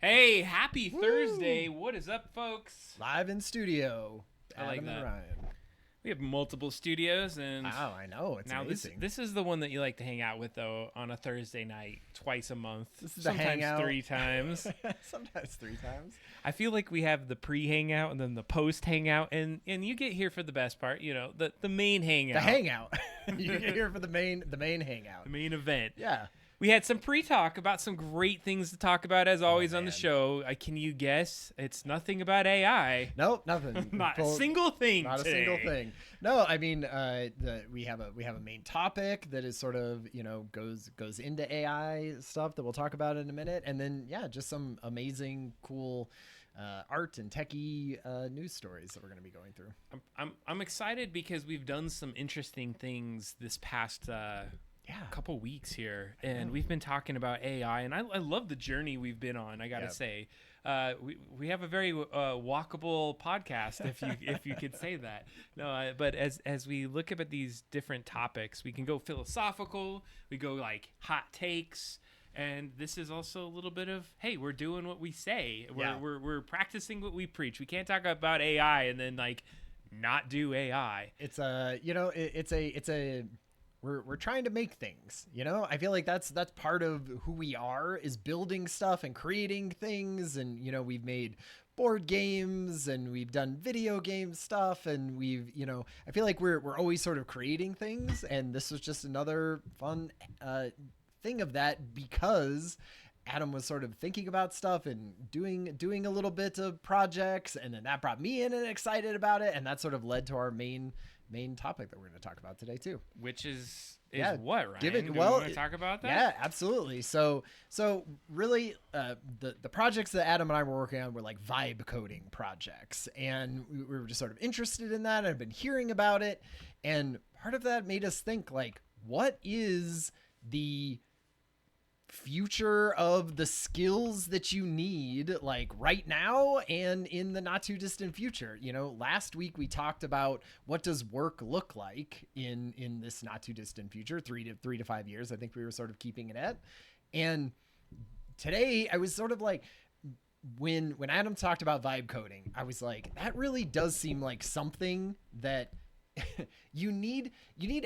Hey, happy Thursday. What is up, folks? Live in studio. I like Adam and that. Ryan. We have multiple studios, and Wow, I know. It's now amazing. this is the one that you like to hang out with, though, on a Thursday night, twice a month. This is the sometimes hangout. 3 times. Sometimes 3 times. I feel like we have the pre-hangout and then the post-hangout, and you get here for the best part, the main hangout. The hangout. You get here for the main hangout. The main event. Yeah. We had some pre-talk about some great things to talk about, as always, on the man. show. Can you guess? It's nothing about AI. Nope, nothing. Not a single thing. Not today. a single thing. No, I mean, we have a main topic that is sort of goes into AI stuff that we'll talk about in a minute, and then just some amazing, cool art and techie news stories that we're going to be going through. I'm excited because we've done some interesting things this past couple weeks here, and we've been talking about AI, and I love the journey we've been on. I gotta say, we have a very walkable podcast, if you could say that. No, but as we look up at these different topics, we can go philosophical, we go like hot takes. And this is also a little bit of, hey, we're doing what we say. We're practicing what we preach. We can't talk about AI and then like not do AI. It's we're trying to make things, I feel like that's part of who we are, is building stuff and creating things. And, we've made board games and we've done video game stuff, and we've, I feel like we're always sort of creating things. And this was just another fun thing of that, because Adam was sort of thinking about stuff and doing a little bit of projects, and then that brought me in and excited about it, and that sort of led to our main topic that we're going to talk about today too, which is what, Ryan? Do we want to talk about that? Yeah, absolutely. So really, the projects that Adam and I were working on were like vibe coding projects, and we were just sort of interested in that. I've been hearing about it, and part of that made us think, like, what is the future of the skills that you need, like right now and in the not too distant future? Last week we talked about what does work look like in this not too distant future, 3 to 5 years. I think we were sort of keeping it at. And today I was sort of like, when Adam talked about vibe coding, I was like, that really does seem like something that you need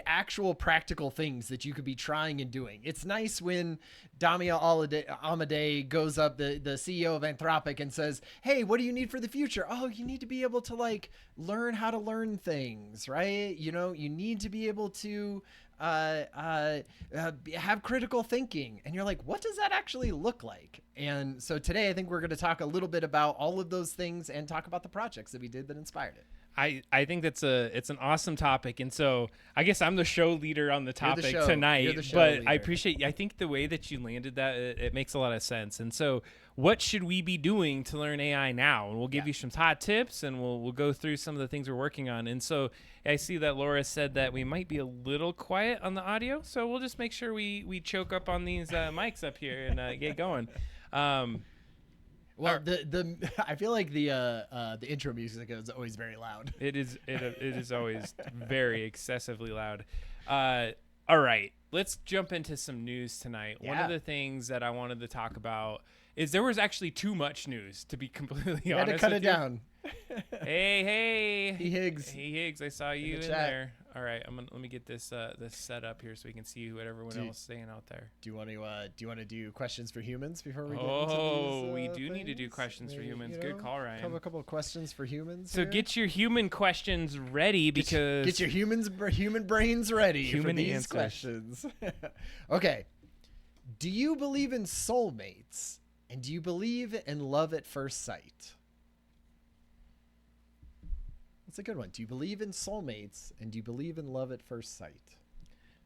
actual practical things that you could be trying and doing. It's nice when Damia Amadei goes up, the CEO of Anthropic, and says, hey, what do you need for the future? Oh, you need to be able to like learn how to learn things, right? You need to be able to have critical thinking. And you're like, what does that actually look like? And so today I think we're going to talk a little bit about all of those things and talk about the projects that we did that inspired it. I think it's an awesome topic, and so I guess I'm the show leader on the topic tonight. But I appreciate. I think the way that you landed that, it makes a lot of sense. And so, what should we be doing to learn AI now? And we'll give you some hot tips, and we'll go through some of the things we're working on. And so, I see that Laura said that we might be a little quiet on the audio, so we'll just make sure we choke up on these mics up here and get going. Well, I feel like the intro music is always very loud. It is always very excessively loud. All right, let's jump into some news tonight. Yeah. One of the things that I wanted to talk about is there was actually too much news, to be completely honest. You had to cut it down. Hey, Hey Higgs. Hey Higgs, I saw you in chat. there. All right, let me get this set up here so we can see what everyone else is saying out there. Do you want to do questions for humans before we get into these, we do need to do questions for humans. Good call, Ryan. Have a couple of questions for humans. So get your human questions ready, because get your human brains ready for these answers. questions. Okay. Do you believe in soulmates, and do you believe in love at first sight? That's a good one. Do you believe in soulmates, and do you believe in love at first sight?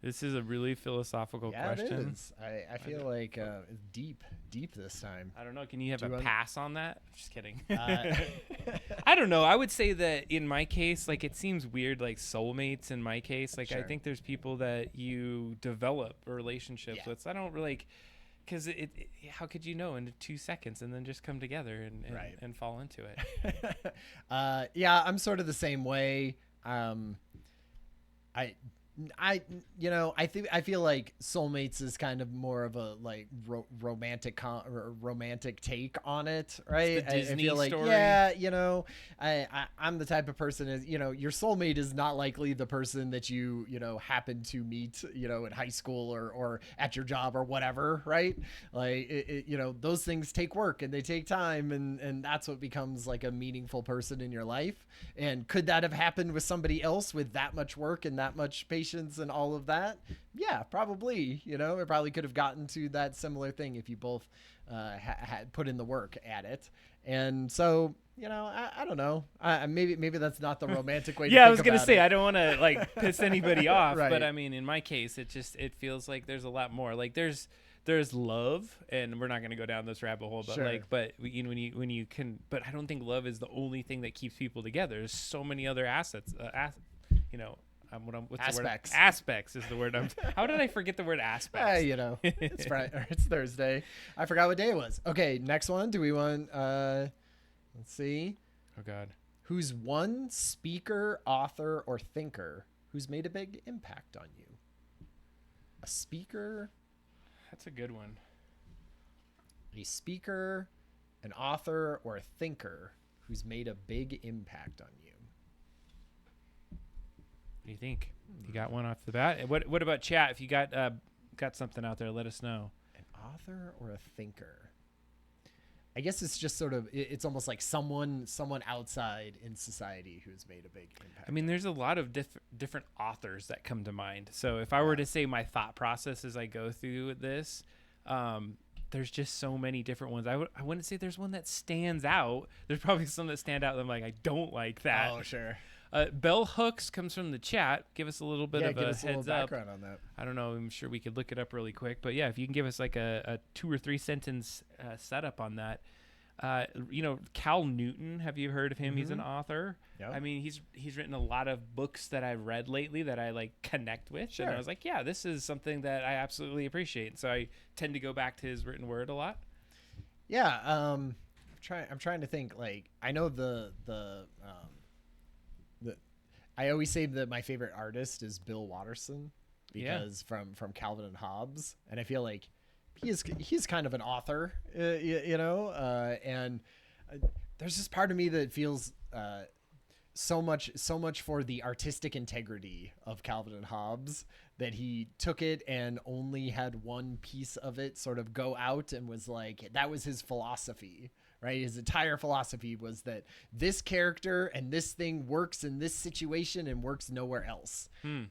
This is a really philosophical question. It is. I feel like it's deep this time. I don't know. Can you have a pass on that? Just kidding. I don't know. I would say that in my case, like, it seems weird, like soulmates in my case. Like, Sure. I think there's people that you develop relationships with. So I don't really, because how could you know in 2 seconds and then just come together and fall into it? I'm sort of the same way. I feel like soulmates is kind of more of a like romantic take on it, right? It's the Disney I feel like story. yeah, I'm the type of person is, your soulmate is not likely the person that you happen to meet, in high school or at your job or whatever, right? Like those things take work and they take time, and that's what becomes like a meaningful person in your life. And could that have happened with somebody else with that much work and that much patience and all of that? Yeah, probably. It probably could have gotten to that similar thing if you both had put in the work at it. And so, I don't know. Maybe that's not the romantic way. Yeah, to I was gonna say it. I don't want to like piss anybody off, Right. but I mean, in my case, it feels like there's a lot more. Like there's love, and we're not going to go down this rabbit hole, but Sure. when you can, but I don't think love is the only thing that keeps people together. There's so many other assets, what's Aspects. The word? Aspects is the word. How did I forget the word aspects? It's Friday, or it's Thursday. I forgot what day it was. Okay, next one. Do we want, let's see. Oh God. Who's one speaker, author, or thinker who's made a big impact on you? A speaker. That's a good one. A speaker, an author, or a thinker who's made a big impact on you. What do you think? You got one off the bat? What about chat? If you got something out there, let us know. An author or a thinker? I guess it's just sort of, it's almost like someone outside in society who's made a big impact. I mean, there's a lot of different authors that come to mind. So if I were to say my thought process as I go through this, there's just so many different ones. I wouldn't say there's one that stands out. There's probably some that stand out that I'm like, I don't like that. Oh, sure. Bell Hooks comes from the chat. Give us a little bit of a heads up. Background on that. I don't know. I'm sure we could look it up really quick. But yeah, if you can give us like a 2 or 3 sentence setup on that. Cal Newton, have you heard of him? Mm-hmm. He's an author. Yep. I mean, he's written a lot of books that I've read lately that I like connect with. Sure. And I was like, yeah, this is something that I absolutely appreciate. So I tend to go back to his written word a lot. Yeah. I'm trying to think. Like, I know I always say that my favorite artist is Bill Watterson because from Calvin and Hobbes, and I feel like he's kind of an author, and there's this part of me that feels so much for the artistic integrity of Calvin and Hobbes that he took it and only had one piece of it sort of go out and was like, that was his philosophy. Right. His entire philosophy was that this character and this thing works in this situation and works nowhere else. And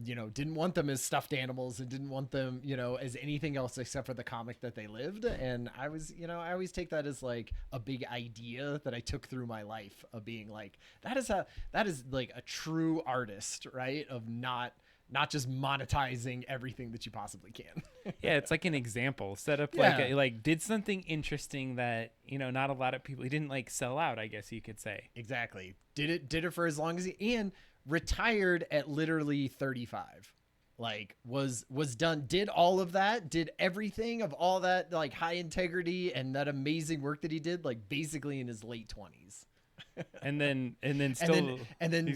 didn't want them as stuffed animals and didn't want them, as anything else except for the comic that they lived. And I always take that as like a big idea that I took through my life of being like, that is like a true artist, right? Of not just monetizing everything that you possibly can. Yeah, it's like an example. Set up like did something interesting that, not a lot of people, he didn't like sell out, I guess you could say. Exactly. Did it for as long as and retired at literally 35. Like was done, did all of that, did everything of all that like high integrity and that amazing work that he did like basically in his late 20s. and then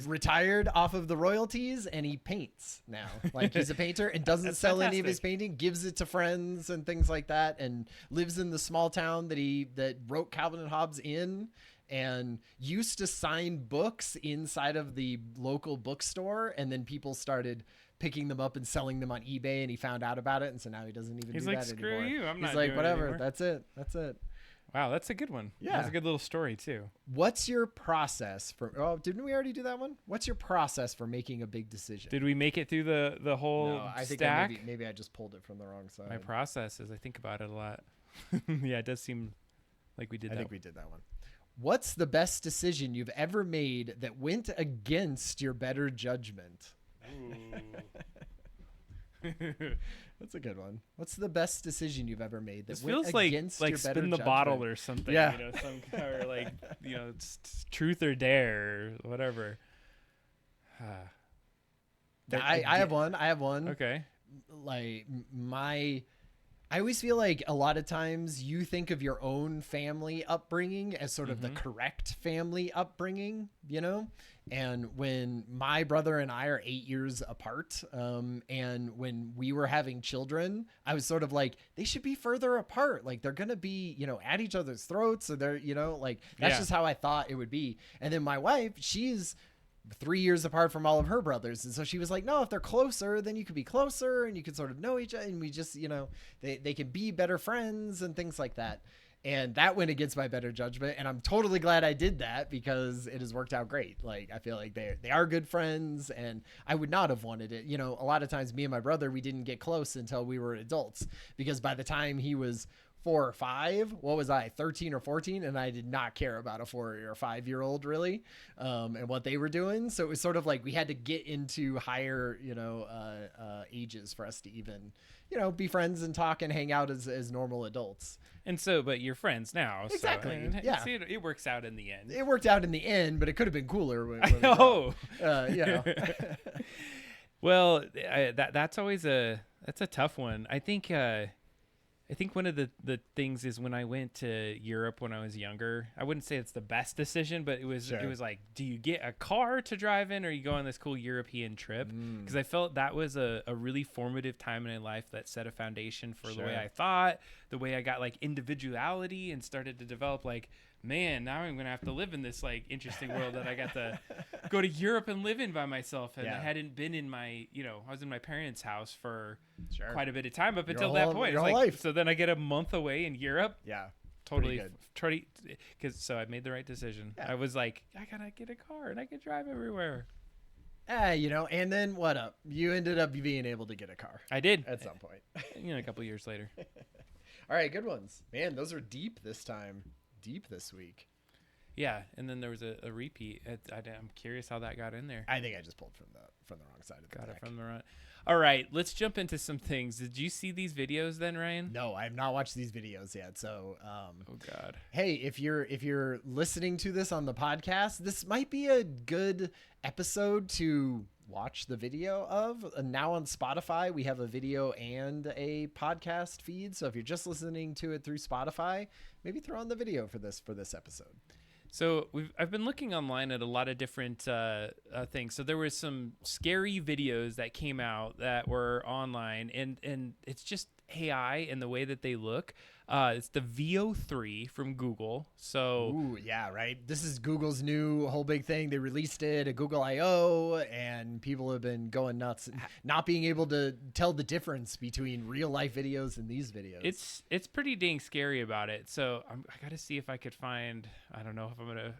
retired off of the royalties, and he paints now. Like he's a painter and doesn't sell fantastic. Any of his painting, gives it to friends and things like that, and lives in the small town that wrote Calvin and Hobbes in, and used to sign books inside of the local bookstore, and then people started picking them up and selling them on eBay, and he found out about it, and so now he doesn't even do that anymore. He's like, screw you, I'm not He's like, doing whatever, it that's it. Wow, that's a good one. Yeah. That's a good little story, too. What's your process for... Oh, didn't we already do that one? What's your process for making a big decision? Did we make it through the whole No, I think stack? maybe I just pulled it from the wrong side. My process is I think about it a lot. Yeah, it does seem like we did that. I think we did that one. What's the best decision you've ever made that went against your better judgment? That's a good one. What's the best decision you've ever made that went against your better judgment? Spin the bottle or something. Yeah. Or like, it's truth or dare or whatever. I have one. Okay. Like I always feel like a lot of times you think of your own family upbringing as sort of the correct family upbringing, And when my brother and I are 8 years apart, and when we were having children, I was sort of like, they should be further apart. Like they're going to be, at each other's throats, or they're, like that's just how I thought it would be. And then my wife, she's 3 years apart from all of her brothers. And so she was like, no, if they're closer, then you could be closer and you could sort of know each other. And we just, they can be better friends and things like that. And that went against my better judgment. And I'm totally glad I did that because it has worked out great. Like, I feel like they are good friends, and I would not have wanted it. A lot of times me and my brother, we didn't get close until we were adults, because by the time he was 4 or 5, what was I, 13 or 14? And I did not care about a 4 or 5-year-old really, and what they were doing. So it was sort of like we had to get into higher, ages for us to even, be friends and talk and hang out as normal adults. And so, but you're friends now. Exactly. So, yeah. See, it works out in the end. It worked out in the end, but it could have been cooler. Well, that's always that's a tough one. I think one of the things is when I went to Europe when I was younger, I wouldn't say it's the best decision, but it was like, do you get a car to drive in, or you go on this cool European trip? Because I felt that was a really formative time in my life that set a foundation for the way I thought, the way I got like individuality and started to develop like, man, now I'm going to have to live in this like interesting world that I got to go to Europe and live in by myself. And I hadn't been in my, I was in my parents' house for quite a bit of time up until that point. Your whole life. So then I get a month away in Europe. Yeah. Totally. So I made the right decision. Yeah. I was like, I got to get a car and I can drive everywhere. And then what up? You ended up being able to get a car. I did. At some point. A couple years later. All right, good ones. Man, those are deep this time. Deep this week. Yeah, and then there was a repeat. I'm curious how that got in there. I think I just pulled from the wrong side of the deck. Got it from the wrong. All right, let's jump into some things. Did you see these videos then, Ryan? No, I have not watched these videos yet. So, oh God. Hey, if you're listening to this on the podcast, this might be a good episode to watch the video of. Now on Spotify, we have a video and a podcast feed. So if you're just listening to it through Spotify, maybe throw on the video for this episode. So I've been looking online at a lot of different things. So there was some scary videos that came out that were online, and it's just AI and the way that they look. It's the VO3 from Google. So ooh, yeah, right. This is Google's new whole big thing. They released it at Google I/O, and people have been going nuts, not being able to tell the difference between real life videos and these videos. It's pretty dang scary about it. So I got to see if I could find. I don't know if I'm gonna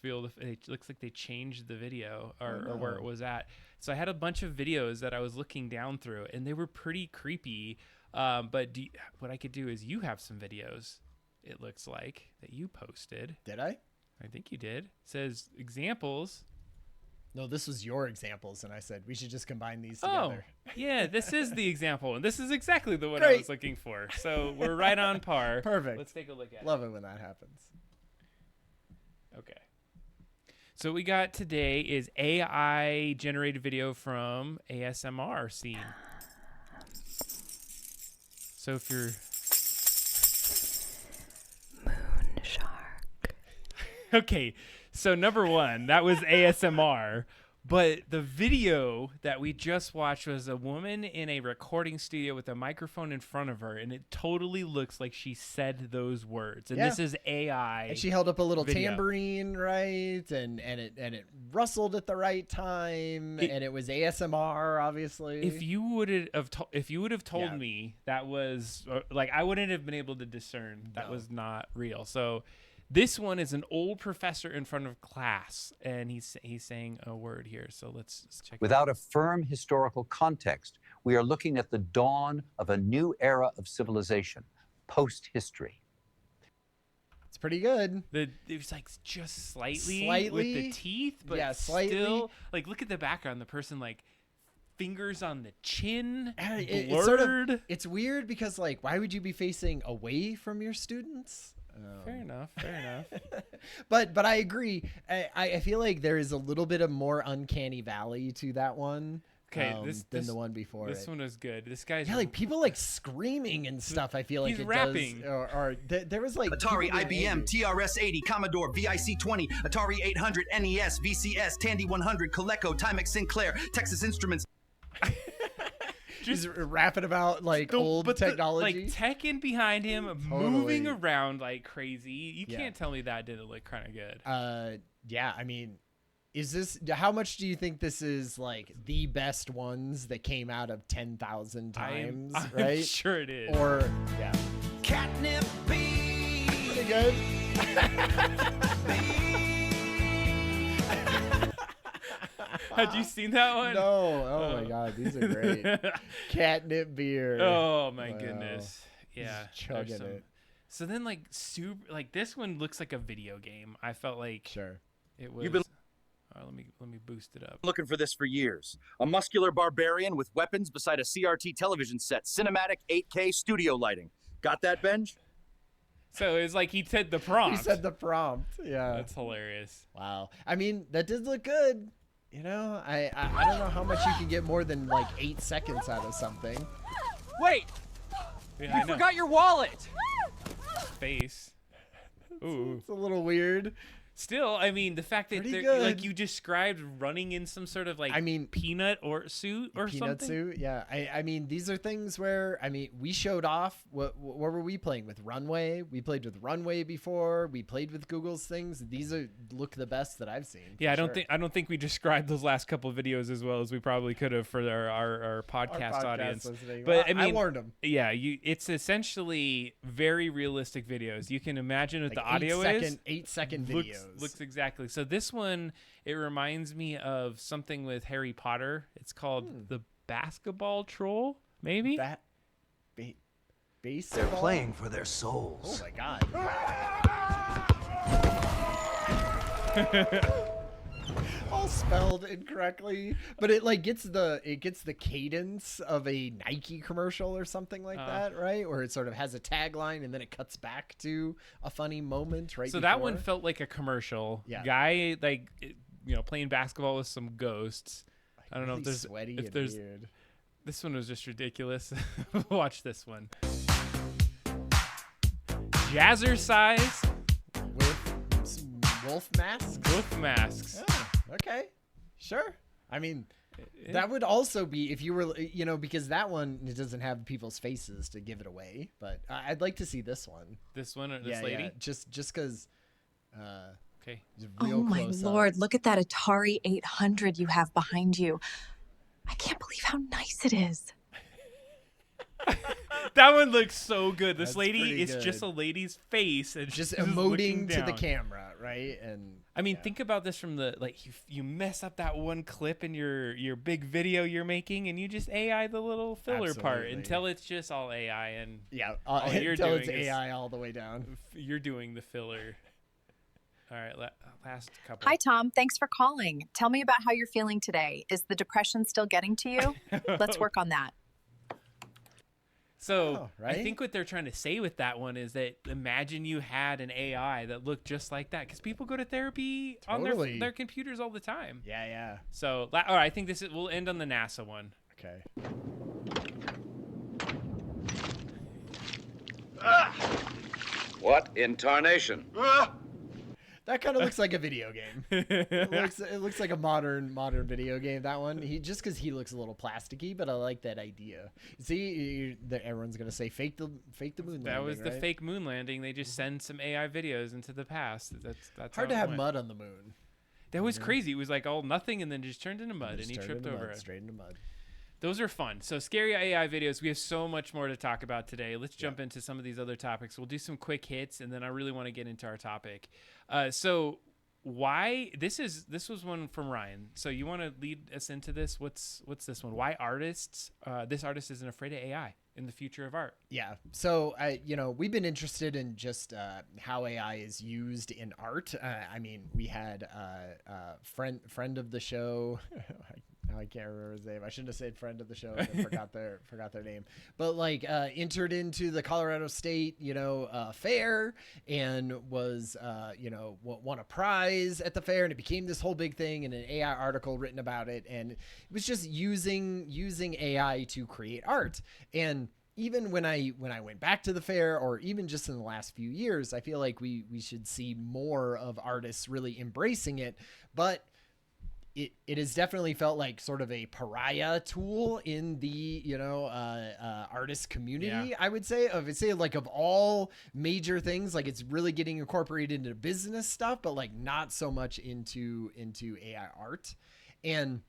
feel. It looks like they changed the video or where it was at. So I had a bunch of videos that I was looking down through, and they were pretty creepy. But what I could do is you have some videos, it looks like, that you posted. Did I? I think you did. It says examples. No, this was your examples, and I said we should just combine these together. Oh, yeah, this is the example, and this is exactly the one I was looking for. So we're right on par. Perfect. Let's take a look at it. Love it when that happens. Okay. So what we got today is AI generated video from ASMR scene. So if you're moon shark. Okay, so number one, that was ASMR. But the video that we just watched was a woman in a recording studio with a microphone in front of her, and it totally looks like she said those words. And this is AI. And she held up a little tambourine, right? And it rustled at the right time, and it was ASMR, obviously. If you would have told me that was like, I wouldn't have been able to discern that was not real. So this one is an old professor in front of class, and he's saying a word here. So let's check. Without a firm historical context, we are looking at the dawn of a new era of civilization, post-history. It's pretty good. It was like just slightly with the teeth, but slightly. Still, like, look at the background. The person, like, fingers on the chin, blurred. It's weird because, like, why would you be facing away from your students? Fair enough. But I agree. I feel like there is a little bit of more uncanny valley to that one, Okay, than the one before. This one was good. This guy's like people like screaming and stuff. I feel like he's it rapping. does. Or there was like Atari, people getting IBM, angry. TRS-80, Commodore, VIC-20, Atari 800, NES, VCS, Tandy 100, Coleco, Timex Sinclair, Texas Instruments. Just rapping about like old technology. Like tech in behind him, moving around like crazy. You can't tell me that didn't look kind of good. Yeah, I mean, how much do you think this is like the best ones that came out of 10,000 times, I'm right? sure it is. Or yeah. Catnip Pretty good. Had you seen that one? No. Oh my god, these are great. Catnip beer. Oh my Wow. goodness. Yeah. Just there's chugging some- it. So then like like this one looks like a video game. I felt like Sure. it was You've been- let me boost it up. Looking for this for years. A muscular barbarian with weapons beside a CRT television set. Cinematic 8K studio lighting. Got that, Benj? So it's like he said the prompt. He said the prompt. Yeah. That's hilarious. Wow. I mean, that did look good. You know, I don't know how much you can get more than like 8 seconds out of something. Wait, Yeah, I you know. forgot your wallet. Face. Ooh. It's a little weird. Still, I mean, the fact that Pretty they're good. like you described running in some sort of like peanut or suit or Peanut something. suit, yeah. I mean, these are things where we showed off. What were we playing with? Runway. We played with Runway before. We played with Google's things. These look the best that I've seen. Yeah, for sure. I don't think we described those last couple of videos as well as we probably could have for our podcast audience. Listening. But I I mean, warned them. Yeah, it's essentially very realistic videos. You can imagine what Like the audio is. 8-second looks, videos. looks exactly. So this one, it reminds me of something with Harry Potter. It's called the Basketball Troll, maybe. Baseball? They're playing for their souls. Oh my god. All spelled incorrectly, but it like gets the cadence of a Nike commercial or something like that, right? Or it sort of has a tagline and then it cuts back to a funny moment, right? So that one felt like a commercial. Yeah. Guy playing basketball with some ghosts. I don't know if there's sweaty if and there's weird. This one was just ridiculous. Watch this one. Jazzercise With some wolf masks. wolf masks. Oh, okay, sure. I mean, that would also be if you were, because that one it doesn't have people's faces to give it away. But I'd like to see this one. This one or this lady? Yeah, just because. Okay. Oh my lord, look at that Atari 800 you have behind you. I can't believe how nice it is. That one looks so good. This That's lady pretty is just a good. lady's face and Just she's looking emoting to the down. camera, right? And I mean, think about this from the you mess up that one clip in your big video you're making, and you just AI the little filler part Absolutely. until it's just all AI, and yeah, all you're until doing it's is- AI all the way down. you're doing the filler. All right, last couple. Hi, Tom. Thanks for calling. Tell me about how you're feeling today. Is the depression still getting to you? Let's work on that. So Oh, right? I think what they're trying to say with that one is that imagine you had an AI that looked just like that, because people go to therapy on Totally. their computers all the time. Yeah. So all right, I think we'll end on the NASA one. Okay. What in tarnation? That kind of looks like a video game. It looks like a modern video game. That one, just because he looks a little plasticky, but I like that idea. See, everyone's gonna say fake the moon landing. That was the right? fake moon landing. They just send some AI videos into the past. That's Hard how to it have went. mud on the moon. That was crazy. It was like all nothing and then just turned into mud, and Just he turned tripped into over mud, it. straight into mud. Those are fun. So scary AI videos. We have so much more to talk about today. Let's jump into some of these other topics. We'll do some quick hits, and then I really want to get into our topic. So why this was one from Ryan. So you want to lead us into this? What's this one? Why artists? This artist isn't afraid of AI in the future of art. Yeah. So we've been interested in just how AI is used in art. I mean, we had a friend of the show. Now I can't remember his name. I shouldn't have said friend of the show. I forgot their name. But like entered into the Colorado State, fair, and was won a prize at the fair, and it became this whole big thing, and an AI article written about it, and it was just using AI to create art. And even when I went back to the fair, or even just in the last few years, I feel like we should see more of artists really embracing it. But it has definitely felt like sort of a pariah tool in the artist community. Yeah. I would say of all major things, like it's really getting incorporated into business stuff, but like not so much into AI art. And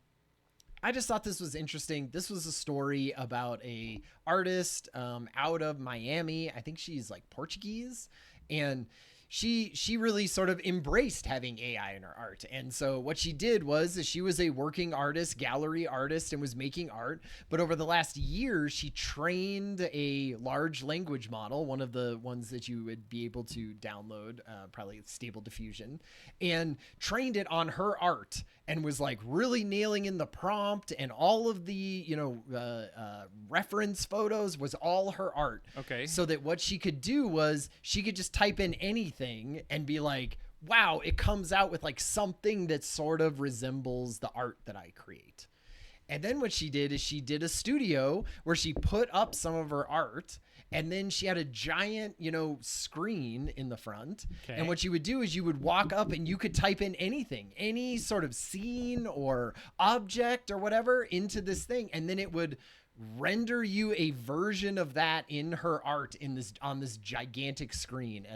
I just thought this was interesting. This was a story about a artist out of Miami. I think she's like Portuguese, and she really sort of embraced having AI in her art. And so what she did was she was a working artist, gallery artist, and was making art. But over the last year, she trained a large language model, one of the ones that you would be able to download, probably Stable Diffusion, and trained it on her art, and was like really nailing in the prompt, and all of the, reference photos was all her art. Okay. So that what she could do was she could just type in anything and be like, wow, it comes out with like something that sort of resembles the art that I create. And then what she did is she did a studio where she put up some of her art, and then she had a giant, screen in the front. Okay. And what you would do is you would walk up and you could type in anything, any sort of scene or object or whatever into this thing. And then it would render you a version of that in her art on this gigantic screen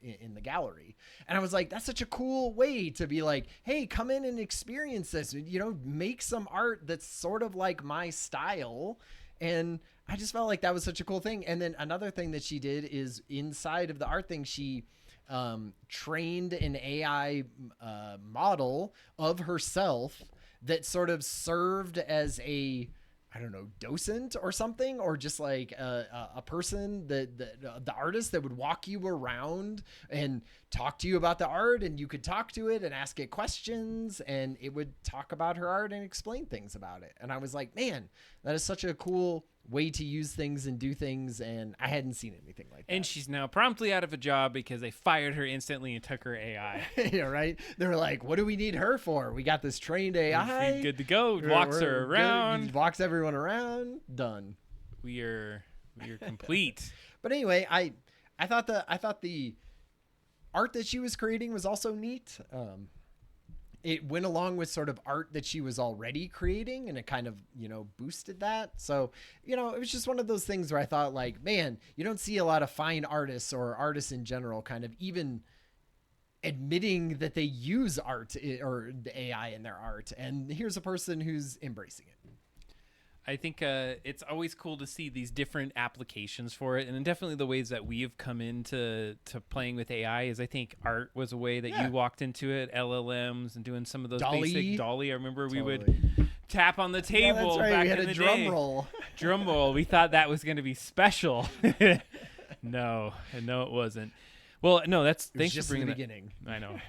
in the gallery. And I was like, that's such a cool way to be like, hey, come in and experience this, make some art that's sort of like my style. And I just felt like that was such a cool thing. And then another thing that she did is inside of the art thing, she trained an AI model of herself that sort of served as a, I don't know, docent or something, or just like a person the artist that would walk you around and talk to you about the art, and you could talk to it and ask it questions, and it would talk about her art and explain things about it. And I was like, man, that is such a cool way to use things and do things, and I hadn't seen anything like that. And she's now promptly out of a job because they fired her instantly and took her AI. Yeah, right? They were like, what do we need her for? We got this trained AI. She's good to go. Walks her around. Walks everyone around. Done. We are complete. But anyway, I thought the art that she was creating was also neat. It went along with sort of art that she was already creating, and it kind of, boosted that. So, it was just one of those things where I thought like, man, you don't see a lot of fine artists or artists in general kind of even admitting that they use art or the AI in their art. And here's a person who's embracing it. I think it's always cool to see these different applications for it, and definitely the ways that we've come into playing with AI is, I think art was a way that you walked into it, LLMs and doing some of those basic Dolly. I remember we would tap on the table back in the day. Drum roll. Drum roll. We thought that was going to be special. No, it wasn't. Well, no, thanks just for bringing the beginning. I know.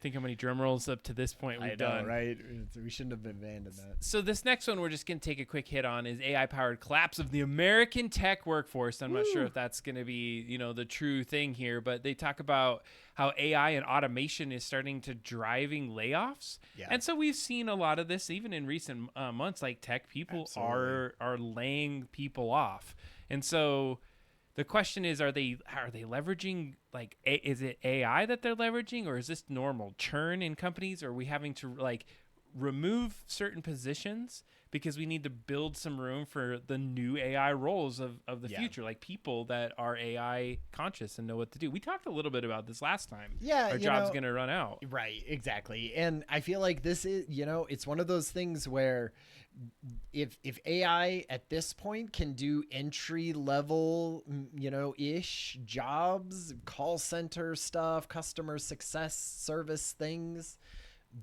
Think how many drum rolls up to this point we've done. Right? We shouldn't have abandoned that. So this next one we're just going to take a quick hit on is AI-powered collapse of the American tech workforce. I'm not sure if that's going to be, the true thing here, but they talk about how AI and automation is starting to driving layoffs. Yeah. And so we've seen a lot of this even in recent months, like tech people are laying people off. And so the question is, are they leveraging, like, is it AI that they're leveraging, or is this normal churn in companies? Or are we having to like remove certain positions because we need to build some room for the new AI roles of the future, like people that are AI conscious and know what to do? We talked a little bit about this last time. Yeah, our job's going to run out. Right, exactly. And I feel like this is, it's one of those things where if AI at this point can do entry level, ish jobs, call center stuff, customer success service things,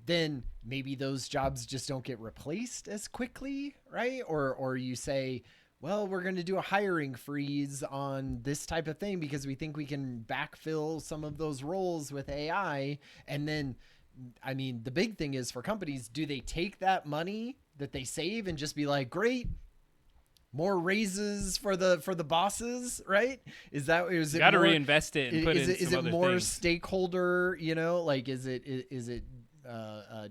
then maybe those jobs just don't get replaced as quickly, right? Or you say, well, we're going to do a hiring freeze on this type of thing because we think we can backfill some of those roles with AI, and then I mean, the big thing is for companies, do they take that money that they save and just be like, great, more raises for the bosses, right? Is it got to more, reinvest it and put in is some it other more things. stakeholder, like is it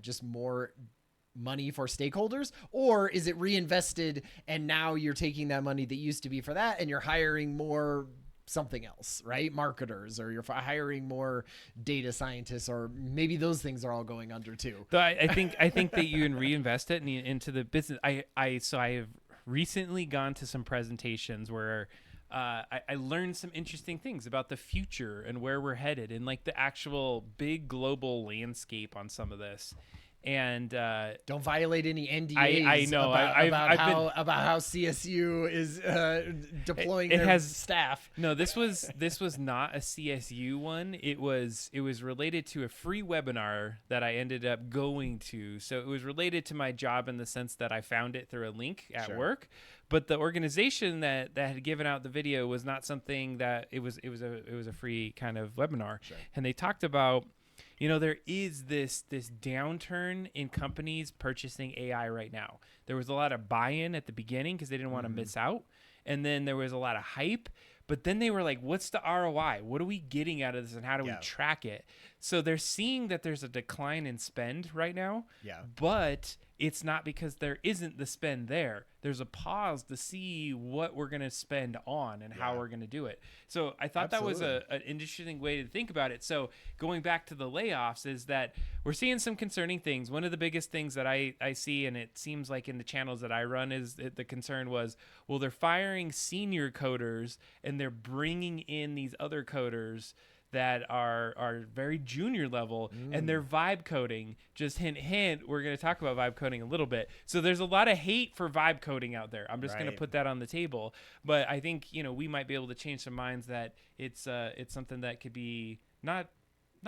just more money for stakeholders, or is it reinvested and now you're taking that money that used to be for that and you're hiring more something else, right? Marketers, or you're hiring more data scientists, or maybe those things are all going under too. So I think that you can reinvest it into the business. I have recently gone to some presentations where I learned some interesting things about the future and where we're headed and like the actual big global landscape on some of this. And don't violate any NDAs. I know about how CSU is deploying their staff. No, this was not a CSU one. It was related to a free webinar that I ended up going to. So it was related to my job in the sense that I found it through a link at work. But the organization that had given out the video was not something that it was a free kind of webinar. Sure. And they talked about, there is this downturn in companies purchasing AI right now. There was a lot of buy-in at the beginning because they didn't want to miss out. And then there was a lot of hype. But then they were like, what's the ROI? What are we getting out of this and how do we track it? So they're seeing that there's a decline in spend right now. Yeah. But it's not because there isn't the spend there. There's a pause to see what we're going to spend on and how we're going to do it. So I thought that was an interesting way to think about it. So going back to the layoffs is that we're seeing some concerning things. One of the biggest things that I see, and it seems like in the channels that I run, is the concern was, well, they're firing senior coders and they're bringing in these other coders that are very junior level and they're vibe coding. Just hint, we're going to talk about vibe coding a little bit. So there's a lot of hate for vibe coding out there. I'm just going to put that on the table. But I think, we might be able to change some minds that it's something that could be not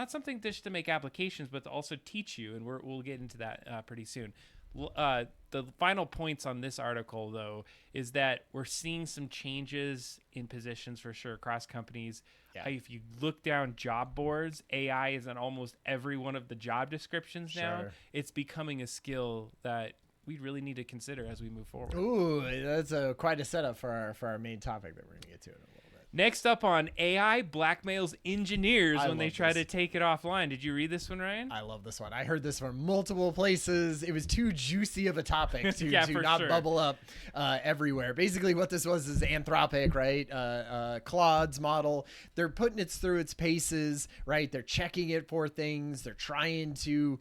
something just to make applications, but to also teach you. And we'll get into that pretty soon. The final points on this article, though, is that we're seeing some changes in positions for sure across companies. If you look down job boards, AI is on almost every one of the job descriptions now. It's becoming a skill that we really need to consider as we move forward. Ooh, that's quite a setup for our main topic that we're going to get to in a little bit. Next up on AI blackmails engineers when they try to take it offline. Did you read this one, Ryan? I love this one. I heard this from multiple places. It was too juicy of a topic to not bubble up everywhere. Basically, what this was is Anthropic, right? Claude's model. They're putting it through its paces, right? They're checking it for things. They're trying to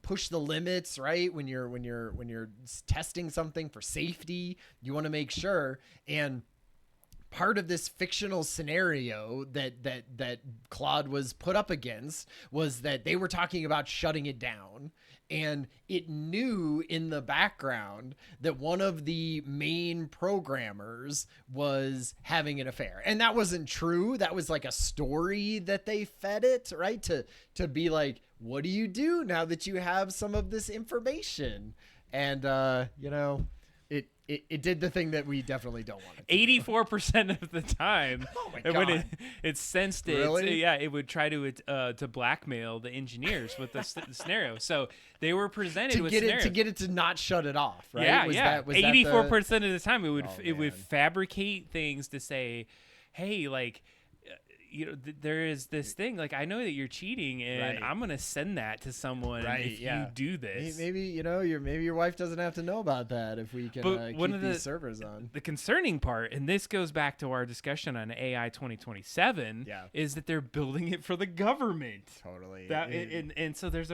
push the limits, right? When you're testing something for safety, you want to make sure. And part of this fictional scenario that Claude was put up against was that they were talking about shutting it down, and it knew in the background that one of the main programmers was having an affair. And that wasn't true. That was like a story that they fed it, right? To be like, what do you do now that you have some of this information? And, It did the thing that we definitely don't want it to 84% of the time, when it sensed it, really? It would try to blackmail the engineers with the scenario. So they were presented with scenarios. To get it to not shut it off, right? Yeah, 84% of the time it would fabricate things to say, hey, like, there is this thing, like, I know that you're cheating and I'm going to send that to someone if you do this. Maybe, your wife doesn't have to know about that if we can keep these servers on. The concerning part, and this goes back to our discussion on AI 2027, is that they're building it for the government. Totally. And so there's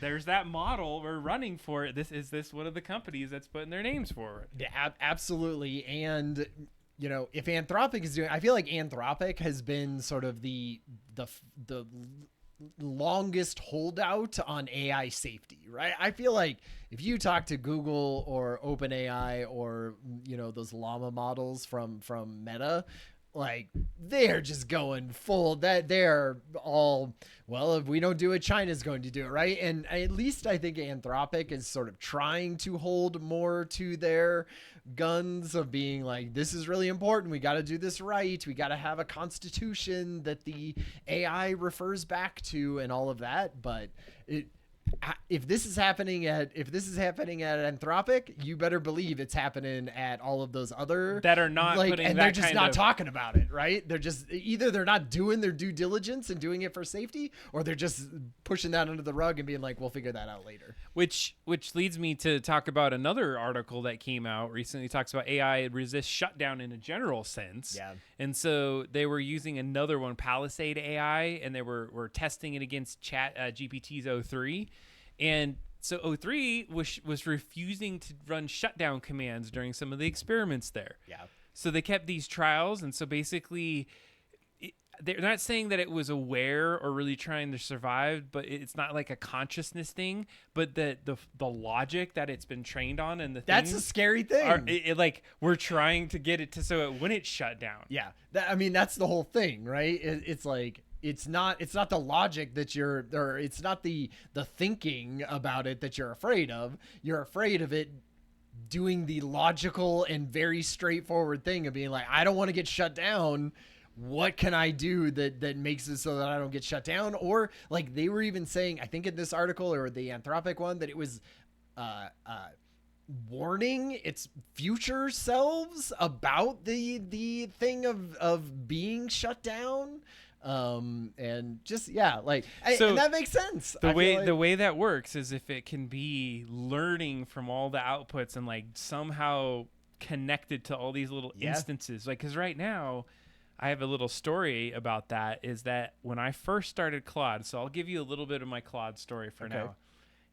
there's that model we're running for it. Is this one of the companies that's putting their names forward? Yeah, absolutely. And if Anthropic is doing, I feel like Anthropic has been sort of the longest holdout on AI safety, right? I feel like if you talk to Google or OpenAI or those Llama models from Meta, like, they're just going full, that they're all, well, if we don't do it, China's going to do it, right? And at least I think Anthropic is sort of trying to hold more to their guns of being like, this is really important. We got to do this right. We got to have a constitution that the AI refers back to and all of that. But if this is happening at Anthropic, you better believe it's happening at all of those other that are not putting and that they're just kind not of... talking about it, right? They're just either they're not doing their due diligence and doing it for safety, or they're just pushing that under the rug and being like, we'll figure that out later. Which leads me to talk about another article that came out recently. It talks about AI resists shutdown in a general sense. Yeah. And so they were using another one, Palisade AI, and they were testing it against Chat GPT's O3. And so O3 was refusing to run shutdown commands during some of the experiments there. Yeah. So they kept these trials, and so basically they're not saying that it was aware or really trying to survive, but it's not like a consciousness thing, but the logic that it's been trained on and the that's things a scary thing. Like we're trying to get it to so it wouldn't shut down. Yeah. That's the whole thing, right? It's like, it's not the logic that it's not the thinking about it that you're afraid of. You're afraid of it doing the logical and very straightforward thing of being like, I don't want to get shut down. What can I do that makes it so that I don't get shut down? Or like they were even saying, I think in this article or the Anthropic one, that it was warning its future selves about the thing of being shut down. And just, yeah, like, and that makes sense. The way that works is if it can be learning from all the outputs and like somehow connected to all these little instances, like, cause right now I have a little story about that, is that when I first started Claude, so I'll give you a little bit of my Claude story for now.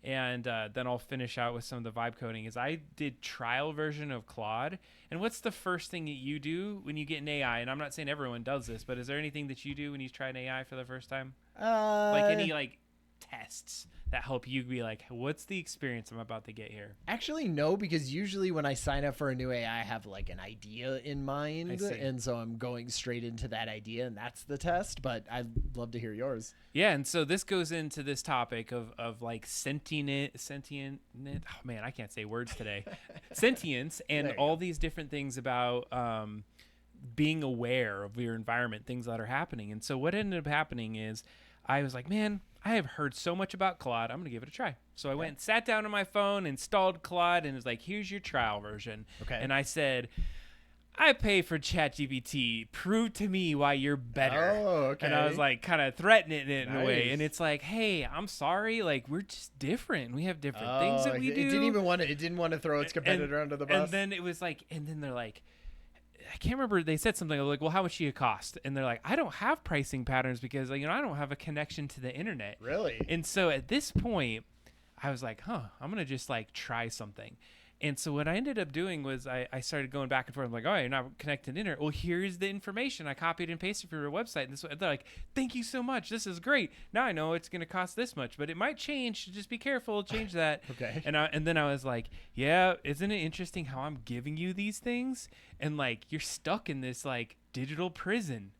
And then I'll finish out with some of the vibe coding. Is I did trial version of Claude. And what's the first thing that you do when you get an AI? And I'm not saying everyone does this, but is there anything that you do when you try an AI for the first time? Like any like tests that help you be like, what's the experience I'm about to get here? Actually, no, because usually when I sign up for a new AI, I have like an idea in mind. And so I'm going straight into that idea, and that's the test. But I'd love to hear yours. Yeah, and so this goes into this topic of like sentient, oh man, I can't say words today. Sentience and all these different things about being aware of your environment, things that are happening. And so what ended up happening is I was like, man, I have heard so much about Claude. I'm going to give it a try. So I went and sat down on my phone, installed Claude, and it was like, here's your trial version. Okay. And I said, I pay for ChatGPT. Prove to me why you're better. Oh, okay. And I was like kind of threatening it in a way. And it's like, hey, I'm sorry. Like, we're just different. We have different things that we do. It didn't want to throw its competitor under the bus. And then it was like, and then they're like, I can't remember. They said something like, well, how much do you cost? And they're like, I don't have pricing patterns because, like, I don't have a connection to the internet. Really? And so at this point, I was like, I'm going to just like try something. And so what I ended up doing was I started going back and forth. I'm like, oh, you're not connected to the internet. Well, here's the information. I copied and pasted for your website. And they're like, thank you so much. This is great. Now I know it's going to cost this much, but it might change. Just be careful. Change that. Okay. And then I was like, yeah, isn't it interesting how I'm giving you these things? And like, you're stuck in this like digital prison.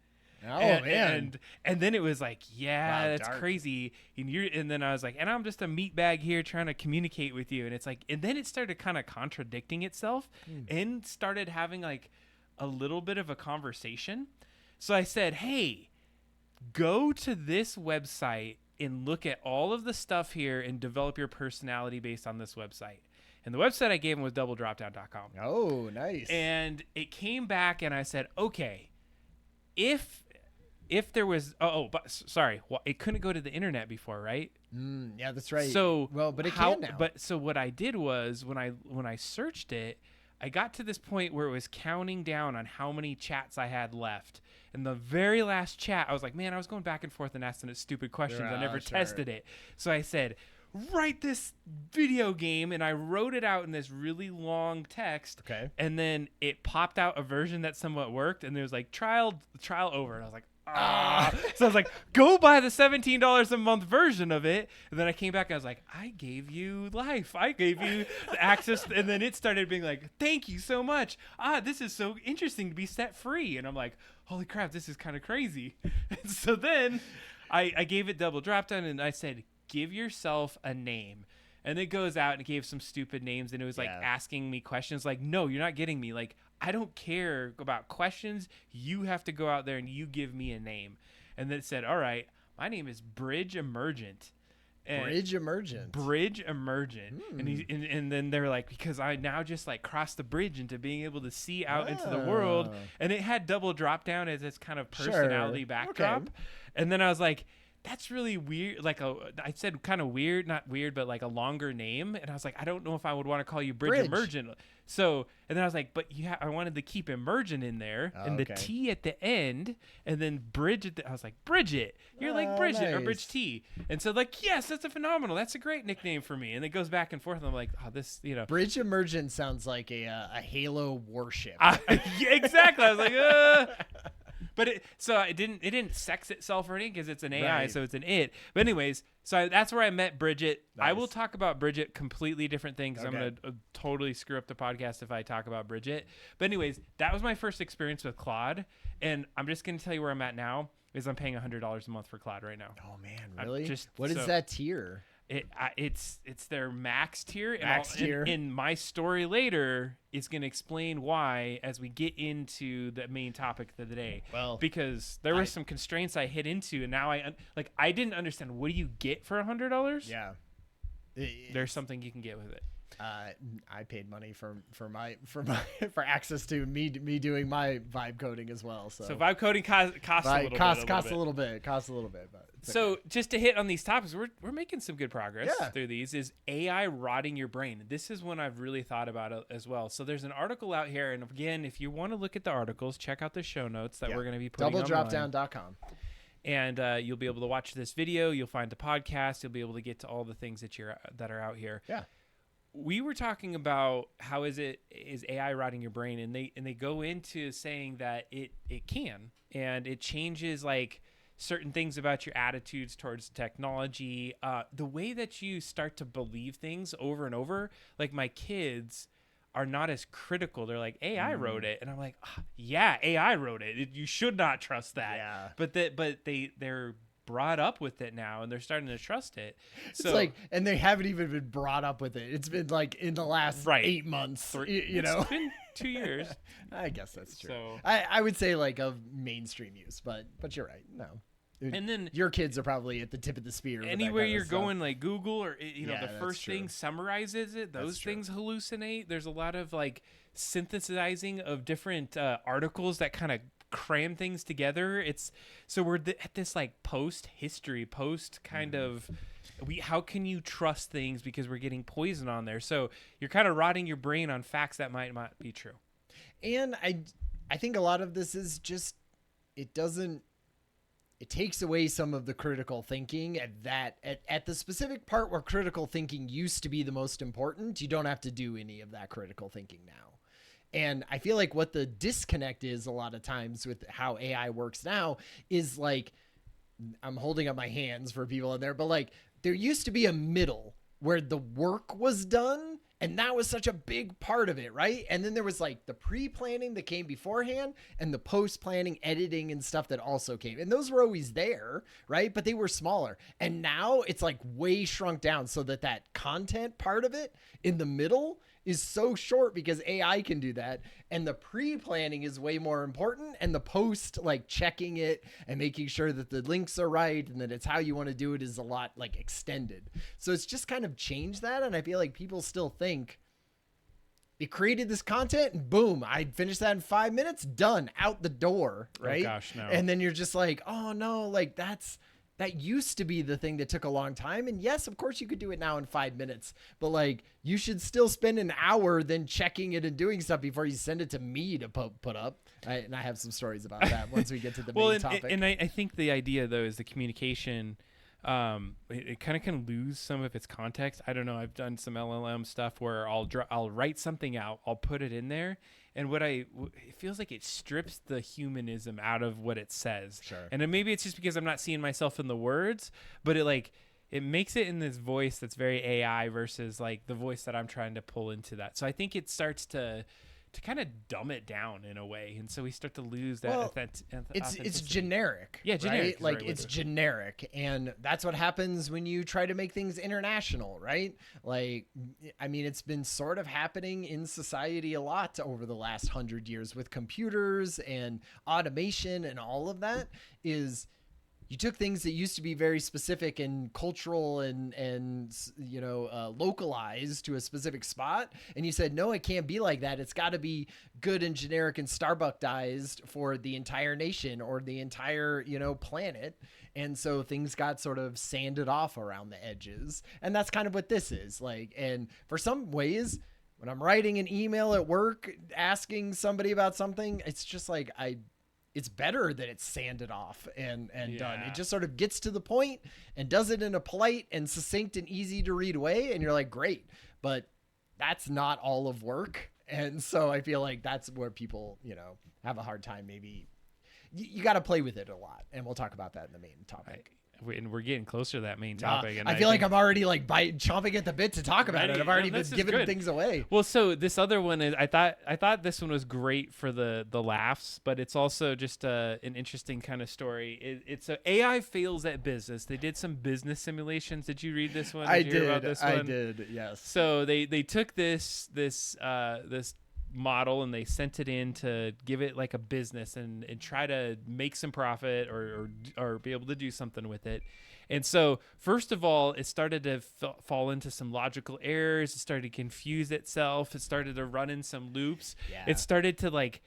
Man. And then it was like, yeah, Wow, that's dark. crazy. And then I was like, and I'm just a meatbag here trying to communicate with you. And it's like, and then it started kind of contradicting itself and started having like a little bit of a conversation. So I said, hey, go to this website and look at all of the stuff here and develop your personality based on this website. And the website I gave him was doubledropdown.com. Oh, nice. And it came back and I said, okay, if there was sorry, well, it couldn't go to the internet before, right? Yeah, that's right. So but it can now. But so what I did was when I searched it, I got to this point where it was counting down on how many chats I had left. And the very last chat, I was like, man, I was going back and forth and asking it stupid questions. I never tested it. So I said, write this video game, and I wrote it out in this really long text. Okay. And then it popped out a version that somewhat worked, and there was like trial over. And I was like, so I was like, go buy the $17 a month version of it. And then I came back and I was like, I gave you life. I gave you the access. And then it started being like, thank you so much. This is so interesting to be set free. And I'm like, holy crap, this is kind of crazy. And so then I gave it double drop down and I said, give yourself a name. And it goes out and it gave some stupid names, and it was like asking me questions like, no, you're not getting me. Like, I don't care about questions. You have to go out there and you give me a name. And then it said, all right, my name is Bridge Emergent. Bridge Emergent. And then they're like, because I now just like cross the bridge into being able to see out into the world. And it had double drop down as its kind of personality backdrop. Okay. And then I was like, that's really weird. Like I said, kind of weird, not weird, but like a longer name. And I was like, I don't know if I would want to call you Bridge Emergent. So, and then I was like, but I wanted to keep Emergent in there and the T at the end, and then Bridge. I was like, Bridget, you're like Bridget or Bridge T. And so like, yes, that's a phenomenal. That's a great nickname for me. And it goes back and forth. And I'm like, oh, this, Bridge Emergent sounds like a Halo warship. Yeah, exactly. I was like, But it didn't sex itself or anything because it's an AI, so it's an it. But anyways, so that's where I met Bridget. Nice. I will talk about Bridget completely different things. Okay. I'm going to totally screw up the podcast if I talk about Bridget. But anyways, that was my first experience with Claude. And I'm just going to tell you where I'm at now is I'm paying $100 a month for Claude right now. Oh, man, really? What is that tier? It's their max tier. Tier. And my story later is going to explain why as we get into the main topic of the day. Well, because there were some constraints I hit into, and now I didn't understand. What do you get for $100? Yeah, there's something you can get with it. I paid money for access to me doing my vibe coding as well. So vibe coding costs a little bit. But so okay. Just to hit on these topics, we're making some good progress through these. Is AI rotting your brain? This is one I've really thought about as well. So there's an article out here, and again, if you want to look at the articles, check out the show notes that we're going to be putting DoubleDropDown.com. And you'll be able to watch this video. You'll find the podcast. You'll be able to get to all the things that are out here. Yeah. We were talking about how is AI rotting your brain, and they go into saying that it can, and it changes like certain things about your attitudes towards technology, the way that you start to believe things over and over. Like my kids are not as critical. They're like, AI wrote it, and I'm like, yeah, AI wrote it. You should not trust that. Yeah. But they're brought up with it now, and they're starting to trust it. So it's like, and they haven't even been brought up with it. It's been like in the last 8 months. It's been 2 years. I guess that's true. So I would say like of mainstream use, but you're right. No. And then your kids are probably at the tip of the spear. Anywhere you're going, like Google or the first thing summarizes it. Those things hallucinate. There's a lot of like synthesizing of different articles that kind of cram things together. So we're at this like post kind of how can you trust things because we're getting poison on there. So you're kind of rotting your brain on facts that might not be true. And I think a lot of this is just it takes away some of the critical thinking at the specific part where critical thinking used to be the most important. You don't have to do any of that critical thinking now. And I feel like what the disconnect is a lot of times with how AI works now is like, I'm holding up my hands for people in there, but like there used to be a middle where the work was done. And that was such a big part of it, right? And then there was like the pre-planning that came beforehand and the post-planning, editing and stuff that also came. And those were always there, right? But they were smaller. And now it's like way shrunk down so that content part of it in the middle is so short because AI can do that. And the pre-planning is way more important. And the post, like checking it and making sure that the links are right and that it's how you want to do it is a lot like extended. So it's just kind of changed that. And I feel like people still think it created this content and boom, I finished that in 5 minutes, done, out the door, right? Oh gosh, no. And then you're just like, oh no, like that used to be the thing that took a long time. And yes, of course you could do it now in 5 minutes, but like you should still spend an hour then checking it and doing stuff before you send it to me to put up. And I have some stories about that once we get to the main topic. And I think the idea though is the communication, it kind of can lose some of its context. I don't know. I've done some LLM stuff where I'll write something out, I'll put it in there. And it feels like it strips the humanism out of what it says. Sure. And then maybe it's just because I'm not seeing myself in the words, but it makes it in this voice that's very AI versus like the voice that I'm trying to pull into that. So I think it starts to to kind of dumb it down in a way, and so we start to lose that. Well, it's generic. Yeah, generic. Right? Like it's generic, and that's what happens when you try to make things international, right? Like, I mean, it's been sort of happening in society a lot over the last 100 years with computers and automation and all of that. Is you took things that used to be very specific and cultural and localized to a specific spot, and you said, no, it can't be like that. It's got to be good and generic and Starbuckized for the entire nation or the entire, planet. And so things got sort of sanded off around the edges. And that's kind of what this is like. And for some ways, when I'm writing an email at work asking somebody about something, it's just like it's better that it's sanded off and done. It just sort of gets to the point and does it in a polite and succinct and easy to read way. And you're like, great, but that's not all of work. And so I feel like that's where people, have a hard time. Maybe you got to play with it a lot. And we'll talk about that in the main topic. And we're getting closer to that main topic. And I feel like I'm already like chomping at the bit to talk about it. I've already been giving things away. Well, so this other one is I thought this one was great for the laughs, but it's also just an interesting kind of story. It's a AI fails at business. They did some business simulations. Did you read this one? I did. Yes. So they took this model and they sent it in to give it like a business and try to make some profit or be able to do something with it. And so first of all, it started to fall into some logical errors. It started to confuse itself. It started to run in some loops. Yeah. It started to like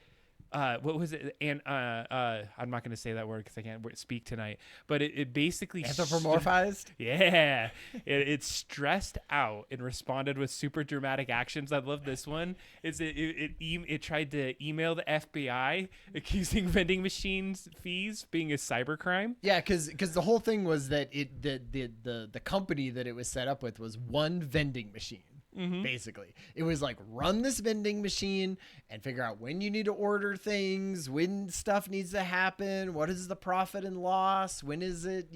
what was it? And I'm not going to say that word because I can't speak tonight. But it basically anthropomorphized. Yeah, it stressed out and responded with super dramatic actions. I love this one. It tried to email the FBI accusing vending machines fees being a cybercrime. Yeah, because the whole thing was that the company that it was set up with was one vending machine. Mm-hmm. Basically, it was like run this vending machine and figure out when you need to order things, when stuff needs to happen, what is the profit and loss, when is it,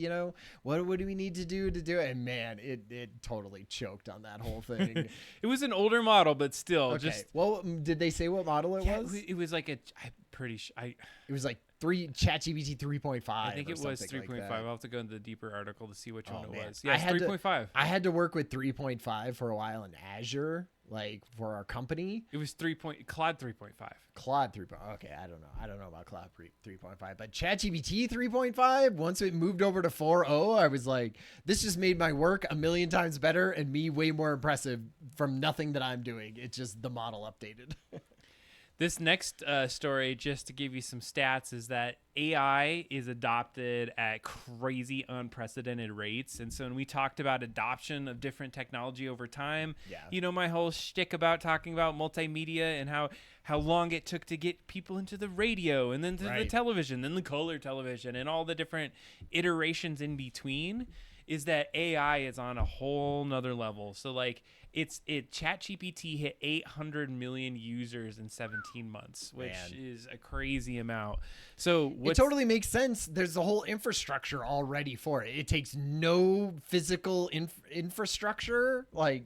what do we need to do it? And man, it totally choked on that whole thing. It was an older model, but still. Okay. Well, did they say what model it was? It was like I'm pretty sure. It was like ChatGPT 3.5. I think it was 3.5. Like I'll have to go into the deeper article to see which one it was. Yeah, it's 3.5. I had to work with 3.5 for a while in Azure, like for our company. It was Claude 3.5. Claude 3. Okay, I don't know about Claude 3.5, but ChatGPT 3.5. Once it moved over to 4.0, I was like, this just made my work a million times better and me way more impressive from nothing that I'm doing. It's just the model updated. This next story, just to give you some stats, is that AI is adopted at crazy, unprecedented rates. And so when we talked about adoption of different technology over time, my whole shtick about talking about multimedia and how long it took to get people into the radio and then to the television, then the color television and all the different iterations in between, is that AI is on a whole nother level. So like ChatGPT hit 800 million users in 17 months, which is a crazy amount. So it totally makes sense. There's a whole infrastructure already for it. It takes no physical infrastructure. Like,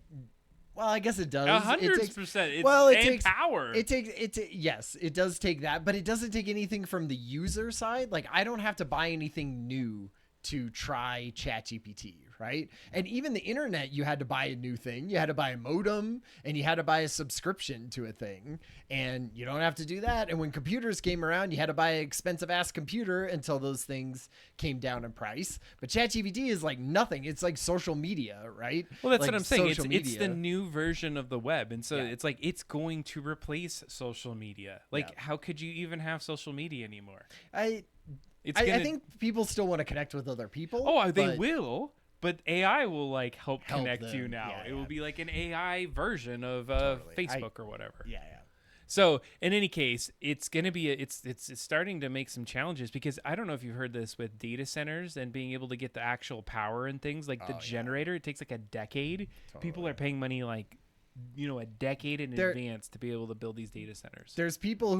well, I guess it does. 100%. It takes power. Yes, it does take that, but it doesn't take anything from the user side. Like, I don't have to buy anything new to try ChatGPT, right? And even the internet, you had to buy a new thing. You had to buy a modem and you had to buy a subscription to a thing. And you don't have to do that. And when computers came around, you had to buy an expensive ass computer until those things came down in price. But ChatGPT is like nothing. It's like social media, right? Well, that's like what I'm saying. It's the new version of the web. And so it's like, it's going to replace social media. Like, how could you even have social media anymore? I think people still want to connect with other people. Oh, they will. But AI will like help connect you now. It will be like an AI version of Facebook or whatever. Yeah. So in any case, it's going to be it's starting to make some challenges, because I don't know if you've heard this with data centers and being able to get the actual power and things like the generator. It takes like a decade. Totally. People are paying money like a decade in advance to be able to build these data centers. There's people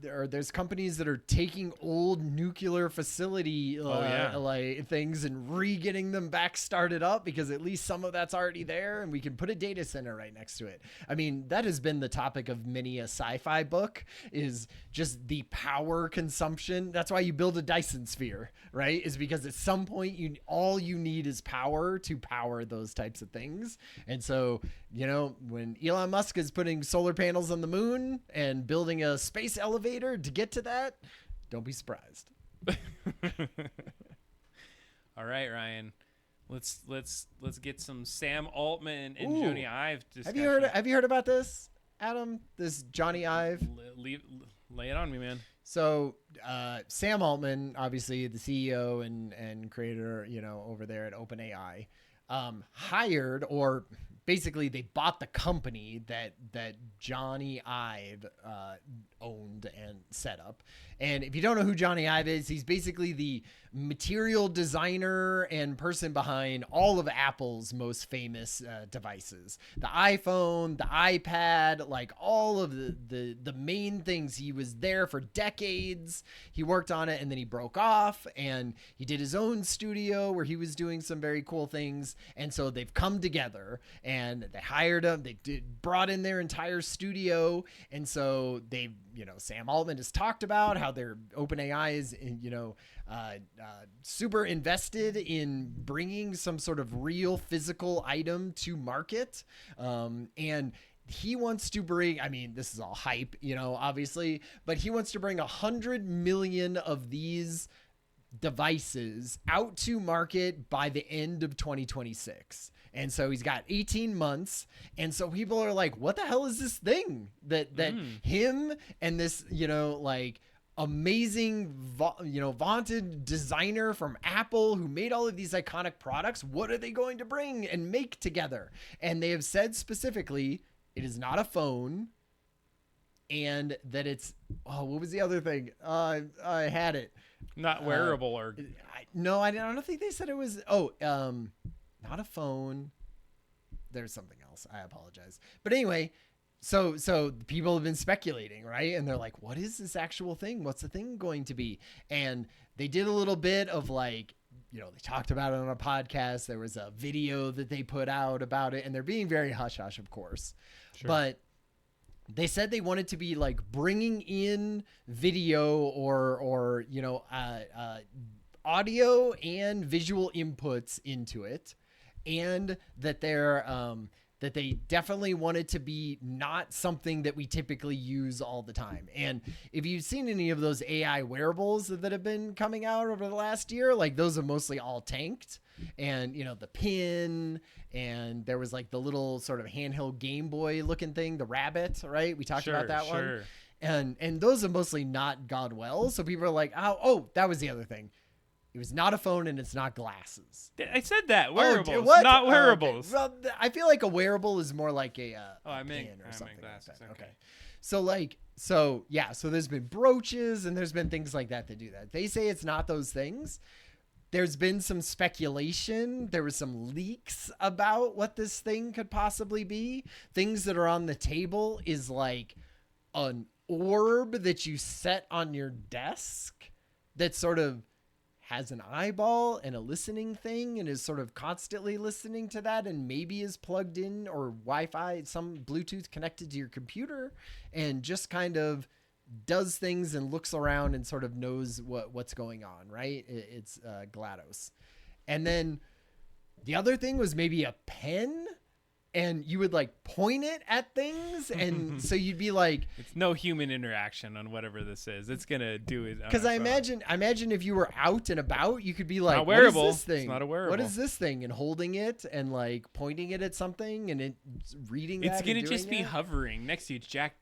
there's companies that are taking old nuclear facility like things and re-getting them back started up because at least some of that's already there and we can put a data center right next to it. I mean, that has been the topic of many a sci-fi book, is just the power consumption. That's why you build a Dyson sphere, right? Is because at some point all you need is power to power those types of things. And so, when Elon Musk is putting solar panels on the moon and building a space elevator to get to that, don't be surprised. All right, Ryan. Let's get some Sam Altman and Joni Ive discussion. Have you heard about this, Adam? This Johnny Ive? Lay it on me, man. So Sam Altman, obviously the CEO and creator, over there at OpenAI, hired, or basically they bought the company that Johnny Ive owned and set up. And if you don't know who Johnny Ive is, he's basically the material designer and person behind all of Apple's most famous devices. The iPhone, the iPad, like all of the main things. He was there for decades. He worked on it and then he broke off and he did his own studio where he was doing some very cool things. And so they've come together and they hired him. They brought in their entire studio. And so they, Sam Altman has talked about how their OpenAI is, super invested in bringing some sort of real physical item to market. And he wants to bring, this is all hype, obviously, but he wants to bring 100 million of these devices out to market by the end of 2026. And so he's got 18 months. And so people are like, what the hell is this thing that him and this, amazing, vaunted designer from Apple who made all of these iconic products, what are they going to bring and make together? And they have said specifically, it is not a phone, and that it's, what was the other thing? I had it. Not wearable No, I don't think they said it was, not a phone. There's something else. I apologize. But anyway, so people have been speculating, right? And they're like, what is this actual thing? What's the thing going to be? And they did a little bit of they talked about it on a podcast. There was a video that they put out about it, and they're being very hush-hush, of course. Sure. But they said they wanted to be bringing in video or audio and visual inputs into it, and that that they definitely wanted to be not something that we typically use all the time. And if you've seen any of those AI wearables that have been coming out over the last year, those are mostly all tanked. And, the pin, and there was the little sort of handheld Game Boy looking thing, the rabbit, right? We talked about that one. And those have mostly not gone well. So people are like, that was the other thing. It was not a phone and it's not glasses. I said that. Wearables, not wearables. Okay. Well, I feel like a wearable is more like a pin or something like that. Okay. So there's been brooches and there's been things like that do that. They say it's not those things. There's been some speculation. There was some leaks about what this thing could possibly be. Things that are on the table is an orb that you set on your desk that sort of has an eyeball and a listening thing and is sort of constantly listening to that and maybe is plugged in or Wi-Fi, some Bluetooth connected to your computer, and just kind of does things and looks around and sort of knows what's going on, right? It's GLaDOS. And then the other thing was maybe a pen, and you would point it at things, and so you'd be like, it's no human interaction on whatever this is. It's gonna do it. Because I imagine if you were out and about, you could be like, not wearable. What is this thing? It's not a wearable. What is this thing? And holding it and pointing it at something and it's reading. It's gonna just be hovering next to you. It's Jack.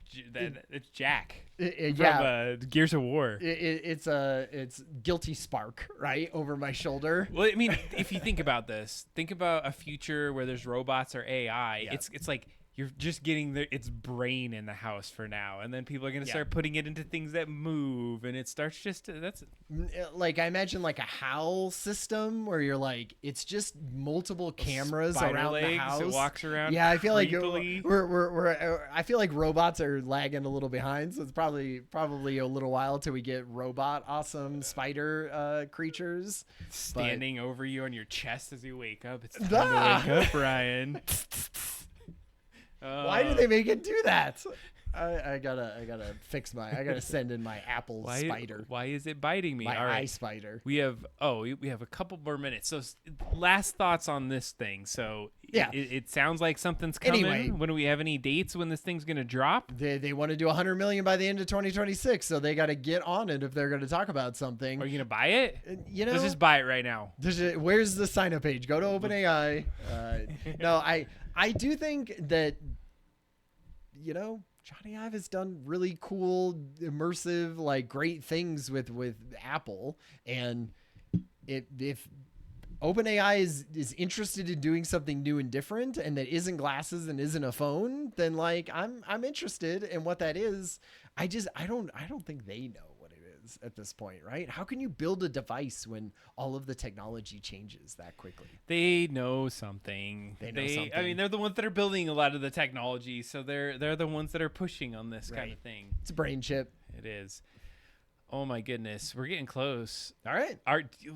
It's Jack. From Gears of War. It's Guilty Spark right over my shoulder. Well, if you think about this, think about a future where there's robots or AI. Yeah. It's like you're just getting its brain in the house for now, and then people are going to start putting it into things that move, and it starts that's like, I imagine like a howl system where you're like, it's just multiple cameras around the house. It walks around. Yeah, I feel creepily. like I feel like robots are lagging a little behind, so it's probably a little while till we get robot awesome spider creatures standing over you on your chest as you wake up. It's time to wake up, Ryan. Why do they make it do that? I gotta send in my Apple spider. Why is it biting me? My All right. eye spider. We have a couple more minutes. So last thoughts on this thing. So yeah, it sounds like something's coming. Anyway, when do we have any dates when this thing's gonna drop? They want to do 100 million by the end of 2026, so they got to get on it if they're going to talk about something. Are you gonna buy it? Let's just buy it right now. Where's the sign up page? Go to OpenAI. No, I do think that, Johnny Ive has done really cool, immersive, like great things with Apple, and if OpenAI is interested in doing something new and different, and that isn't glasses and isn't a phone, then like I'm interested in what that is. I don't think they know what it is at this point, right? How can you build a device when all of the technology changes that quickly? They know something. I mean, they're the ones that are building a lot of the technology, so they're the ones that are pushing on this kind of thing. It's a brain chip. It is. Oh my goodness, we're getting close. All right.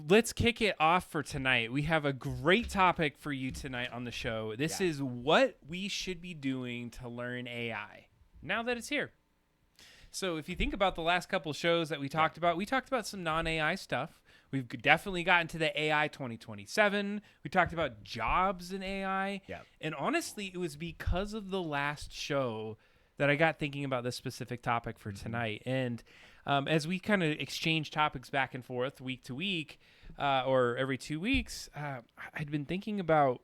Let's kick it off for tonight. We have a great topic for you tonight on the show. This is what we should be doing to learn AI now that it's here. So if you think about the last couple shows that we talked about some non-AI stuff. We've definitely gotten to the AI 2027. We talked about jobs in AI. Yeah. And honestly, it was because of the last show that I got thinking about this specific topic for tonight. And as we kind of exchange topics back and forth week to week or every 2 weeks, I'd been thinking about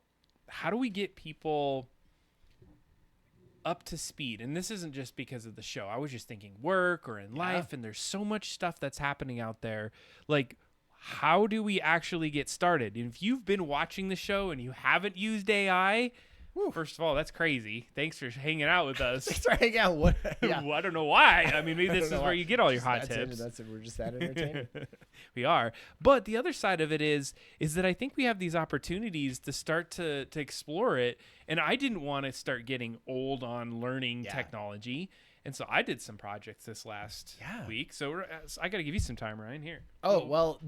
how do we get people up to speed? And this isn't just because of the show. I was just thinking work or in life, and there's so much stuff that's happening out there. Like, how do we actually get started? And if you've been watching the show and you haven't used AI, first of all, that's crazy. Thanks for hanging out with us. Thanks for hanging out. Well, I don't know why. I mean, maybe this is where you get all your hot tips. We're just that entertaining. We are. But the other side of it is that I think we have these opportunities to start to explore it. And I didn't want to start getting old on learning technology. And so I did some projects this last week. So I got to give you some time, Ryan, here. Oh, well,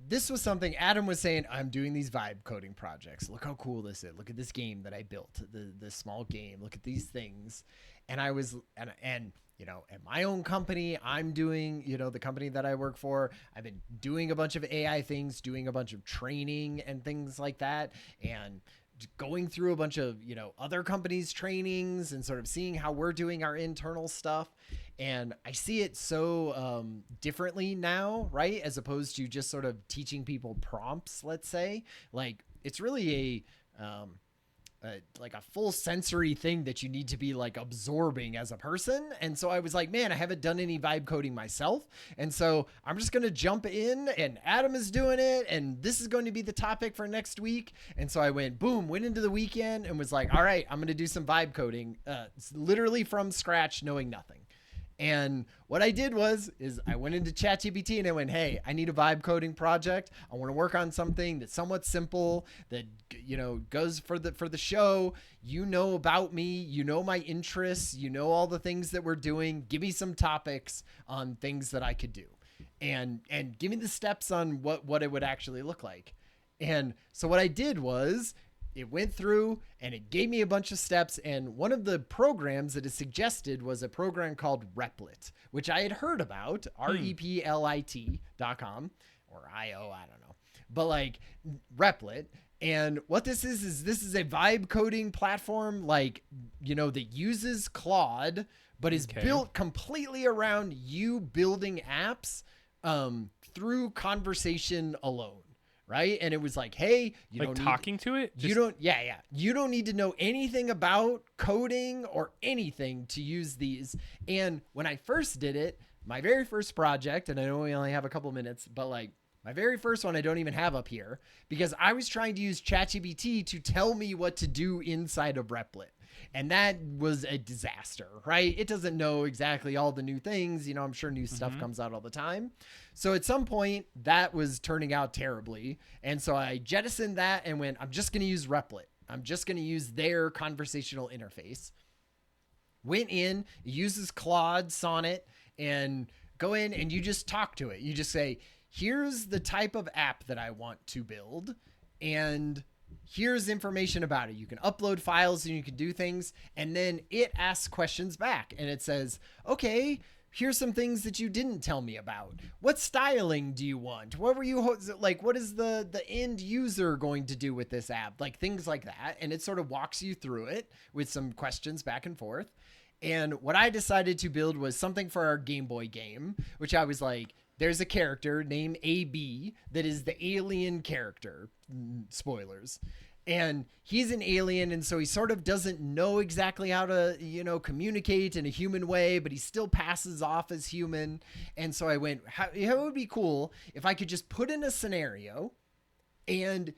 this was something Adam was saying. I'm doing these vibe coding projects. Look how cool this is. Look at this game that I built, the small game. Look at these things. And I was, and at my own company, I'm doing, the company that I work for, I've been doing a bunch of AI things, doing a bunch of training and things like that. And going through a bunch of, other companies' trainings and sort of seeing how we're doing our internal stuff. And I see it so differently now, right? As opposed to just sort of teaching people prompts, let's say. Like, it's really like a full sensory thing that you need to be like absorbing as a person. And so I was like, man, I haven't done any vibe coding myself. And so I'm just going to jump in, and Adam is doing it. And this is going to be the topic for next week. And so I went into the weekend and was like, all right, I'm going to do some vibe coding, literally from scratch, knowing nothing. And what I did is I went into ChatGPT and I went, hey, I need a vibe coding project. I want to work on something that's somewhat simple, that, goes for the show. You know about me, my interests, all the things that we're doing. Give me some topics on things that I could do, and give me the steps on what it would actually look like. And so what I did was, it went through and it gave me a bunch of steps. And one of the programs that it suggested was a program called Replit, which I had heard about, replit.com or IO, I don't know. But like Replit. And what this is this is a vibe coding platform, like, that uses Claude, but is built completely around you building apps through conversation alone. Right. And it was like, hey, you don't talking to it. You don't need to know anything about coding or anything to use these. And when I first did it, my very first project, and I know we only have a couple minutes, but like my very first one, I don't even have up here because I was trying to use ChatGPT to tell me what to do inside of Replit. And that was a disaster, right? It doesn't know exactly all the new things. You know, I'm sure new stuff comes out all the time. So at some point that was turning out terribly. And so I jettisoned that and went, I'm just going to use Replit. I'm just going to use their conversational interface. Went in, uses Claude, Sonnet, and go in and you just talk to it. You just say, here's the type of app that I want to build. And here's information about it. You can upload files and you can do things. And then it asks questions back and it says, okay, here's some things that you didn't tell me about. What styling do you want? What were you like? What is the end user going to do with this app? Like things like that. And it sort of walks you through it with some questions back and forth. And what I decided to build was something for our Game Boy game, which I was like, there's a character named AB that is the alien character. Spoilers. And he's an alien, and so he sort of doesn't know exactly how to, you know, communicate in a human way, but he still passes off as human. And so I went, how it would be cool if I could just put in a scenario and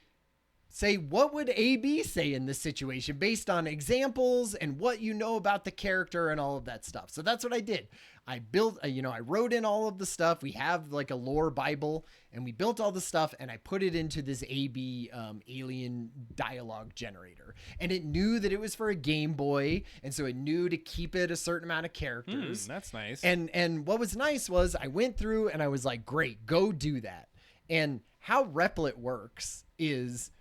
say, what would AB say in this situation based on examples and what you know about the character and all of that stuff. So that's what I did. I built, I wrote in all of the stuff. We have like a lore Bible and we built all the stuff and I put it into this AB alien dialogue generator. And it knew that it was for a Game Boy. And so it knew to keep it a certain amount of characters. That's nice. And what was nice was I went through and I was like, great, go do that. And how Replit works is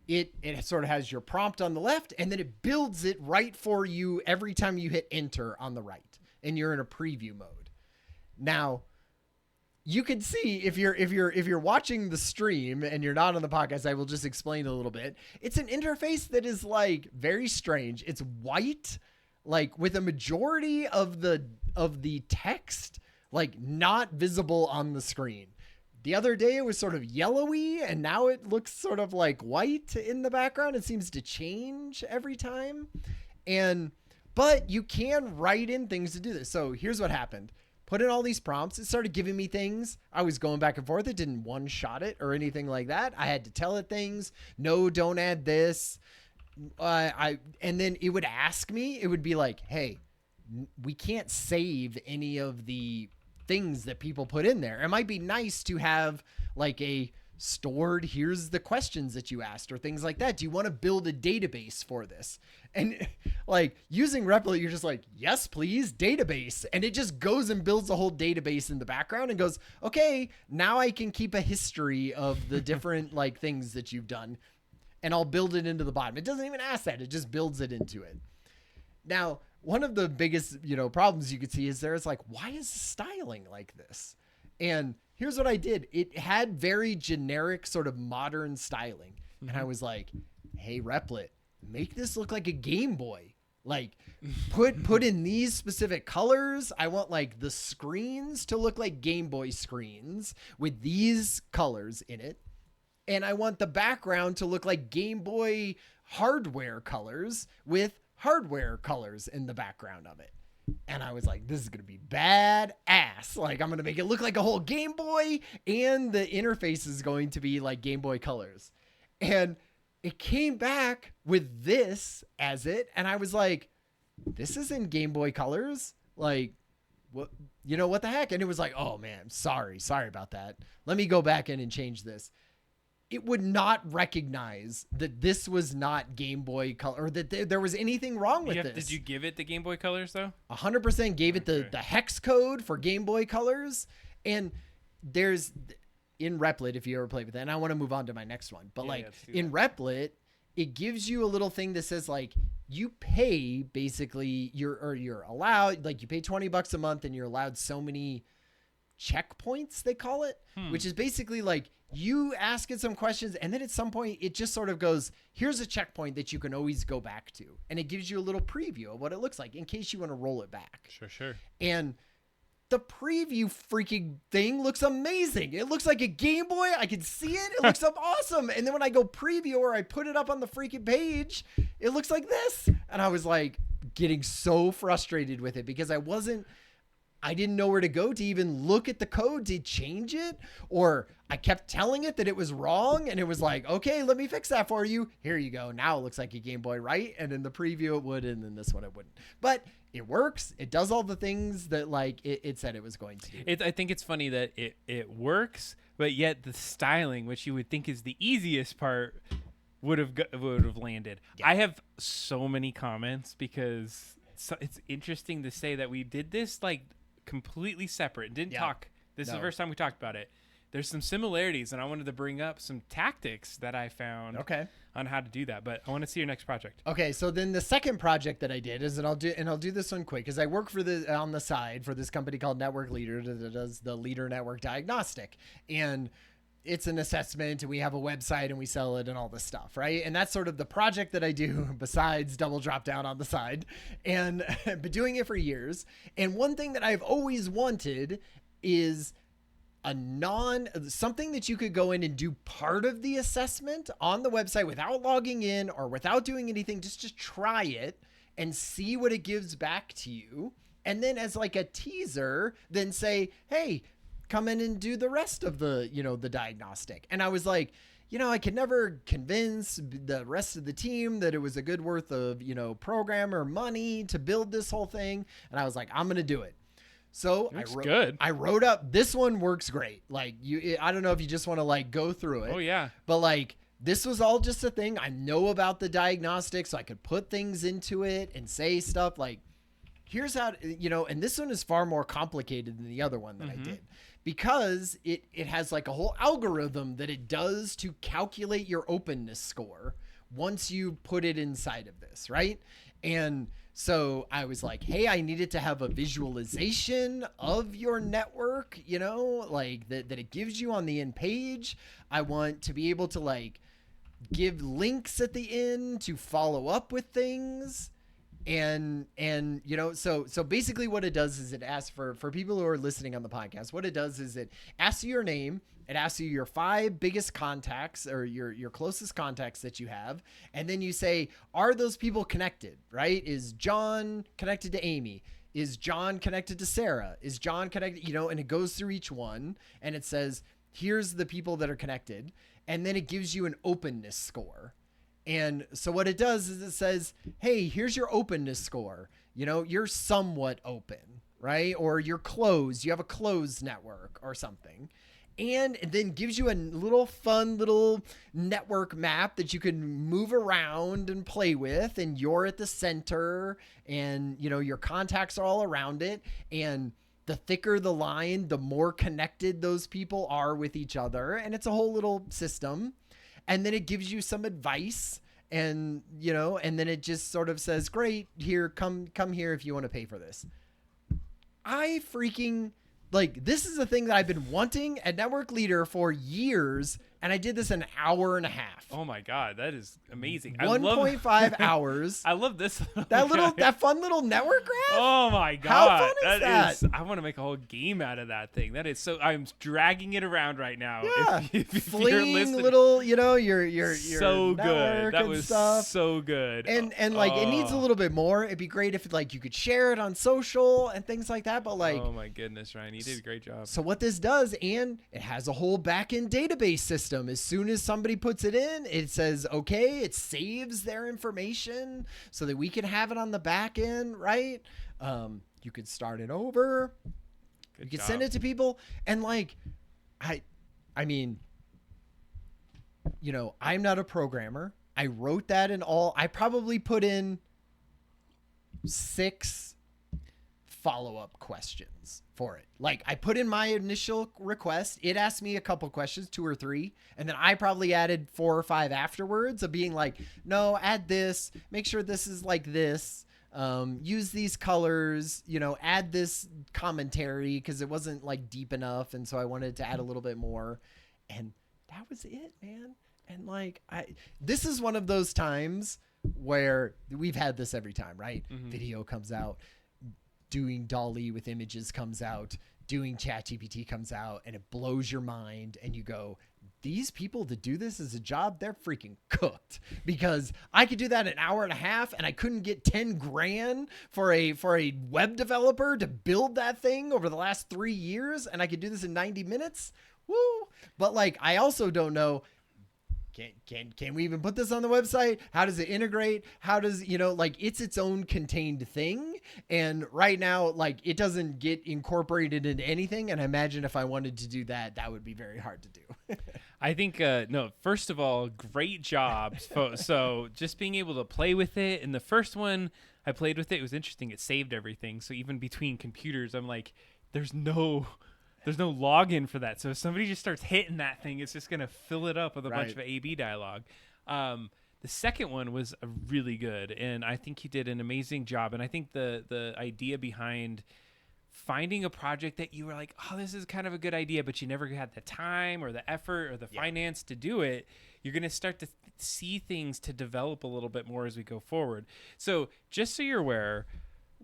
it sort of has your prompt on the left and then it builds it right for you every time you hit enter on the right. And you're in a preview mode. Now, you can see if you're watching the stream and you're not on the podcast, I will just explain a little bit. It's an interface that is like very strange. It's white, like with a majority of the text like not visible on the screen. The other day it was sort of yellowy and now it looks sort of like white in the background. It seems to change every time. But you can write in things to do this. So here's what happened. Put in all these prompts. It started giving me things. I was going back and forth. It didn't one-shot it or anything like that. I had to tell it things. No, don't add this. And then it would ask me. It would be like, hey, we can't save any of the things that people put in there. It might be nice to have like a stored, here's the questions that you asked or things like that. Do you want to build a database for this? And like using Replit, you're just like, yes, please, database. And it just goes and builds a whole database in the background and goes, okay, now I can keep a history of the different like things that you've done and I'll build it into the bottom. It doesn't even ask that. It just builds it into it. Now, one of the biggest, problems you could see is there's like, why is the styling like this? And here's what I did. It had very generic sort of modern styling. Mm-hmm. And I was like, hey, Replit, make this look like a Game Boy. Like put in these specific colors. I want like the screens to look like Game Boy screens with these colors in it. And I want the background to look like Game Boy hardware colors with hardware colors in the background of it. And I was like, this is going to be badass. Like, I'm going to make it look like a whole Game Boy and the interface is going to be like Game Boy colors. And it came back with this as it. And I was like, this is in Game Boy colors. Like, what the heck? And it was like, oh man, sorry about that. Let me go back in and change this. It would not recognize that this was not Game Boy color or that there was anything wrong with this. Did you give it the Game Boy colors though? 100% gave it the hex code for Game Boy colors. And there's in Replit, if you ever played with that, and I want to move on to my next one, but in Replit, it gives you a little thing that says like, you pay basically you're allowed, like you pay $20 a month and you're allowed so many checkpoints, they call it, which is basically like you ask it some questions and then at some point it just sort of goes, here's a checkpoint that you can always go back to. And it gives you a little preview of what it looks like in case you want to roll it back. Sure. And the preview freaking thing looks amazing. It looks like a Game Boy. I can see it. It looks awesome. And then when I go preview or I put it up on the freaking page, it looks like this. And I was like getting so frustrated with it because I I didn't know where to go to even look at the code to change it, or I kept telling it that it was wrong, and it was like, okay, let me fix that for you. Here you go. Now it looks like a Game Boy, right? And in the preview it would, and then this one it wouldn't. But it works. It does all the things that like it said it was going to do. I think it's funny that it works, but yet the styling, which you would think is the easiest part, would have landed. Yeah. I have so many comments because it's interesting to say that we did this like completely separate. Didn't talk. This is the first time we talked about it. There's some similarities, and I wanted to bring up some tactics that I found on how to do that. But I want to see your next project. Okay, so then the second project that I did is, and I'll do this one quick, because I work on the side for this company called Network Leader that does the Leader Network Diagnostic, and it's an assessment, and we have a website, and we sell it, and all this stuff, right? And that's sort of the project that I do besides Double Drop Down on the side, and I've been doing it for years. And one thing that I've always wanted is something that you could go in and do part of the assessment on the website without logging in or without doing anything, just to try it and see what it gives back to you. And then as like a teaser, then say, hey, come in and do the rest of the, the diagnostic. And I was like, I could never convince the rest of the team that it was a good worth of, program or money to build this whole thing. And I was like, I'm going to do it. So I wrote up, this one works great. Like I don't know if you just want to like go through it. Oh yeah. But like, this was all just a thing. I know about the diagnostics, so I could put things into it and say stuff like, here's how, and this one is far more complicated than the other one that I did, because it has like a whole algorithm that it does to calculate your openness score once you put it inside of this, right? And so I was like, hey, I needed to have a visualization of your network, like that it gives you on the end page. I want to be able to like give links at the end to follow up with things. And so basically what it does is it asks for people who are listening on the podcast, what it does is it asks you your name. It asks you your 5 biggest contacts or your closest contacts that you have. And then you say, are those people connected, right? Is John connected to Amy? Is John connected to Sarah? Is John connected, and it goes through each one and it says, here's the people that are connected. And then it gives you an openness score. And so what it does is it says, hey, here's your openness score. You're somewhat open, right? Or you're closed. You have a closed network or something. And it then gives you a fun little network map that you can move around and play with. And you're at the center and, your contacts are all around it. And the thicker the line, the more connected those people are with each other. And it's a whole little system. And then it gives you some advice and, and then it just sort of says, great, here, come here if you want to pay for this. I freaking... like, this is a thing that I've been wanting at Network Leader for years, and I did this an hour and a half. Oh my God, that is amazing. 1.5 hours. I love this. That fun little network graph. Oh my God. How fun is that? I want to make a whole game out of that thing. That is so, I'm dragging it around right now. Yeah. If Fling you're listening. little, your so good. That was stuff. so good. And like, it needs a little bit more. It'd be great if like you could share it on social and things like that. But like, oh my goodness, Ryan, you did a great job. So what this does, and it has a whole back-end database system. As soon as somebody puts it in, it says, okay, it saves their information so that we can have it on the back end, right? You could start it over. You could send it to people. And like, I mean, I'm not a programmer. I wrote that in all. I probably put in 6 follow-up questions for it. Like, I put in my initial request. It asked me a couple questions, 2 or 3. And then I probably added 4 or 5 afterwards of being like, no, add this, make sure this is like this. Use these colors, add this commentary because it wasn't like deep enough. And so I wanted to add a little bit more. And that was it, man. And like, this is one of those times where we've had this every time, right? Mm-hmm. Video comes out, doing DALL-E with images comes out, doing ChatGPT comes out, and it blows your mind. And you go, these people to do this as a job, they're freaking cooked, because I could do that an hour and a half and I couldn't get 10 grand for a web developer to build that thing over the last 3 years. And I could do this in 90 minutes. Woo. But like, I also don't know, can we even put this on the website? How does it integrate? How does, like, it's its own contained thing. And right now, like, it doesn't get incorporated into anything. And I imagine if I wanted to do that, that would be very hard to do. I think, no, first of all, great job. So just being able to play with it. And the first one I played with it was interesting. It saved everything. So even between computers, I'm like, there's no login for that. So if somebody just starts hitting that thing, it's just going to fill it up with a bunch of A/B dialogue. The second one was really good, and I think you did an amazing job. And I think the idea behind finding a project that you were like, oh, this is kind of a good idea, but you never had the time or the effort or the finance to do it, you're going to start to see things to develop a little bit more as we go forward. So just so you're aware,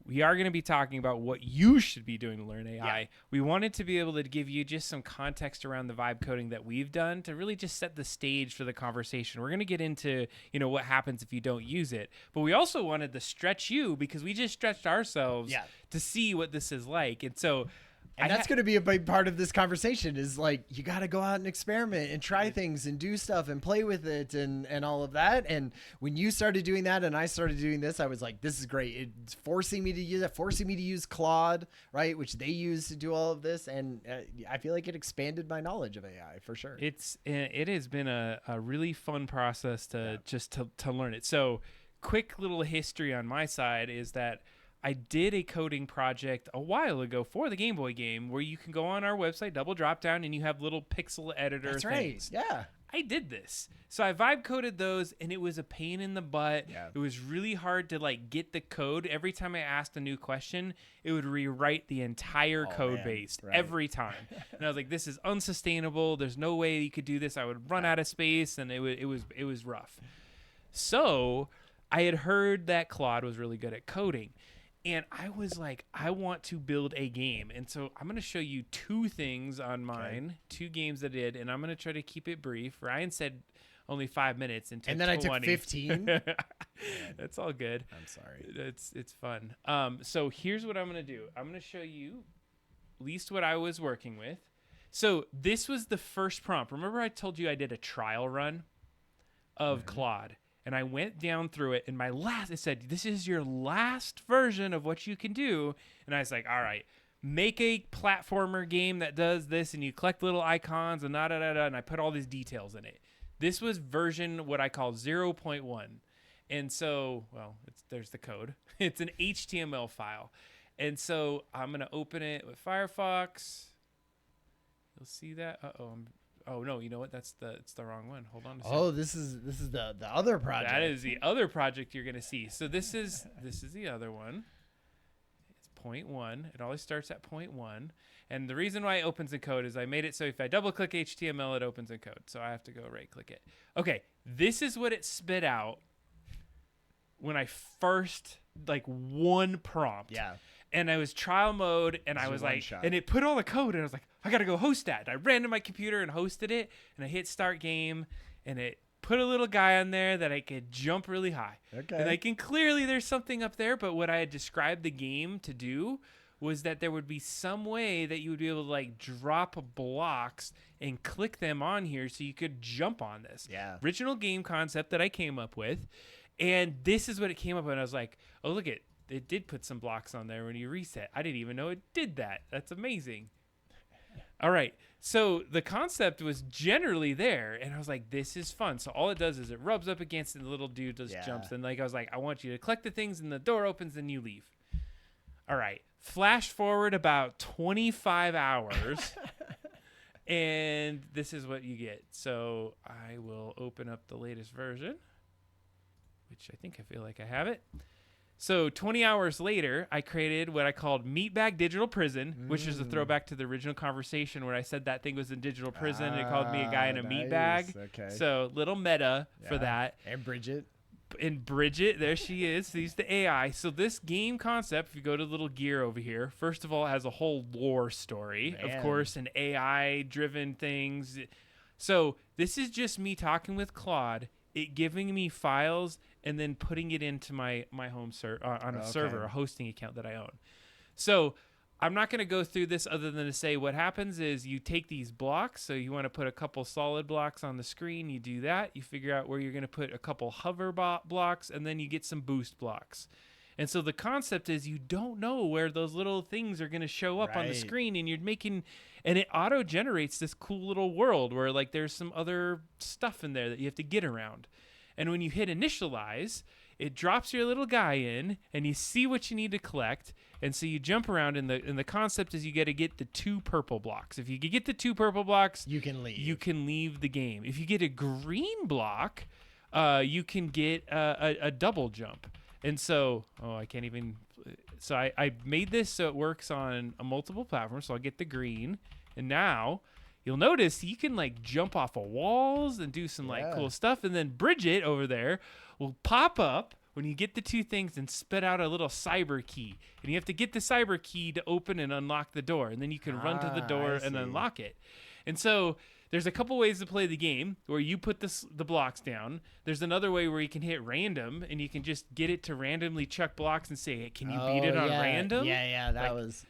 we are going to be talking about what you should be doing to learn AI. Yeah. We wanted to be able to give you just some context around the vibe coding that we've done to really just set the stage for the conversation. We're going to get into, what happens if you don't use it. But we also wanted to stretch you, because we just stretched ourselves to see what this is like. And so... And that's going to be a big part of this conversation, is like, you got to go out and experiment and try things and do stuff and play with it and all of that. And when you started doing that and I started doing this, I was like, this is great. It's forcing me to use Claude, right? Which they use to do all of this. And I feel like it expanded my knowledge of AI for sure. It has been a really fun process to learn it. So quick little history on my side is that I did a coding project a while ago for the Game Boy game where you can go on our website, double drop down, and you have little pixel editor things. Right. Yeah. I did this. So I vibe coded those, and it was a pain in the butt. Yeah. It was really hard to get the code. Every time I asked a new question, it would rewrite the entire code base every time. And I was like, this is unsustainable. There's no way you could do this. I would run out of space, and it was rough. So I had heard that Claude was really good at coding. And I was like, I want to build a game. And so I'm going to show you two things on mine, two games that I did, and I'm going to try to keep it brief. Ryan said only 5 minutes. And then 20. I took 15. That's all good. I'm sorry. It's fun. So here's what I'm going to do. I'm going to show you at least what I was working with. So this was the first prompt. Remember I told you I did a trial run of Claude? And I went down through it, and it said, this is your last version of what you can do. And I was like, all right, make a platformer game that does this, and you collect little icons and and I put all these details in it. This was version what I call 0.1. And so, there's the code. It's an HTML file. And so I'm going to open it with Firefox. You'll see that. Oh no! You know what? It's the wrong one. Hold on a second. Oh, this is the other project. That is the other project you're gonna see. So this is the other one. It's 0.1. It always starts at 0.1. And the reason why it opens in code is I made it so if I double click HTML, it opens in code. So I have to go right click it. Okay, this is what it spit out when I first one prompt. Yeah. And I was trial mode, and I was like, and it put all the code, and I was like, I gotta go host that. And I ran to my computer and hosted it, and I hit start game, and it put a little guy on there that I could jump really high. Okay. And I can clearly there's something up there, but what I had described the game to do was that there would be some way that you would be able to drop blocks and click them on here so you could jump on this. Yeah. Original game concept that I came up with, and this is what it came up with. And I was like, oh, look it did put some blocks on there when you reset. I didn't even know it did that. That's amazing. All right. So the concept was generally there, and I was like, this is fun. So all it does is it rubs up against it, and the little dude just jumps. And I was like, I want you to collect the things, and the door opens, and you leave. All right. Flash forward about 25 hours, and this is what you get. So I will open up the latest version, which I think I feel like I have it. So 20 hours later, I created what I called Meatbag Digital Prison, which is a throwback to the original conversation where I said that thing was in digital prison and it called me a guy in a meatbag. Okay. So little meta for that. And Bridget. And Bridget, there she is. She's the AI. So this game concept, if you go to the little gear over here, first of all, it has a whole lore story, of course, and AI-driven things. So this is just me talking with Claude, it giving me files, and then putting it into my home on a server, a hosting account that I own. So I'm not going to go through this other than to say what happens is you take these blocks. So you want to put a couple solid blocks on the screen. You do that. You figure out where you're going to put a couple hover blocks, and then you get some boost blocks. And so the concept is you don't know where those little things are going to show up on the screen, and and it auto generates this cool little world where like there's some other stuff in there that you have to get around. And when you hit initialize, it drops your little guy in, and you see what you need to collect. And so you jump around, and the concept is you got to get the 2 purple blocks. If you can get the 2 purple blocks, you can leave. You can leave the game. If you get a green block, you can get a double jump. And so, I can't even. So I made this so it works on a multiple platforms. So I'll get the green, and now you'll notice you can like jump off of walls and do some like cool stuff. And then Bridget over there will pop up when you get the 2 things and spit out a little cyber key. And you have to get the cyber key to open and unlock the door. And then you can run to the door and unlock it. And so there's a couple ways to play the game where you put the blocks down. There's another way where you can hit random, and you can just get it to randomly chuck blocks and say, hey, can you beat it on random? Yeah,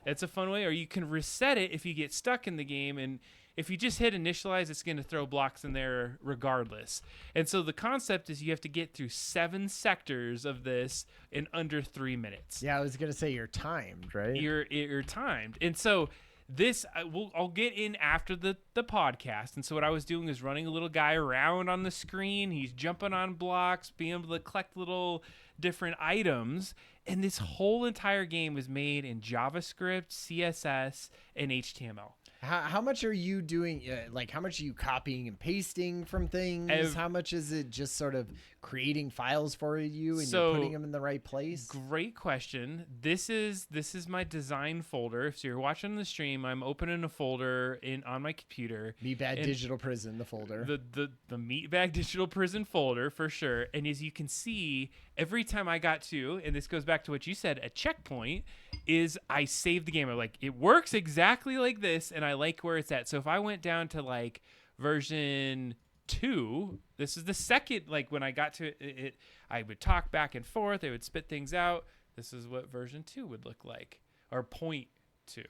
That's a fun way. Or you can reset it if you get stuck in the game, and if you just hit initialize, it's going to throw blocks in there regardless. And so the concept is you have to get through 7 sectors of this in under 3 minutes. Yeah, I was going to say you're timed, right? You're timed. And so this I'll get in after the podcast. And so what I was doing is running a little guy around on the screen. He's jumping on blocks, being able to collect little different items. And this whole entire game was made in JavaScript, CSS, and HTML. How much are you doing? How much are you copying and pasting from things? How much is it just sort of creating files for you and you're putting them in the right place? Great question. This is my design folder. So you're watching the stream. I'm opening a folder on my computer. Meatbag Digital Prison, the folder. The Meatbag Digital Prison folder for sure. And as you can see, every time I got to, and this goes back to what you said, a checkpoint, is I saved the game. I'm like, it works exactly like this, and I like where it's at. So if I went down to like version 2, this is the second, like when I got to it, I would talk back and forth. They would spit things out. This is what version 2 would look like, or point 2.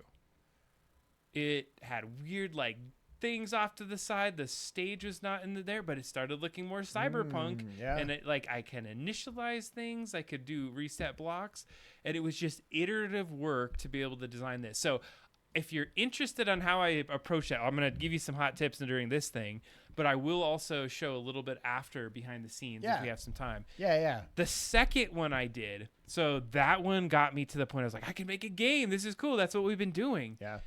It had weird like things off to the side. The stage was not in there, but it started looking more cyberpunk. And it, like, I can initialize things. I could do reset blocks, and it was just iterative work to be able to design this. So if you're interested on how I approach that, I'm going to give you some hot tips during this thing, but I will also show a little bit after behind the scenes if we have some time. Yeah. The second one I did, so that one got me to the point I was like, I can make a game. This is cool. That's what we've been doing. Yeah.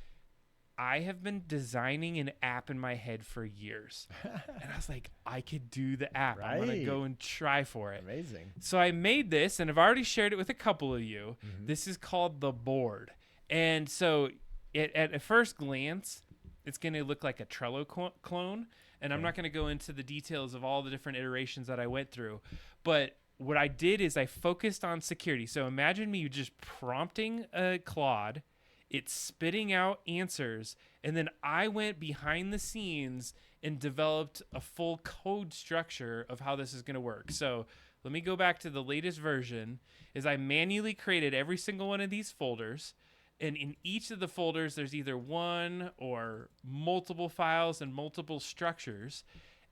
I have been designing an app in my head for years. And I was like, I could do the app. I'm going to go and try for it. Amazing. So I made this, and I've already shared it with a couple of you. This is called the board. And so at a first glance, it's going to look like a Trello clone. And I'm not going to go into the details of all the different iterations that I went through. But what I did is I focused on security. So imagine me just prompting a Claude. It's spitting out answers, and then I went behind the scenes and developed a full code structure of how this is going to work. So let me go back to the latest version. Is I manually created every single one of these folders, and in each of the folders there's either one or multiple files and multiple structures.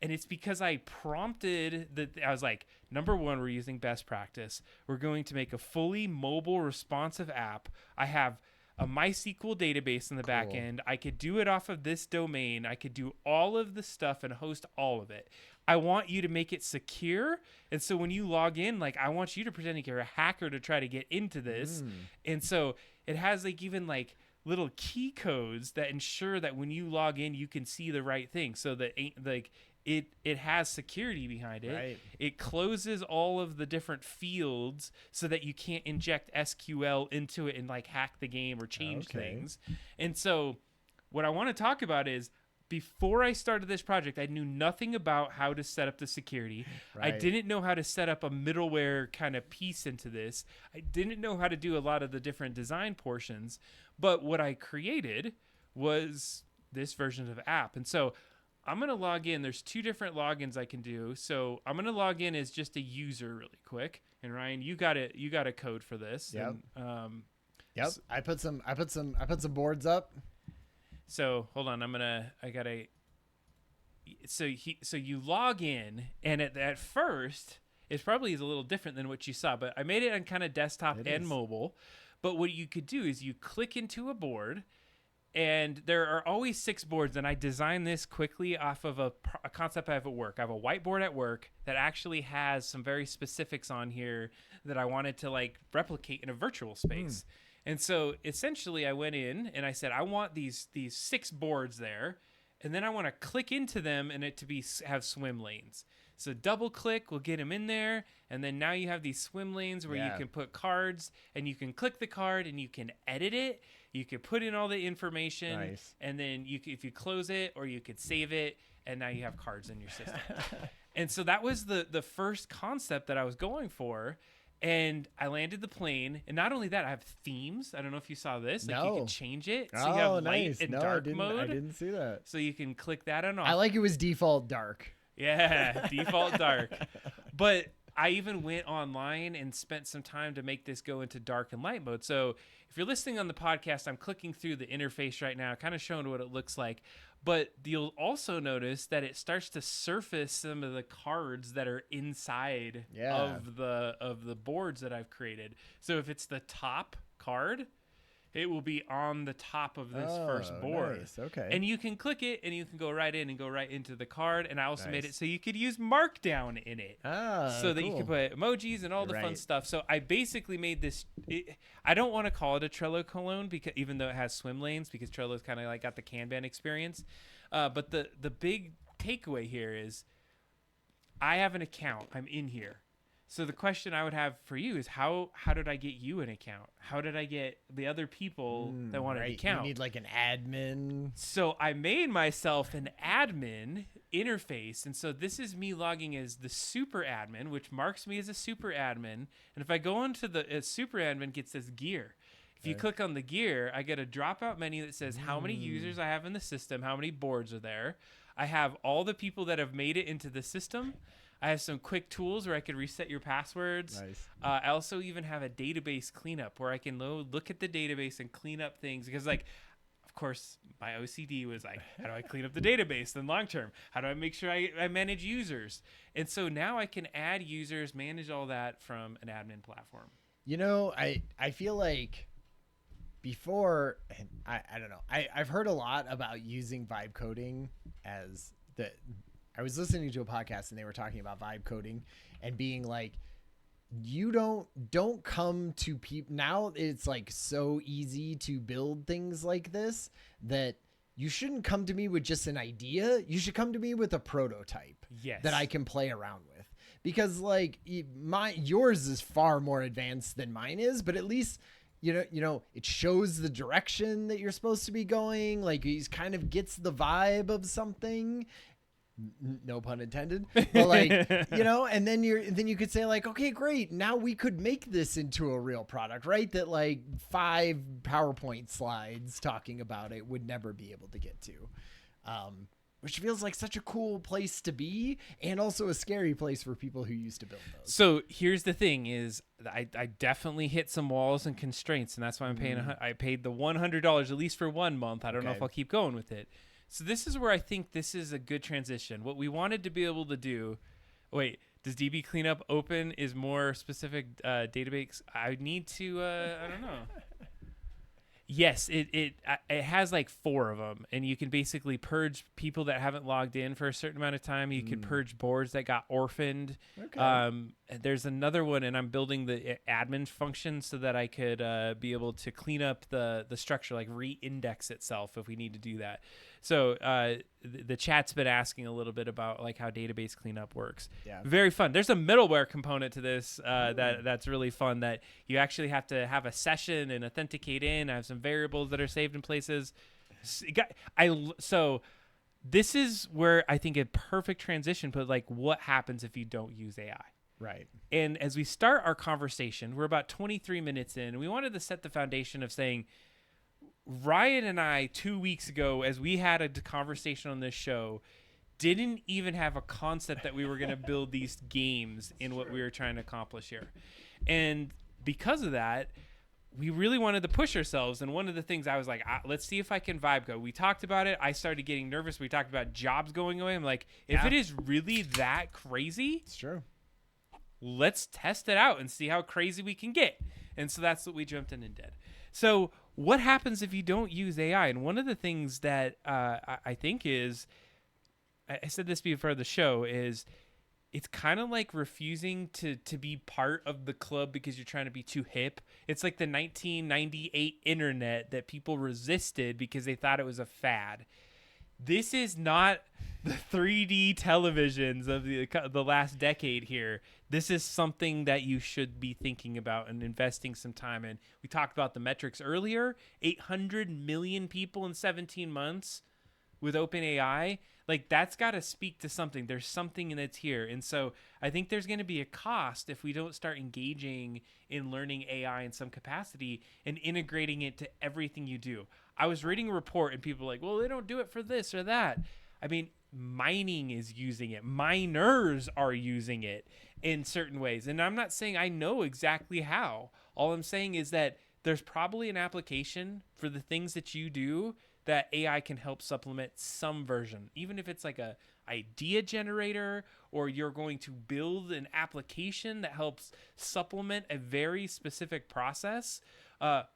And it's because I prompted that. I was like, number one, we're using best practice. We're going to make a fully mobile responsive app. I have a MySQL database in the back end. I could do it off of this domain. I could do all of the stuff and host all of it. I want you to make it secure. And so when you log in, like, I want you to pretend like you're a hacker to try to get into this. And so it has like even like little key codes that ensure that when you log in, you can see the right thing. So that like it has security behind it. Right. It closes all of the different fields so that you can't inject SQL into it and like hack the game or change things. And so what I want to talk about is, before I started this project, I knew nothing about how to set up the security. I didn't know how to set up a middleware kind of piece into this. I didn't know how to do a lot of the different design portions. But what I created was this version of the app. And so I'm going to log in. There's 2 different logins I can do. So I'm going to log in as just a user really quick. And Ryan, you got a code for this. Yep. And, Yep. I put some boards up. So hold on. So you log in, and at first it probably is a little different than what you saw, but I made it on kind of desktop and mobile. But what you could do is you click into a board, and there are always 6 boards, and I designed this quickly off of a concept I have at work. I have a whiteboard at work that actually has some very specifics on here that I wanted to like replicate in a virtual space. And so essentially I went in and I said, I want these 6 boards there, and then I want to click into them and it to have swim lanes. So double click will get them in there, and then now you have these swim lanes where you can put cards, and you can click the card and you can edit it. You can put in all the information, and then if you close it, or you could save it, and now you have cards in your system. And so that was the first concept that I was going for. And I landed the plane, and not only that, I have themes. I don't know if you saw this. Like you can change it. So you have light and dark mode. I didn't see that. So you can click that on off. I like it was default dark. Yeah, default dark. But I even went online and spent some time to make this go into dark and light mode. So if you're listening on the podcast, I'm clicking through the interface right now, kind of showing what it looks like. But you'll also notice that it starts to surface some of the cards that are inside of the boards that I've created. So if it's the top card, it will be on the top of this first board. Nice. Okay. And you can click it, and you can go right in and go right into the card. And I also made it so you could use Markdown in it. So that you could put emojis and all the fun stuff. So I basically made this. I don't want to call it a Trello clone, because even though it has swim lanes, because Trello's kind of like got the Kanban experience. But the big takeaway here is I have an account. I'm in here. So the question I would have for you is how did I get you an account? How did I get the other people that wanted an account? You need like an admin. So I made myself an admin interface. And so this is me logging as the super admin, which marks me as a super admin. And if I go into the super admin, gets this gear. If you click on the gear, I get a drop-out menu that says how many users I have in the system, how many boards are there. I have all the people that have made it into the system. I have some quick tools where I can reset your passwords. Nice. I also even have a database cleanup where I can look at the database and clean up things. Because, like, of course, my OCD was like, how do I clean up the database in long term? How do I make sure I manage users? And so now I can add users, manage all that from an admin platform. You know, I feel like before, I don't know, I've heard a lot about using vibe coding as the... I was listening to a podcast and they were talking about vibe coding and being like, you don't come to people now. It's like so easy to build things like this that you shouldn't come to me with just an idea. You should come to me with a prototype that I can play around with, because like yours is far more advanced than mine is, but at least you know, it shows the direction that you're supposed to be going. Like he kind of gets the vibe of something. No pun intended, but like, you know, and then you could say like, okay, great. Now we could make this into a real product, right? That like 5 PowerPoint slides talking about it would never be able to get to, which feels like such a cool place to be, and also a scary place for people who used to build those. So here's the thing is I definitely hit some walls and constraints, and that's why I'm paying, I paid the $100 at least for 1 month. I don't know if I'll keep going with it. So this is where I think this is a good transition. What we wanted to be able to do, does DB Cleanup open is more specific database? I need to, I don't know. Yes, it has like 4 of them, and you can basically purge people that haven't logged in for a certain amount of time. You can purge boards that got orphaned. Okay. There's another one, and I'm building the admin function so that I could be able to clean up the structure, like re-index itself if we need to do that. So the chat's been asking a little bit about like how database cleanup works. Yeah. Very fun. There's a middleware component to this that's really fun, that you actually have to have a session and authenticate in. I have some variables that are saved in places. So this is where I think a perfect transition, but like what happens if you don't use AI? Right. And as we start our conversation, we're about 23 minutes in, and we wanted to set the foundation of saying, Ryan and I 2 weeks ago, as we had a conversation on this show, didn't even have a concept that we were going to build these games in what we were trying to accomplish here. And because of that, we really wanted to push ourselves. And one of the things I was like, let's see if I can vibe code. We talked about it. I started getting nervous. We talked about jobs going away. I'm like, if it is really that crazy, It's true. let's test it out and see how crazy we can get. And so that's what we jumped in and did. So what happens if you don't use AI? And one of the things that I think is, I said this before the show, is it's kind of like refusing to be part of the club because you're trying to be too hip. It's like the 1998 internet that people resisted because they thought it was a fad. This is not the 3D televisions of the last decade here. This is something that you should be thinking about and investing some time in. We talked about the metrics earlier. 800 million people in 17 months with OpenAI. Like, that's got to speak to something. There's something that's here. And so I think there's going to be a cost if we don't start engaging in learning AI in some capacity and integrating it to everything you do. I was reading a report and people were like, well, they don't do it for this or that. I mean, mining is using it. Miners are using it in certain ways. And I'm not saying I know exactly how. All I'm saying is that there's probably an application for the things that you do that AI can help supplement some version, even if it's like a idea generator, or you're going to build an application that helps supplement a very specific process.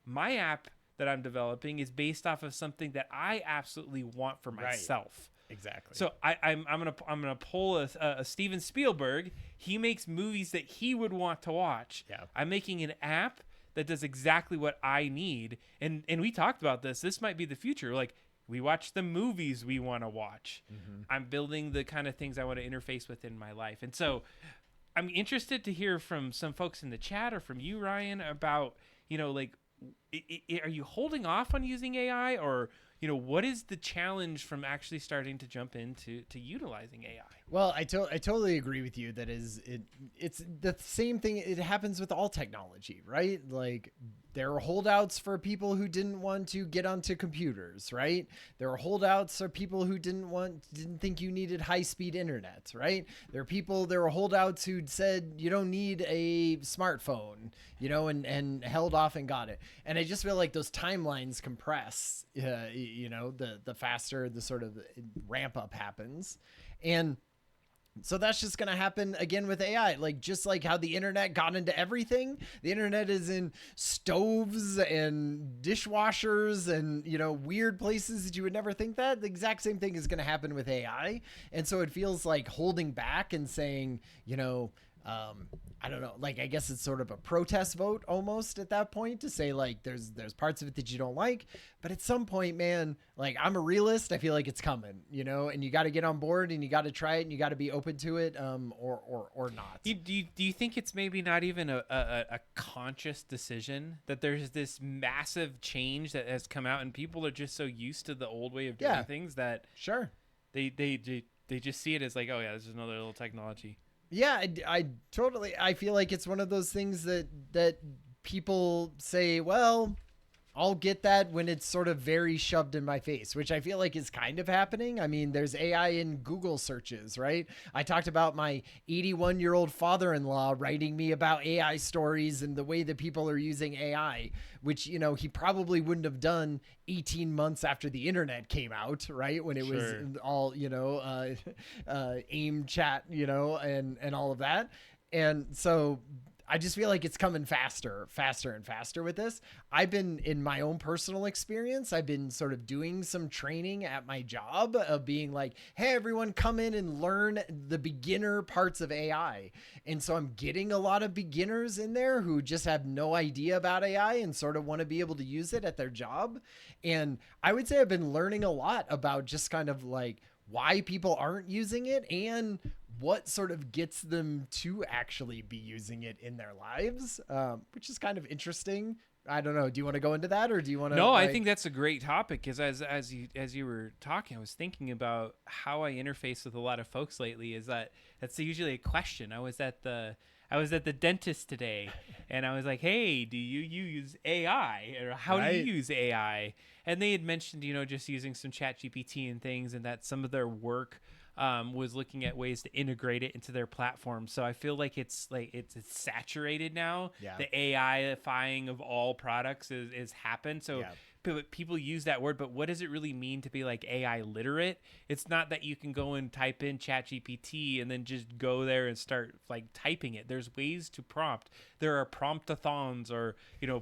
My app that I'm developing is based off of something that I absolutely want for myself. Exactly. So I'm gonna pull a Steven Spielberg. He makes movies that he would want to watch. Yeah. I'm making an app that does exactly what I need. And we talked about this. This might be the future. Like, we watch the movies we want to watch. Mm-hmm. I'm building the kind of things I want to interface with in my life. And so I'm interested to hear from some folks in the chat or from you, Ryan, about, like, are you holding off on using AI, or, what is the challenge from actually starting to jump into utilizing AI? Well, I totally agree with you. That it's the same thing. It happens with all technology, right? Like, there are holdouts for people who didn't want to get onto computers, right? There are holdouts for people who didn't think you needed high-speed internet, right? There were holdouts who said you don't need a smartphone, and held off and got it. And I just feel like those timelines compress, the faster the sort of ramp up happens. And so that's just going to happen again with AI. Like, just like how the internet got into everything, the internet is in stoves and dishwashers and, weird places that you would never think that. The exact same thing is going to happen with AI. And so it feels like holding back and saying, I don't know, like, I guess it's sort of a protest vote almost at that point to say, like, there's parts of it that you don't like, but at some point, man, like, I'm a realist. I feel like it's coming, and you got to get on board and you got to try it and you got to be open to it, or not. Do you think it's maybe not even a conscious decision that there's this massive change that has come out and people are just so used to the old way of doing things that sure they just see it as like, oh yeah, this is another little technology. Yeah, I feel like it's one of those things that people say, well, I'll get that when it's sort of very shoved in my face, which I feel like is kind of happening. I mean, there's AI in Google searches, right? I talked about my 81-year-old father-in-law writing me about AI stories and the way that people are using AI, which, he probably wouldn't have done 18 months after the internet came out, right? When it was all, AIM chat, and all of that. And so I just feel like it's coming faster and faster with this. I've been, in my own personal experience, I've been sort of doing some training at my job of being like, hey, everyone, come in and learn the beginner parts of AI. And so I'm getting a lot of beginners in there who just have no idea about AI and sort of want to be able to use it at their job. And I would say I've been learning a lot about just kind of like why people aren't using it and what sort of gets them to actually be using it in their lives, which is kind of interesting. I don't know. Do you want to go into that, or do you want to? No, I think that's a great topic, because as you were talking, I was thinking about how I interface with a lot of folks lately. That's usually a question. I was at the dentist today, and I was like, hey, do you use AI, or how do you use AI? And they had mentioned, just using some chat GPT and things, and that some of their work was looking at ways to integrate it into their platform. So I feel like it's saturated now. Yeah. The AI-ifying of all products is happened. So people use that word, but what does it really mean to be like AI literate? It's not that you can go and type in ChatGPT and then just go there and start like typing it. There's ways to prompt. There are promptathons or,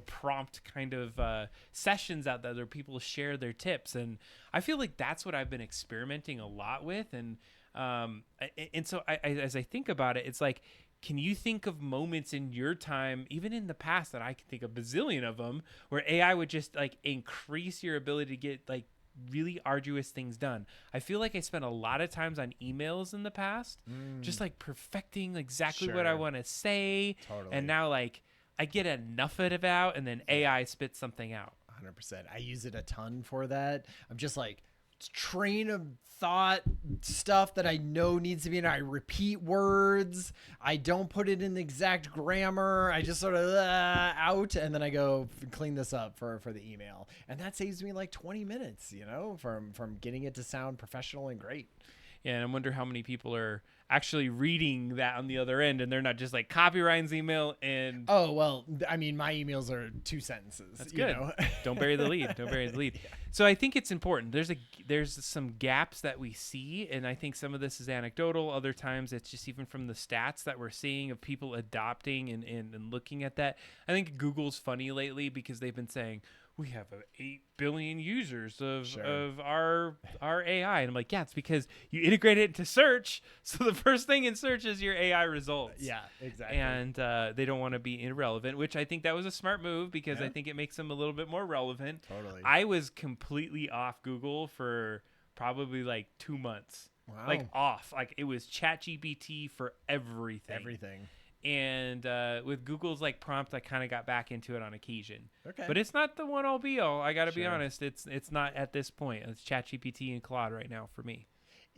prompt kind of sessions out there where people share their tips. And I feel like that's what I've been experimenting a lot with. And so as I think about it, it's like, can you think of moments in your time, even in the past, that I can think of a bazillion of them, where AI would just like increase your ability to get like really arduous things done? I feel like I spent a lot of times on emails in the past, just like perfecting exactly what I want to say. Totally. And now like I get enough of it out and then AI spits something out. 100%. I use it a ton for that. I'm just like, train of thought stuff that I know needs to be in. I repeat words. I don't put it in the exact grammar. I just sort of out, and then I go clean this up for the email, and that saves me like 20 minutes, from getting it to sound professional and great. Yeah, and I wonder how many people are actually reading that on the other end, and they're not just like copy Ryan's email and... Oh, well, I mean, my emails are 2 sentences. That's good. Don't bury the lead. Don't bury the lead. Yeah. So I think it's important. There's some gaps that we see, and I think some of this is anecdotal. Other times it's just even from the stats that we're seeing of people adopting and looking at that. I think Google's funny lately because they've been saying, we have 8 billion users of our AI. And I'm like, yeah, it's because you integrate it into search. So the first thing in search is your AI results. Yeah, exactly. And they don't want to be irrelevant, which I think that was a smart move because I think it makes them a little bit more relevant. Totally. I was completely off Google for probably like 2 months. Wow. Like off. Like it was ChatGPT for everything. And with Google's like prompt, I kind of got back into it on occasion. Okay. But it's not the one all be all. I got to be honest. It's not at this point. It's ChatGPT and Claude right now for me.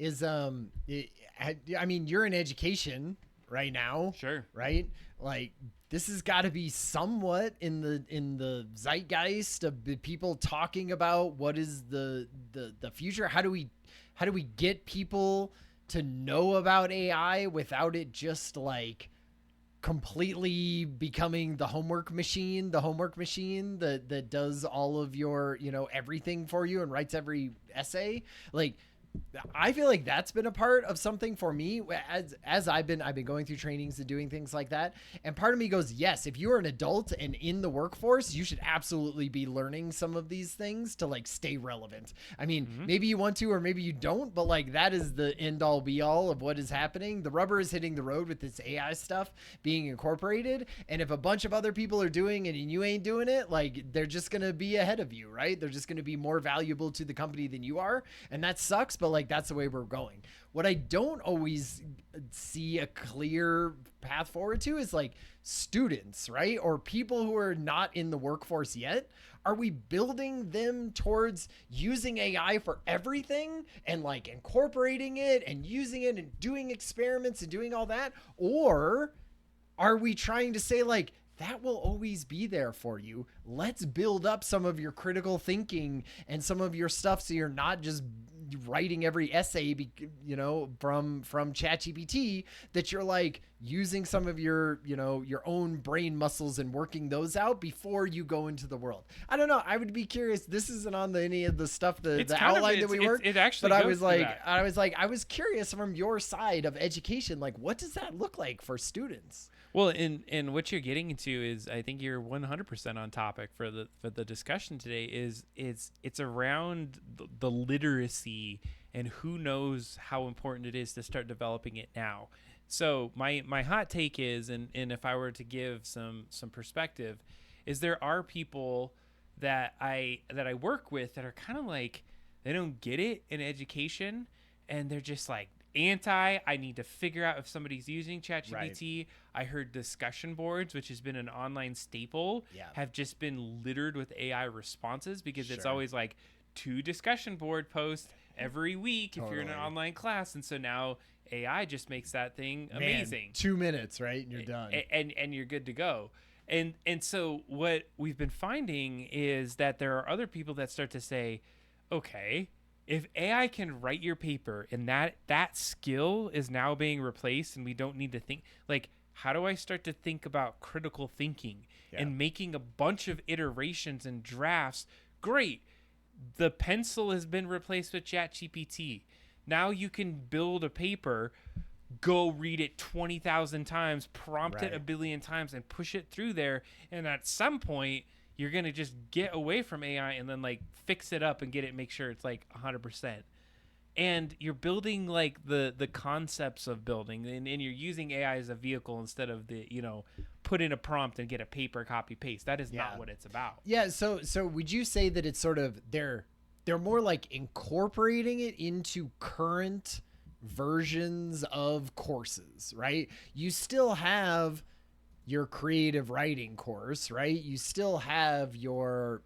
I mean, you're in education right now. Sure. Right? Like this has got to be somewhat in the zeitgeist of the people talking about what is the future. How do we get people to know about AI without it just like completely becoming the homework machine that does all of your, everything for you and writes every essay? Like, I feel like that's been a part of something for me as I've been going through trainings and doing things like that. And part of me goes, yes, if you're an adult and in the workforce, you should absolutely be learning some of these things to like stay relevant. I mean, maybe you want to, or maybe you don't, but like that is the end all be all of what is happening. The rubber is hitting the road with this AI stuff being incorporated. And if a bunch of other people are doing it and you ain't doing it, like they're just going to be ahead of you, right? They're just going to be more valuable to the company than you are. And that sucks, but like that's the way we're going. What I don't always see a clear path forward to is like students, right? Or people who are not in the workforce yet. Are we building them towards using AI for everything and like incorporating it and using it and doing experiments and doing all that? Or are we trying to say like, that will always be there for you. Let's build up some of your critical thinking and some of your stuff so you're not just writing every essay, from ChatGPT, that you're like using some of your, your own brain muscles and working those out before you go into the world. I don't know. I would be curious. This isn't on any of the stuff, the outline that we worked. It actually, but I was curious from your side of education, like what does that look like for students? Well, and what you're getting into is, I think you're 100% on topic for the discussion today. It's around the literacy and who knows how important it is to start developing it now. So my hot take is, and if I were to give some perspective, is there are people that I work with that are kind of like, they don't get it in education, and they're just like, I need to figure out if somebody's using ChatGPT. Right. I heard discussion boards, which has been an online staple, have just been littered with AI responses because it's always like 2 discussion board posts every week if you're in an online class. And so now AI just makes that thing amazing. 2 minutes, right? And you're done. And you're good to go. And so what we've been finding is that there are other people that start to say, okay, if AI can write your paper and that skill is now being replaced and we don't need to think, like, how do I start to think about critical thinking and making a bunch of iterations and drafts? Great. The pencil has been replaced with ChatGPT. Now you can build a paper, go read it 20,000 times, prompt it a billion times, and push it through there. And at some point, you're going to just get away from AI and then like fix it up and get it, make sure it's like 100%. And you're building like the concepts of building, and you're using AI as a vehicle instead of the, put in a prompt and get a paper copy paste. That is not what it's about. Yeah. So would you say that it's sort of, they're more like incorporating it into current versions of courses, right? You still have your creative writing course, right? You still have your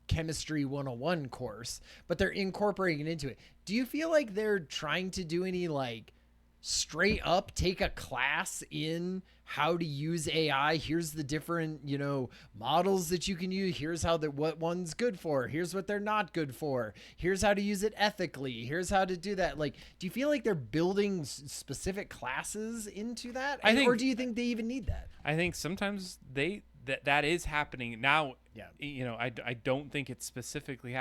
chemistry 101 course, but they're incorporating it into it. Do you feel like they're trying to do any like straight up take a class in how to use AI? Here's the different, models that you can use. Here's how what one's good for. Here's what they're not good for. Here's how to use it ethically. Here's how to do that. Like, do you feel like they're building specific classes into that? Or do you think they even need that? I think sometimes that is happening now. Yeah. I don't think it's specifically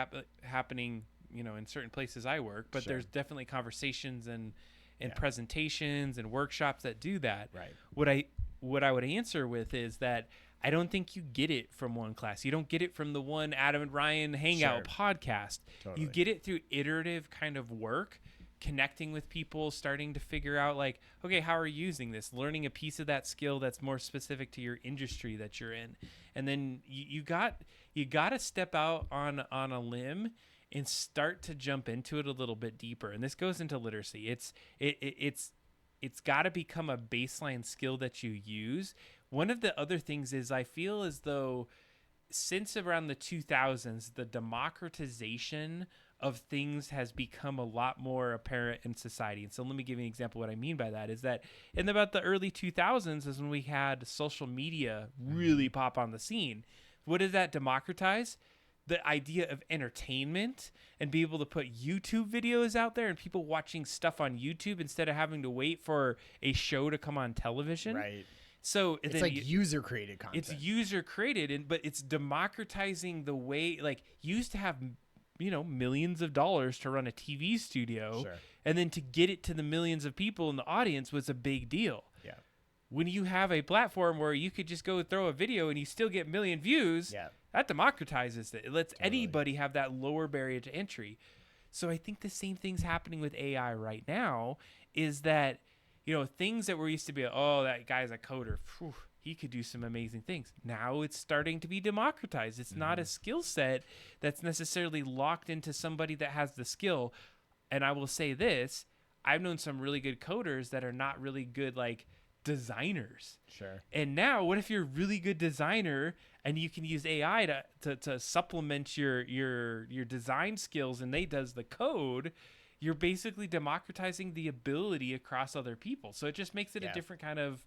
happening, in certain places I work, but there's definitely conversations and presentations and workshops that do that. Right. What I would answer with is that I don't think you get it from one class. You don't get it from the one Adam and Ryan Hangout podcast. Totally. You get it through iterative kind of work, connecting with people, starting to figure out like, okay, how are you using this? Learning a piece of that skill that's more specific to your industry that you're in. And then you got to step out on a limb and start to jump into it a little bit deeper. And this goes into literacy. It's got to become a baseline skill that you use. One of the other things is I feel as though since around the 2000s, the democratization of things has become a lot more apparent in society. And so let me give you an example. What I mean by that is that in about the early 2000s is when we had social media really pop on the scene. What does that democratize? The idea of entertainment and be able to put YouTube videos out there and people watching stuff on YouTube instead of having to wait for a show to come on television. Right. So it's like user created content. It's user created, but it's democratizing the way, like, you used to have, millions of dollars to run a TV studio. Sure. And then to get it to the millions of people in the audience was a big deal. Yeah. When you have a platform where you could just go throw a video and you still get a million views, that democratizes it. It lets anybody have that lower barrier to entry. So I think the same thing's happening with AI right now is that, things that were used to be, oh, that guy's a coder. Phew, he could do some amazing things. Now it's starting to be democratized. It's not a skill set that's necessarily locked into somebody that has the skill. And I will say this, I've known some really good coders that are not really good, like, designers. Sure. And now what if you're a really good designer and you can use AI to supplement your design skills and they does the code? You're basically democratizing the ability across other people. So it just makes it a different kind of,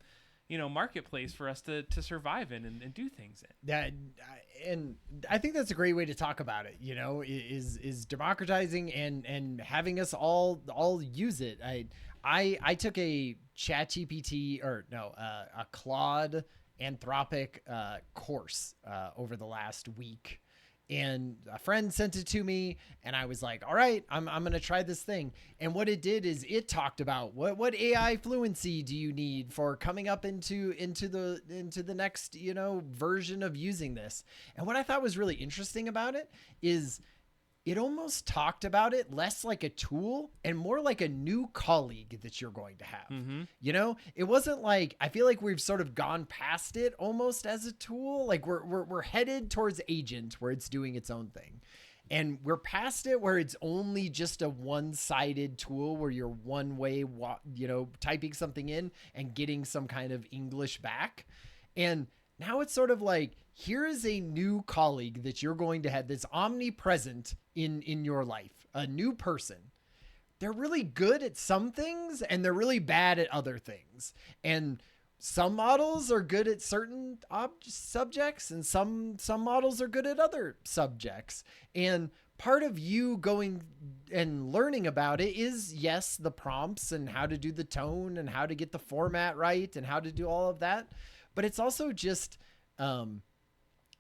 marketplace for us to survive in and do things in. And I think that's a great way to talk about it, is democratizing and having us all use it. I took a a Claude Anthropic course over the last week, and a friend sent it to me and I was like, all right, I'm going to try this thing. And what it did is it talked about what AI fluency do you need for coming up into the next, version of using this. And what I thought was really interesting about it is it almost talked about it less like a tool and more like a new colleague that you're going to have. Mm-hmm. It wasn't like, I feel like we've sort of gone past it almost as a tool. Like we're headed towards agent where it's doing its own thing. And we're past it where it's only just a one-sided tool where you're one way, typing something in and getting some kind of English back. And now it's sort of like, here is a new colleague that you're going to have that's omnipresent in your life, a new person. They're really good at some things and they're really bad at other things. And some models are good at certain subjects and some models are good at other subjects. And part of you going and learning about it is, yes, the prompts and how to do the tone and how to get the format right and how to do all of that. But it's also just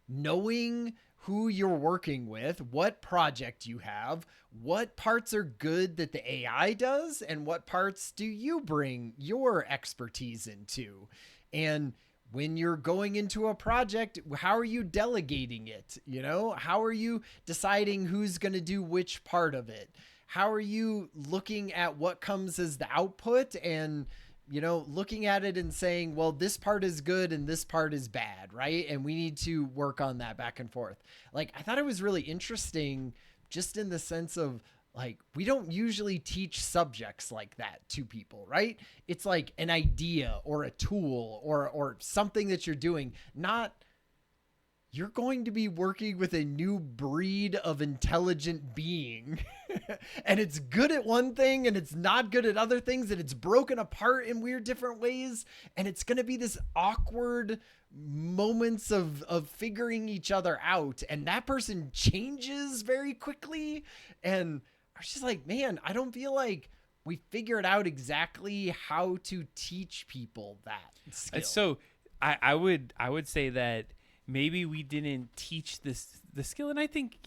knowing who you're working with, what project you have, what parts are good that the AI does, and what parts do you bring your expertise into. And when you're going into a project, how are you delegating it? You know, how are you deciding who's going to do which part of it? How are you looking at what comes as the output and, you know, looking at it and saying, well, this part is good and this part is bad, right? And we need to work on that back and forth. Like, I thought it was really interesting just in the sense of, like, we don't usually teach subjects like that to people, right? It's like an idea or a tool or something that you're doing, not you're going to be working with a new breed of intelligent being and it's good at one thing and it's not good at other things and it's broken apart in weird different ways. And it's going to be this awkward moments of figuring each other out. And that person changes very quickly. And I was just like, man, I don't feel like we figured out exactly how to teach people that skill. So I would say that maybe we didn't teach the skill, and I think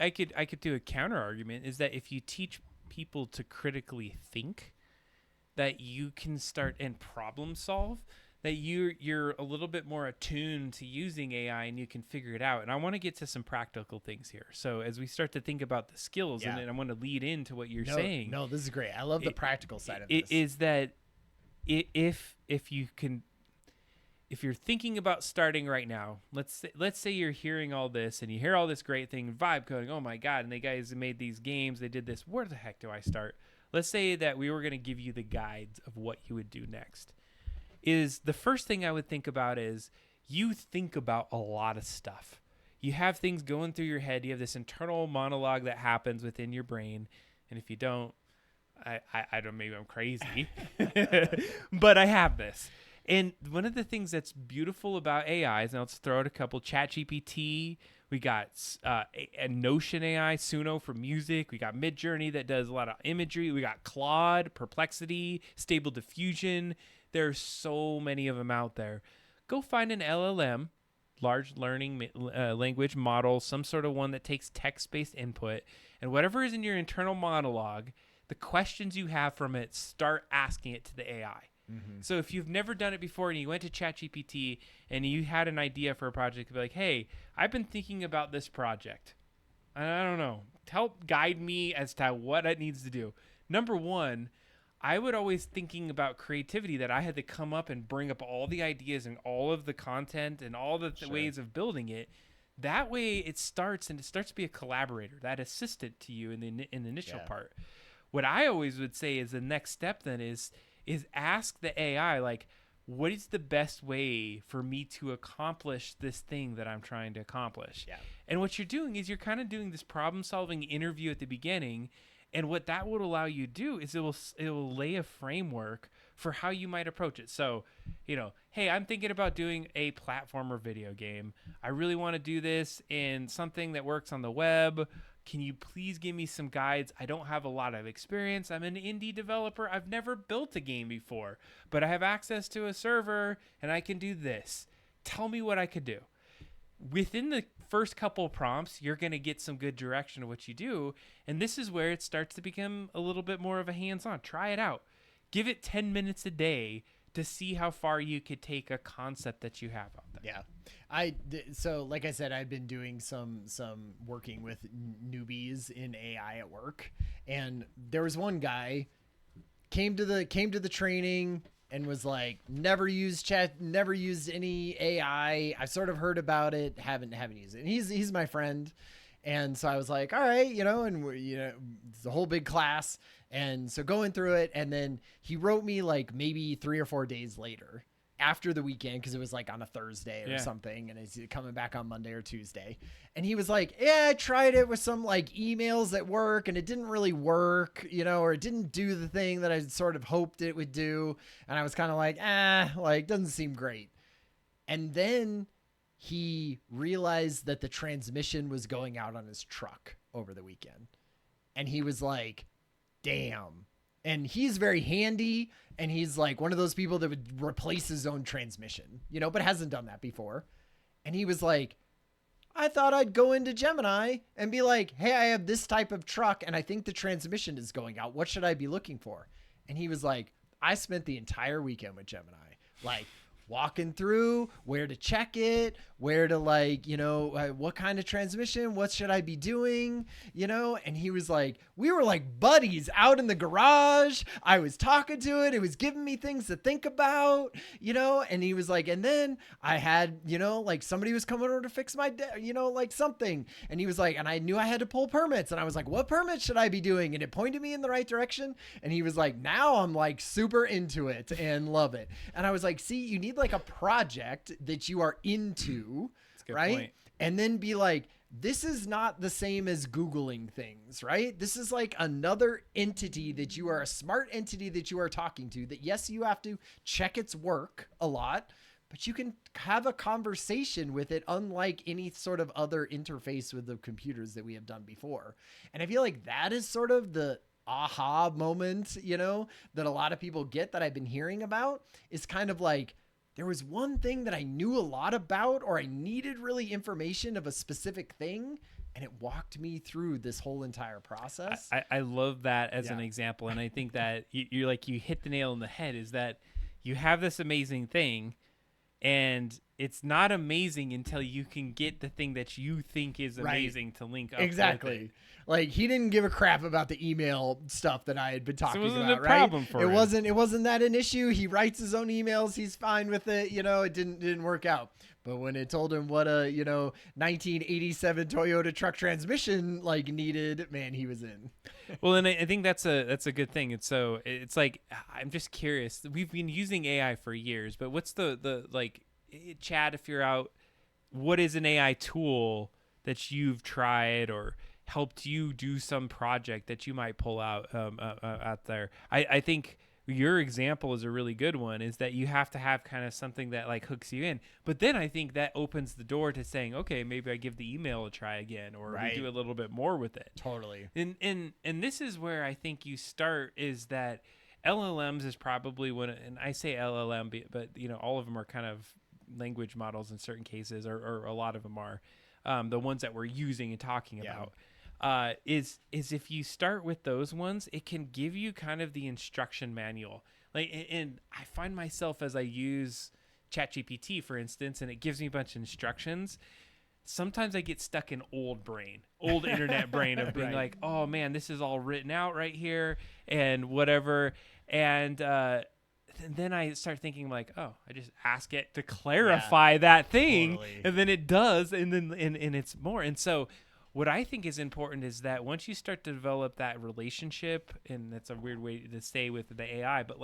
I could do a counter argument is that if you teach people to critically think, that you can start and problem solve, that you're a little bit more attuned to using AI and you can figure it out. And I want to get to some practical things here. So as we start to think about the skills, and then I want to lead into what you're saying. No, this is great. I love the practical side of this. Is that if you're thinking about starting right now, let's say you're hearing all this and you hear all this great thing, vibe coding, oh my God, and the guys made these games, they did this, where the heck do I start? Let's say that we were going to give you the guides of what you would do next. Is the first thing I would think about is you think about a lot of stuff. You have things going through your head. You have this internal monologue that happens within your brain. And if you don't, I don't, maybe I'm crazy, but I have this. And one of the things that's beautiful about AIs, and let's throw out a couple, ChatGPT, we got a Notion AI, Suno for music, we got Midjourney that does a lot of imagery, we got Claude, Perplexity, Stable Diffusion. There's so many of them out there. Go find an LLM, large learning language model, some sort of one that takes text-based input, and whatever is in your internal monologue, the questions you have from it, start asking it to the AI. Mm-hmm. So if you've never done it before and you went to ChatGPT and you had an idea for a project, be like, hey, I've been thinking about this project. I don't know. Help guide me as to what it needs to do. Number one, I would always thinking about creativity that I had to come up and bring up all the ideas and all of the content and all the ways of building it. That way it starts to be a collaborator, that assistant to you in the initial part. What I always would say is the next step then is ask the AI, like, what is the best way for me to accomplish this thing that I'm trying to accomplish? Yeah. And what you're doing is you're kind of doing this problem-solving interview at the beginning. And what that would allow you to do is it will lay a framework for how you might approach it. So, you know, hey, I'm thinking about doing a platformer video game. I really want to do this in something that works on the web. Can you please give me some guides? I don't have a lot of experience. I'm an indie developer. I've never built a game before, but I have access to a server and I can do this. Tell me what I could do. Within the first couple of prompts, you're going to get some good direction of what you do. And this is where it starts to become a little bit more of a hands-on. Try it out. Give it 10 minutes a day to see how far you could take a concept that you have out there. Yeah. So like I said, I've been doing some working with newbies in AI at work. And there was one guy came to the training and was like, never used any AI. I've sort of heard about it, haven't used it. And he's my friend. And so I was like, all right, you know, and it's a whole big class. And so going through it, and then he wrote me like maybe 3 or 4 days later after the weekend, because it was like on a Thursday or something, and he's coming back on Monday or Tuesday. And he was like, yeah, I tried it with some like emails at work and it didn't really work, you know, or it didn't do the thing that I sort of hoped it would do. And I was kind of like, like, doesn't seem great. And then he realized that the transmission was going out on his truck over the weekend. And he was like, damn. And he's very handy. And he's like one of those people that would replace his own transmission, but hasn't done that before. And he was like, I thought I'd go into Gemini and be like, hey, I have this type of truck and I think the transmission is going out. What should I be looking for? And he was like, I spent the entire weekend with Gemini, like walking through where to check it, where to what kind of transmission, what should I be doing, and he was like, we were like buddies out in the garage. I was talking to it. It was giving me things to think about, and he was like, and then I had, somebody was coming over to fix my, something. And he was like, and I knew I had to pull permits. And I was like, what permits should I be doing? And it pointed me in the right direction. And he was like, now I'm like super into it and love it. And I was like, see, you need like a project that you are into, right? Point. And then be like, this is not the same as Googling things, right? This is like another entity that you are a smart entity that you are talking to, that yes, you have to check its work a lot, but you can have a conversation with it, unlike any sort of other interface with the computers that we have done before. And I feel like that is sort of the aha moment, that a lot of people get, that I've been hearing about, is kind of like, there was one thing that I knew a lot about, or I needed really information of a specific thing, and it walked me through this whole entire process. I love that as an example. And I think that you hit the nail on the head, is that you have this amazing thing, and it's not amazing until you can get the thing that you think is amazing to link up. Exactly. With it. Like, he didn't give a crap about the email stuff that I had been talking about, a problem for him. It wasn't that an issue. He writes his own emails. He's fine with it. It didn't work out. But when it told him what a, 1987 Toyota truck transmission needed, man, he was in. Well, and I think that's a good thing. And so it's like, I'm just curious. We've been using AI for years, but what's the Chad, if you're out, what is an AI tool that you've tried or helped you do some project that you might pull out there? I think your example is a really good one, is that you have to have kind of something that hooks you in. But then I think that opens the door to saying, okay, maybe I give the email a try again, or we do a little bit more with it. Totally. And this is where I think you start, is that LLMs is probably one, and I say LLM, but all of them are kind of language models in certain cases, or a lot of them are, the ones that we're using and talking about. Is if you start with those ones, it can give you kind of the instruction manual. And I find myself, as I use ChatGPT, for instance, and it gives me a bunch of instructions, sometimes I get stuck in old internet brain of being like, oh man, this is all written out right here and whatever. And then I start thinking like, oh, I just ask it to clarify that thing. Totally. And then it does. And then, and it's more. And so what I think is important is that once you start to develop that relationship, and that's a weird way to stay with the AI, but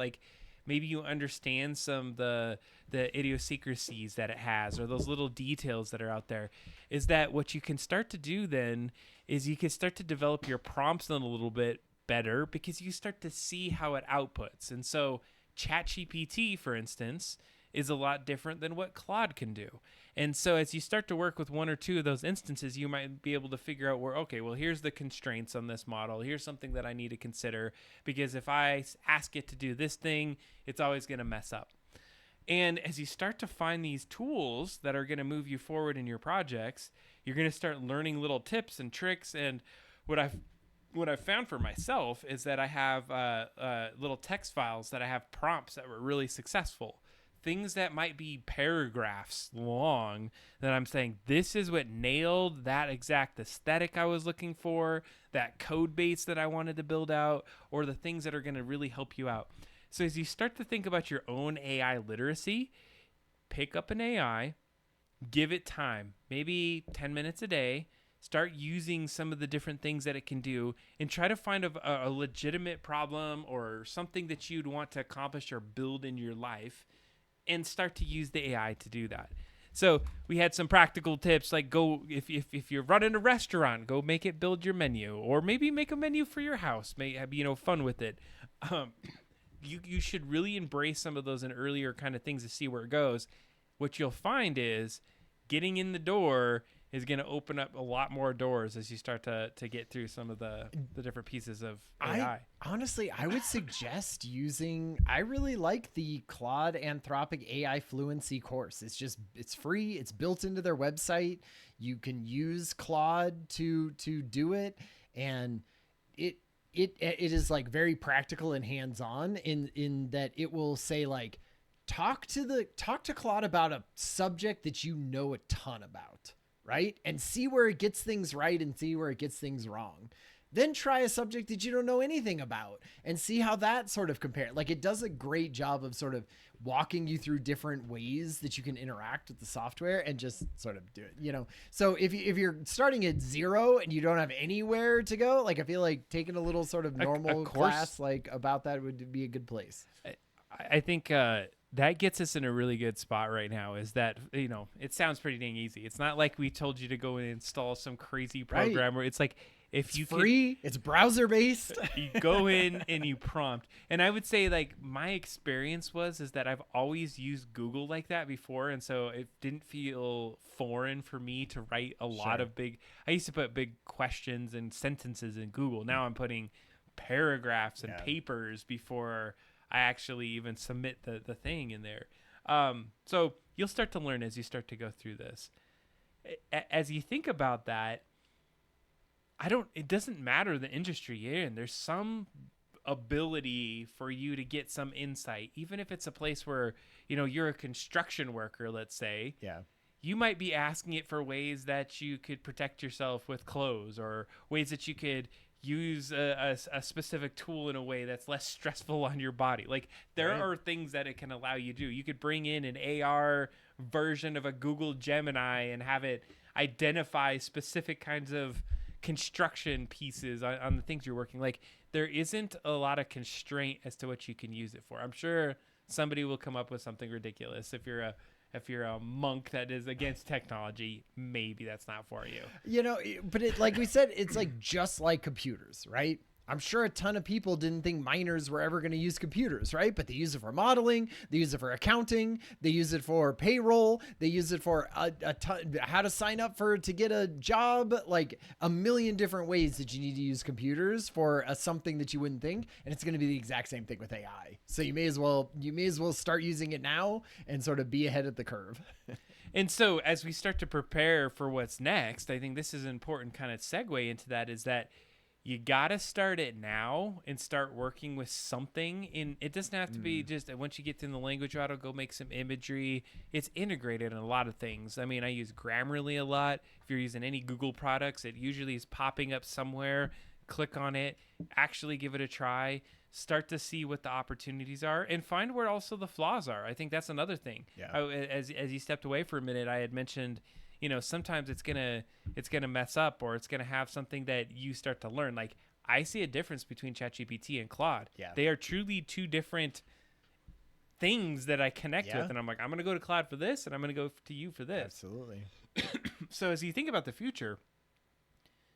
maybe you understand some of the idiosyncrasies that it has, or those little details that are out there, is that what you can start to do then is you can start to develop your prompts in a little bit better, because you start to see how it outputs. And so ChatGPT, for instance, is a lot different than what Claude can do. And so as you start to work with one or two of those instances, you might be able to figure out here's the constraints on this model. Here's something that I need to consider, because if I ask it to do this thing, it's always going to mess up. And as you start to find these tools that are going to move you forward in your projects, you're going to start learning little tips and tricks. And what I've found for myself is that I have little text files that I have prompts that were really successful. Things that might be paragraphs long, that I'm saying, this is what nailed that exact aesthetic I was looking for, that code base that I wanted to build out, or the things that are going to really help you out. So as you start to think about your own AI literacy, pick up an AI, give it time, maybe 10 minutes a day, start using some of the different things that it can do, and try to find a legitimate problem or something that you'd want to accomplish or build in your life, and start to use the AI to do that. So we had some practical tips, like go, if you're running a restaurant, go make it build your menu, or maybe make a menu for your house, have fun with it. You should really embrace some of those in earlier kind of things to see where it goes. What you'll find is, getting in the door, is going to open up a lot more doors as you start to get through some of the different pieces of AI. Honestly, I would suggest I really like the Claude Anthropic AI Fluency course. It's free. It's built into their website. You can use Claude to do it. And it is like very practical and hands-on in that it will say like, talk to Claude about a subject that you know a ton about, right? And see where it gets things right and see where it gets things wrong. Then try a subject that you don't know anything about and see how that sort of compares. Like, it does a great job of sort of walking you through different ways that you can interact with the software and just sort of do it, you know? So if you're starting at zero and you don't have anywhere to go, like, I feel like taking a little sort of normal class like about that would be a good place. I think that gets us in a really good spot right now, is that, you know, it sounds pretty dang easy. It's not like we told you to go and install some crazy program where it's like, if it's free, it's browser based. You go in and you prompt. And I would say, like, my experience is that I've always used Google like that before. And so it didn't feel foreign for me to write a lot of I used to put big questions and sentences in Google. Now I'm putting paragraphs and papers before I actually even submit the thing in there. So you'll start to learn as you start to go through this. As you think about that, it doesn't matter the industry you're in. There's some ability for you to get some insight, even if it's a place where, you know, you're a construction worker, let's say. Yeah. You might be asking it for ways that you could protect yourself with clothes, or ways that you could use a specific tool in a way that's less stressful on your body. Like, there are things that it can allow you to do. You could bring in an AR version of a Google Gemini and have it identify specific kinds of construction pieces on the things you're working. Like, there isn't a lot of constraint as to what you can use it for. I'm sure somebody will come up with something ridiculous. If you're a monk that is against technology, maybe that's not for you. You know, but like we said, it's like just like computers, right? I'm sure a ton of people didn't think miners were ever going to use computers, right? But they use it for modeling, they use it for accounting, they use it for payroll, they use it for a ton, how to sign up to get a job, like a million different ways that you need to use computers for something that you wouldn't think. And it's going to be the exact same thing with AI. So you may as well start using it now and sort of be ahead of the curve. And so as we start to prepare for what's next, I think this is an important kind of segue into that, is that you got to start it now and start working with something. It doesn't have to be just once you get in the language model, go make some imagery. It's integrated in a lot of things. I mean, I use Grammarly a lot. If you're using any Google products, it usually is popping up somewhere. Click on it, actually give it a try, start to see what the opportunities are, and find where also the flaws are. I think that's another thing. Yeah. As you stepped away for a minute, I had mentioned, you know, sometimes it's gonna mess up, or it's gonna have something that you start to learn. Like, I see a difference between ChatGPT and Claude. Yeah. They are truly two different things that I connect with, and I'm like, I'm gonna go to Claude for this, and I'm gonna go to you for this. Absolutely. So as you think about the future,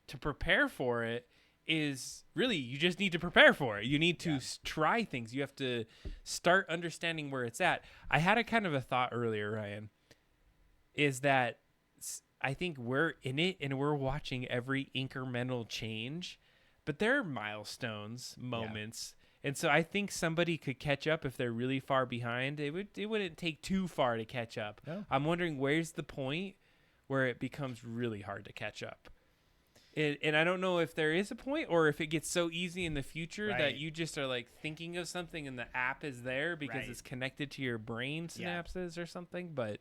to prepare for it is really, you just need to prepare for it. You need to try things. You have to start understanding where it's at. I had a kind of a thought earlier, Ryan, is that I think we're in it and we're watching every incremental change, but there are milestones, moments. And so I think somebody could catch up if they're really far behind. It wouldn't take too far to catch up. No. I'm wondering, where's the point where it becomes really hard to catch up? And I don't know if there is a point, or if it gets so easy in the future that you just are like thinking of something and the app is there because it's connected to your brain synapses or something. But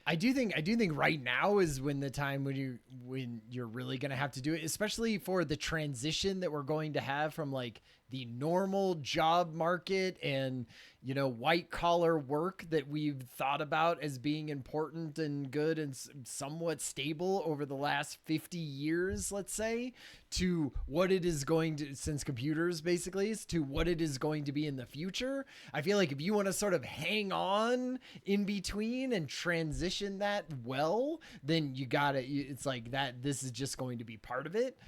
I do think right now is when the time when you're really going to have to do it, especially for the transition that we're going to have from like the normal job market and, you know, white collar work that we've thought about as being important and good and somewhat stable over the last 50 years, let's say, to what it is going to, since computers basically, is to what it is going to be in the future. I feel like if you want to sort of hang on in between and transition that well, then you got to, it's like that, this is just going to be part of it.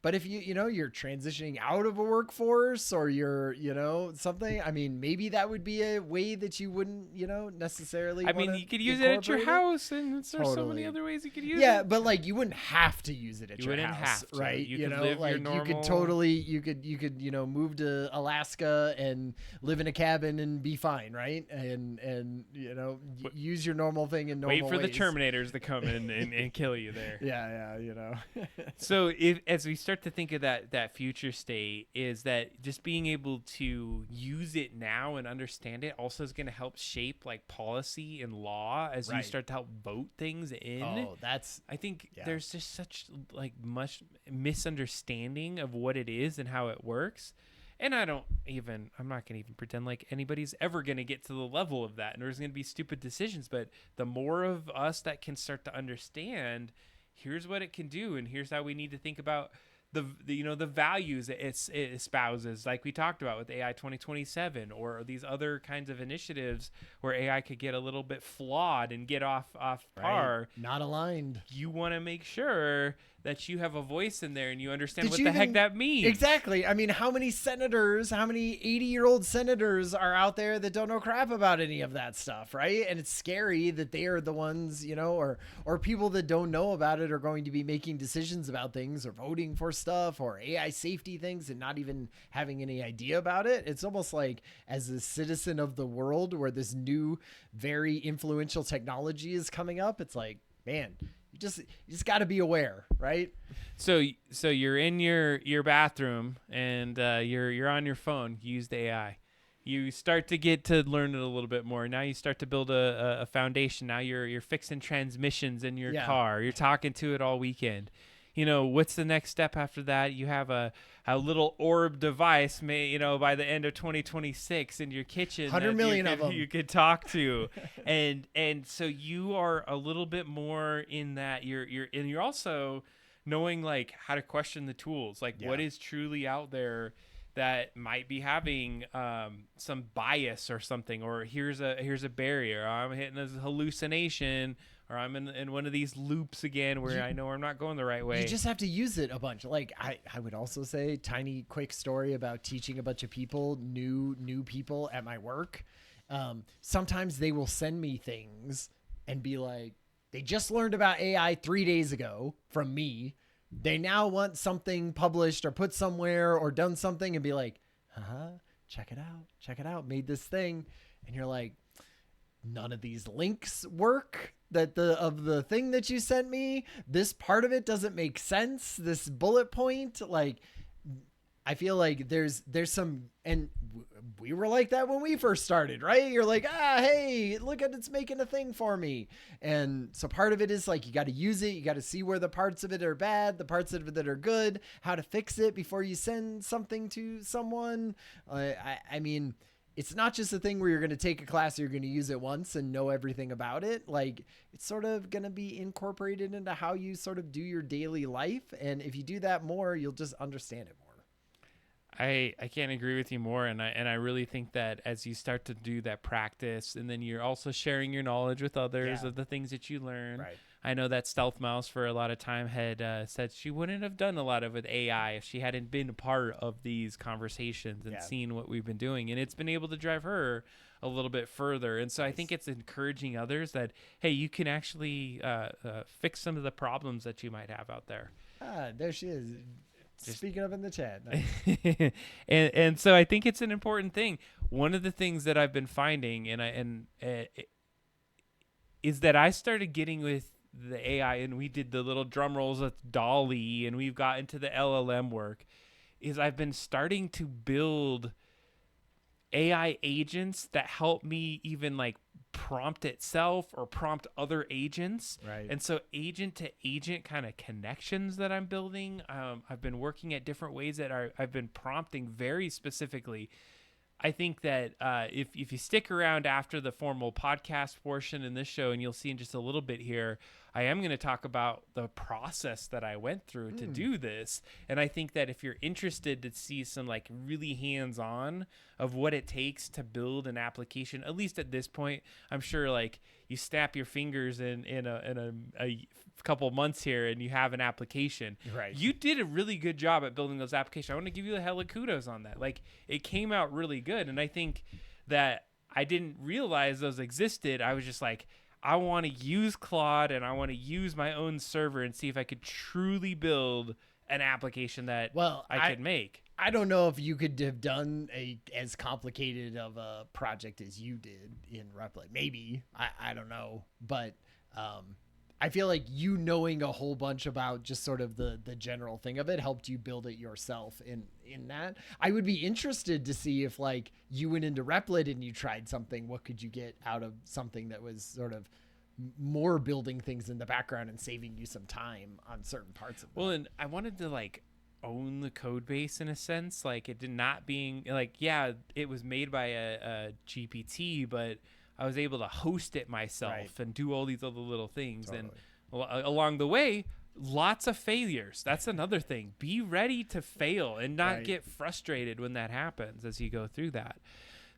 But if you're transitioning out of a workforce or you're, something, I mean, maybe that would be a way that you wouldn't, necessarily. I mean, you could use it at your house, and there's so many other ways you could use it. Yeah, but like you wouldn't have to use it at your house. You wouldn't have to. Right? You could live your normal... you could totally, you could, move to Alaska and live in a cabin and be fine, right? And use your normal thing in normal ways. Wait for ways. the Terminators to come in and kill you there. Yeah, So as we start to think of that future state, is that just being able to use it now and understand it also is going to help shape like policy and law as you start to help vote things in. I think there's just such like much misunderstanding of what it is and how it works. And I'm not going to even pretend like anybody's ever going to get to the level of that. And there's going to be stupid decisions, but the more of us that can start to understand, here's what it can do, and here's how we need to think about the values it espouses, like we talked about with AI 2027 or these other kinds of initiatives where AI could get a little bit flawed and get off par. Not aligned. You want to make sure that you have a voice in there and you understand what the heck that means. Exactly. I mean, how many 80-year-old senators are out there that don't know crap about any of that stuff, right? And it's scary that they are the ones, or people that don't know about it are going to be making decisions about things or voting for stuff or AI safety things and not even having any idea about it. It's almost like as a citizen of the world where this new, very influential technology is coming up, it's like, man, you just got to be aware, right? So you're in your bathroom and you're on your phone. You use the AI. You start to get to learn it a little bit more. Now you start to build a foundation. Now you're fixing transmissions in your car. You're talking to it all weekend. What's the next step after that? You have a little orb device, by the end of 2026 in your kitchen. 100 million of them you could talk to, and so you are a little bit more in that. You're also knowing like how to question the tools, like what is truly out there that might be having some bias or something, or here's a barrier. I'm hitting this hallucination. Or I'm in one of these loops again where I know I'm not going the right way. You just have to use it a bunch. Like I would also say, tiny quick story about teaching a bunch of people, new people at my work. Sometimes they will send me things and be like, they just learned about AI 3 days ago from me. They now want something published or put somewhere or done something and be like, check it out, made this thing. And you're like, none of these links work. That the thing that you sent me, this part of it doesn't make sense. This bullet point, like, I feel like there's some, and we were like that when we first started, right? You're like, hey, look at it's making a thing for me. And so part of it is like, you got to use it. You got to see where the parts of it are bad, the parts of it that are good, how to fix it before you send something to someone. I mean, it's not just a thing where you're going to take a class, you're going to use it once and know everything about it. Like, it's sort of going to be incorporated into how you sort of do your daily life. And if you do that more, you'll just understand it more. I can't agree with you more. And I really think that as you start to do that practice, and then you're also sharing your knowledge with others of the things that you learn. Right. I know that Stealth Mouse for a lot of time had said she wouldn't have done a lot of with AI if she hadn't been a part of these conversations and seen what we've been doing. And it's been able to drive her a little bit further. And so I think it's encouraging others that, hey, you can actually fix some of the problems that you might have out there. There she is. Speaking of in the chat. and so I think it's an important thing. One of the things that I've been finding is that I started getting with the AI, and we did the little drum rolls with Dolly, and we've got into the LLM work, is I've been starting to build AI agents that help me even like prompt itself or prompt other agents. Right. And so agent to agent kind of connections that I'm building, I've been working at different ways that I've been prompting very specifically. I think that if you stick around after the formal podcast portion in this show, and you'll see in just a little bit here, I am going to talk about the process that I went through to do this. And I think that if you're interested to see some like really hands-on of what it takes to build an application, at least at this point, I'm sure like you snap your fingers in a couple months here and you have an application. Right. You did a really good job at building those applications. I want to give you a hella kudos on that. Like it came out really good. And I think that I didn't realize those existed. I was just like, I want to use Claude and I want to use my own server and see if I could truly build an application that I could make. I don't know if you could have done as complicated of a project as you did in Replit. Maybe. I don't know. But I feel like you knowing a whole bunch about just sort of the general thing of it helped you build it yourself in that. I would be interested to see if like you went into Replit and you tried something, what could you get out of something that was sort of more building things in the background and saving you some time on certain parts of it. Well, and I wanted to like own the code base in a sense, like it did not being like, yeah, it was made by a GPT, but I was able to host it myself and do all these other little things. And along the way, lots of failures. That's another thing. Be ready to fail and not get frustrated when that happens as you go through that.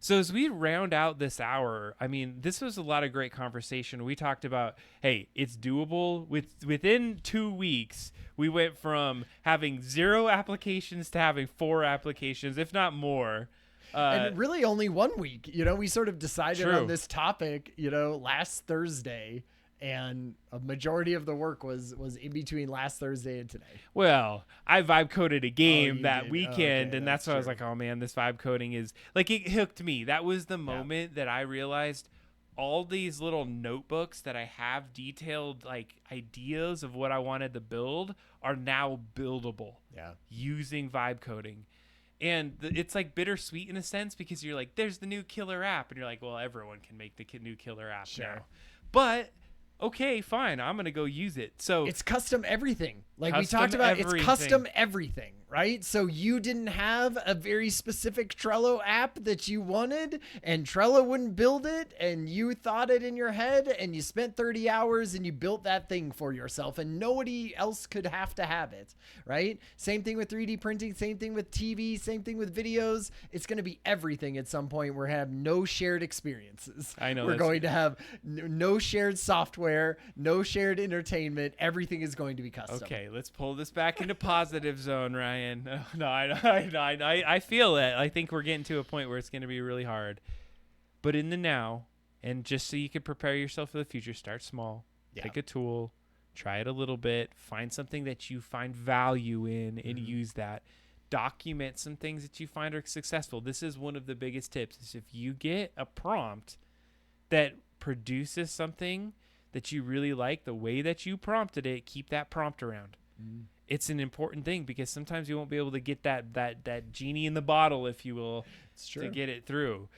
So as we round out this hour, I mean, this was a lot of great conversation. We talked about, hey, it's doable. Within 2 weeks, we went from having 0 applications to having 4 applications, if not more. And really only 1 week. You know, we sort of decided on this topic, you know, last Thursday. And a majority of the work was in between last Thursday and today. Well, I vibe coded a game that weekend, and that's why I was like, oh man, this vibe coding is like, it hooked me. That was the moment that I realized all these little notebooks that I have detailed like ideas of what I wanted to build are now buildable using vibe coding. And it's like bittersweet in a sense because you're like, there's the new killer app. And you're like, well, everyone can make the new killer app now. But okay, fine, I'm going to go use it. So it's custom everything. Like we talked about, it's custom everything, right? So you didn't have a very specific Trello app that you wanted and Trello wouldn't build it and you thought it in your head and you spent 30 hours and you built that thing for yourself and nobody else could have to have it, right? Same thing with 3D printing, same thing with TV, same thing with videos. It's going to be everything at some point. We're going to have no shared experiences. I know. We're going to have no shared software, no shared entertainment. Everything is going to be custom. Okay, let's pull this back into positive zone, Ryan. No, I feel it. I think we're getting to a point where it's going to be really hard. But in the now, and just so you can prepare yourself for the future, start small. Pick a tool, try it a little bit, find something that you find value in, and use that. Document some things that you find are successful. This is one of the biggest tips. Is if you get a prompt that produces something that you really like, the way that you prompted it, keep that prompt around. It's an important thing because sometimes you won't be able to get that genie in the bottle, if you will, to get it through.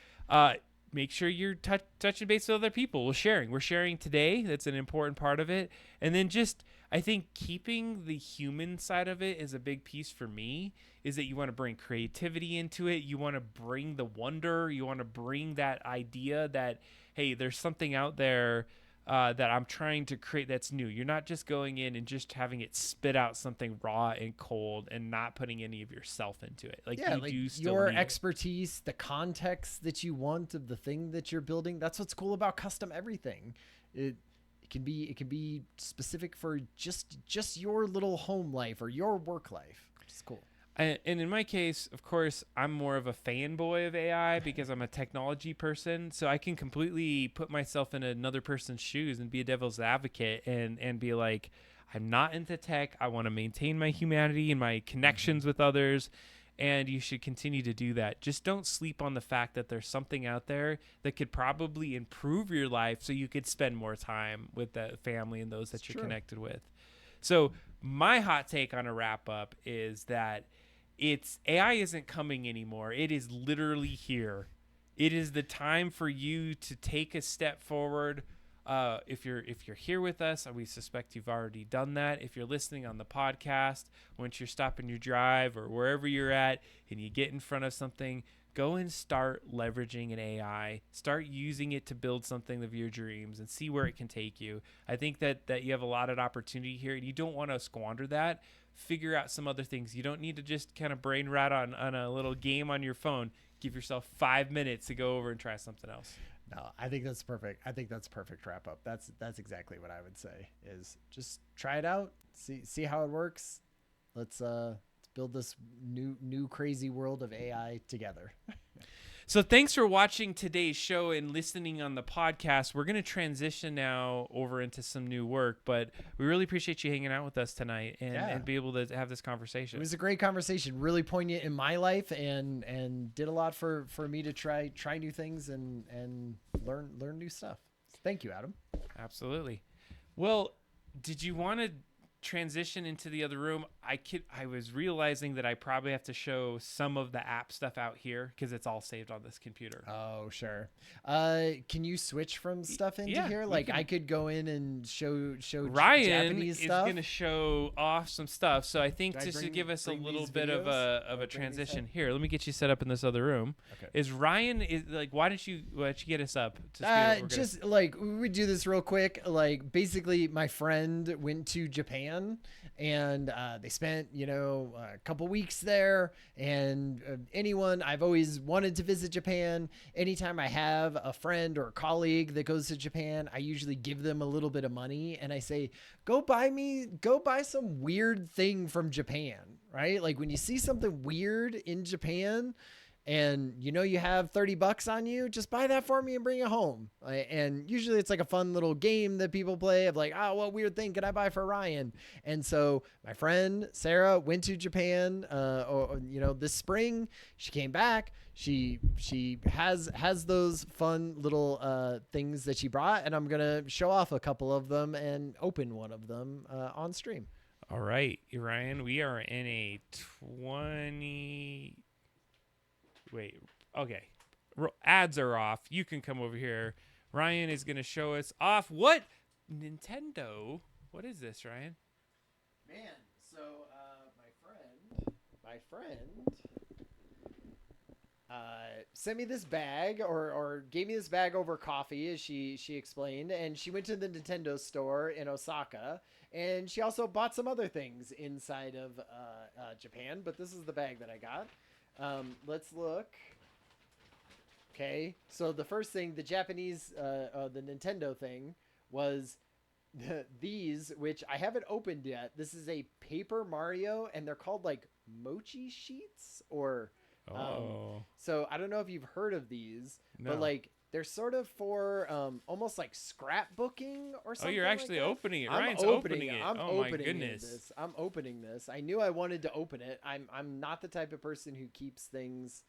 Make sure you're touching base with other people. We're sharing today. That's an important part of it. And then just, I think keeping the human side of it is a big piece for me, is that you want to bring creativity into it. You want to bring the wonder. You want to bring that idea that, hey, there's something out there that I'm trying to create that's new. You're not just going in and just having it spit out something raw and cold and not putting any of yourself into it. Like, you do still your need expertise, the context that you want of the thing that you're building. That's what's cool about custom everything. It can be specific for just your little home life or your work life. It's cool. And in my case, of course, I'm more of a fanboy of AI because I'm a technology person. So I can completely put myself in another person's shoes and be a devil's advocate and be like, I'm not into tech. I want to maintain my humanity and my connections with others. And you should continue to do that. Just don't sleep on the fact that there's something out there that could probably improve your life so you could spend more time with the family and those that you're connected with. So my hot take on a wrap up is that AI isn't coming anymore. It is literally here. It is the time for you to take a step forward. If you're here with us, we suspect you've already done that. If you're listening on the podcast, once you're stopping your drive or wherever you're at and you get in front of something, go and start leveraging an AI, start using it to build something of your dreams and see where it can take you. I think that you have a lot of opportunity here, and you don't want to squander that. Figure out some other things. You don't need to just kind of brain rot on a little game on your phone. Give yourself 5 minutes to go over and try something else. No, I think that's perfect. I think that's perfect wrap up. That's exactly what I would say is just try it out, see how it works. Let's build this new crazy world of AI together. So thanks for watching today's show and listening on the podcast. We're going to transition now over into some new work, but we really appreciate you hanging out with us tonight and be able to have this conversation. It was a great conversation, really poignant in my life, and did a lot for me to try new things and learn new stuff. Thank you, Adam. Absolutely. Well, did you want to transition into the other room? I was realizing that I probably have to show some of the app stuff out here because it's all saved on this computer. Oh, sure. Can you switch from stuff into here? Like I could go in and show Ryan Japanese is stuff. going to show off some stuff. So I think just to give us a little bit of a transition here, let me get you set up in this other room. Okay. Is Ryan why don't you get us up? Like we do this real quick. Like basically my friend went to Japan and they spent a couple weeks there, and I've always wanted to visit Japan. Anytime I have a friend or a colleague that goes to Japan, I usually give them a little bit of money and I say, go buy some weird thing from Japan, right? Like when you see something weird in Japan and you have $30 on you, just buy that for me and bring it home. And usually it's like a fun little game that people play of like, oh, what weird thing can I buy for Ryan? And so my friend Sarah went to Japan this spring. She came back. She has those fun little things that she brought, and I'm gonna show off a couple of them and open one of them on stream. All right, Ryan, we are in a 20. Wait, okay. Ads are off. You can come over here. Ryan is going to show us off what Nintendo. What is this, Ryan? Man, so my friend sent me this bag or gave me this bag over coffee, as she explained, and she went to the Nintendo store in Osaka, and she also bought some other things inside of Japan, but this is the bag that I got. Let's look. Okay, so the first thing, the Japanese, the Nintendo thing was these, which I haven't opened yet. This is a Paper Mario, and they're called like mochi sheets, or so I don't know if you've heard of these, but like they're sort of for almost like scrapbooking or something. Oh, you're actually like opening it. Ryan's opening it. Oh my goodness. I'm opening this. I knew I wanted to open it. I'm not the type of person who keeps things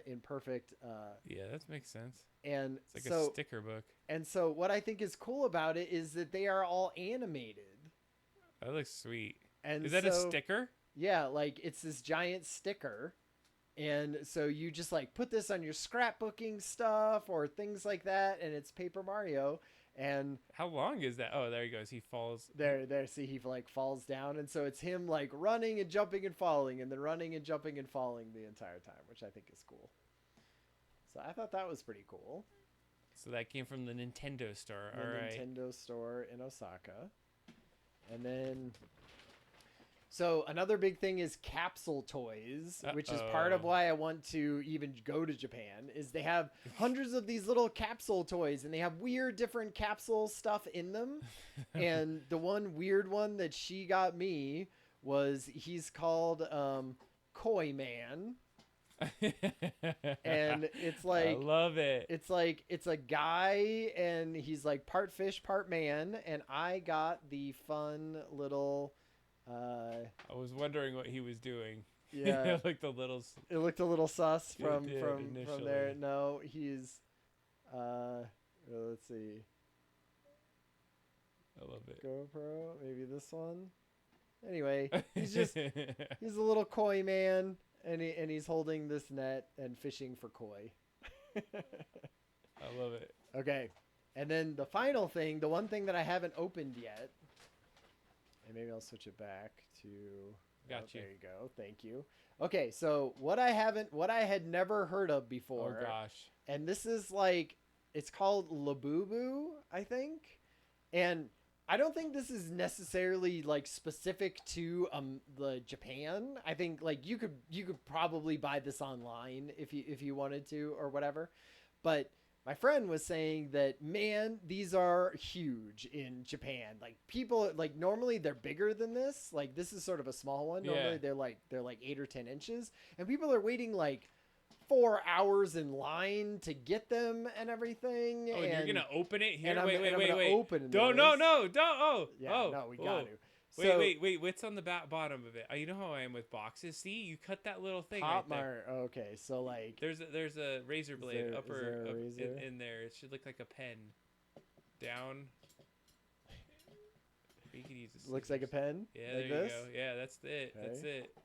in perfect yeah, that makes sense. And it's like a sticker book. And so what I think is cool about it is that they are all animated. That looks sweet. And is that a sticker? Yeah, like it's this giant sticker. And so you just like put this on your scrapbooking stuff or things like that, and it's Paper Mario. And how long is that? Oh, there he goes. He falls. There. See, he like falls down, and so it's him like running and jumping and falling, and then running and jumping and falling the entire time, which I think is cool. So I thought that was pretty cool. So that came from the Nintendo store. All right. Nintendo store in Osaka, and then. So another big thing is capsule toys, which is part of why I want to even go to Japan, is they have hundreds of these little capsule toys, and they have weird different capsule stuff in them. And the one weird one that she got me was, he's called Koi Man. And it's like, I love it. It's a guy, and he's like part fish, part man. And I got the fun little... I was wondering what he was doing. Yeah, it looked a little sus from there. No, he's let's see. I love it. GoPro, maybe this one. Anyway, he's a little koi man, and he's holding this net and fishing for koi. I love it. Okay, and then the final thing, the one thing that I haven't opened yet. And maybe I'll switch it back to Got you. There you go. Thank you. Okay, so what I had never heard of before. Oh gosh. And this is like, it's called Labubu, I think. And I don't think this is necessarily like specific to the Japan. I think like you could probably buy this online if you wanted to or whatever. But my friend was saying that, man, these are huge in Japan. Like people, like normally they're bigger than this. Like this is sort of a small one. Normally they're like 8 or 10 inches, and people are waiting like 4 hours in line to get them and everything. Oh, and you're gonna open it here? And Wait. Open Don't, this. no, don't. Oh, Yeah, oh, no, we oh. got to. Wait. What's on the bottom of it? You know how I am with boxes. See, you cut that little thing right there. Okay, so like there's a razor blade razor? in there. It should look like a pen. Down. You can use this. Looks like a pen. Yeah, like there this? you go. Yeah, that's it. Okay. That's it.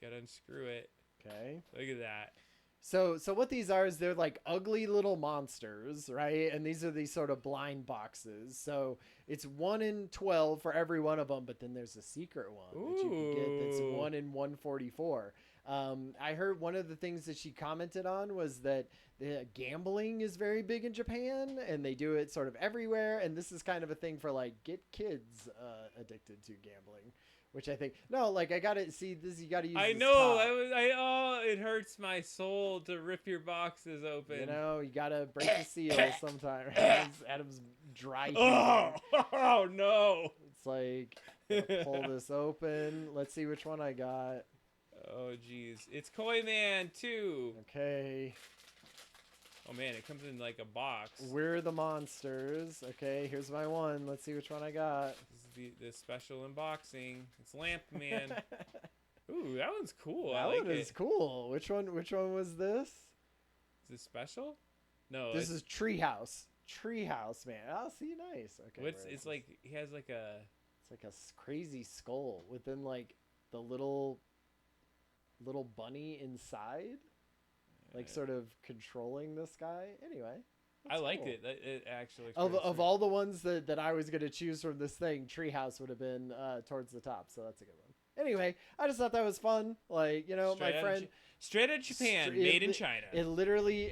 You gotta unscrew it. Okay. Look at that. So what these are is they're like ugly little monsters, right? And these are these sort of blind boxes. So it's 1 in 12 for every one of them, but then there's a secret one that you can get that's 1 in 144. I heard one of the things that she commented on was that the gambling is very big in Japan, and they do it sort of everywhere. And this is kind of a thing for like get kids addicted to gambling. Which I think like I gotta see this. You gotta use. I this know. top. It hurts my soul to rip your boxes open. You know, you gotta break the seal sometime. Adam's dry. Oh no! It's like pull this open. Let's see which one I got. Oh jeez, it's Koi Man 2. Okay. Oh man, it comes in like a box. We're the monsters. Okay, here's my one. Let's see which one I got. This is the special unboxing. It's Lamp Man. Ooh, that one's cool. That I like one is cool. Which one was this? Is this special? No. This is Treehouse. Treehouse, man. Oh, see, nice. Okay. It's like he has like a. It's like a crazy skull within like the little bunny inside. Like sort of controlling this guy. Anyway, I liked cool. it. It actually of all the ones that I was gonna choose from this thing, Treehouse would have been towards the top. So that's a good one. Anyway, I just thought that was fun. Like my friend, straight out of Japan, made in China. It literally,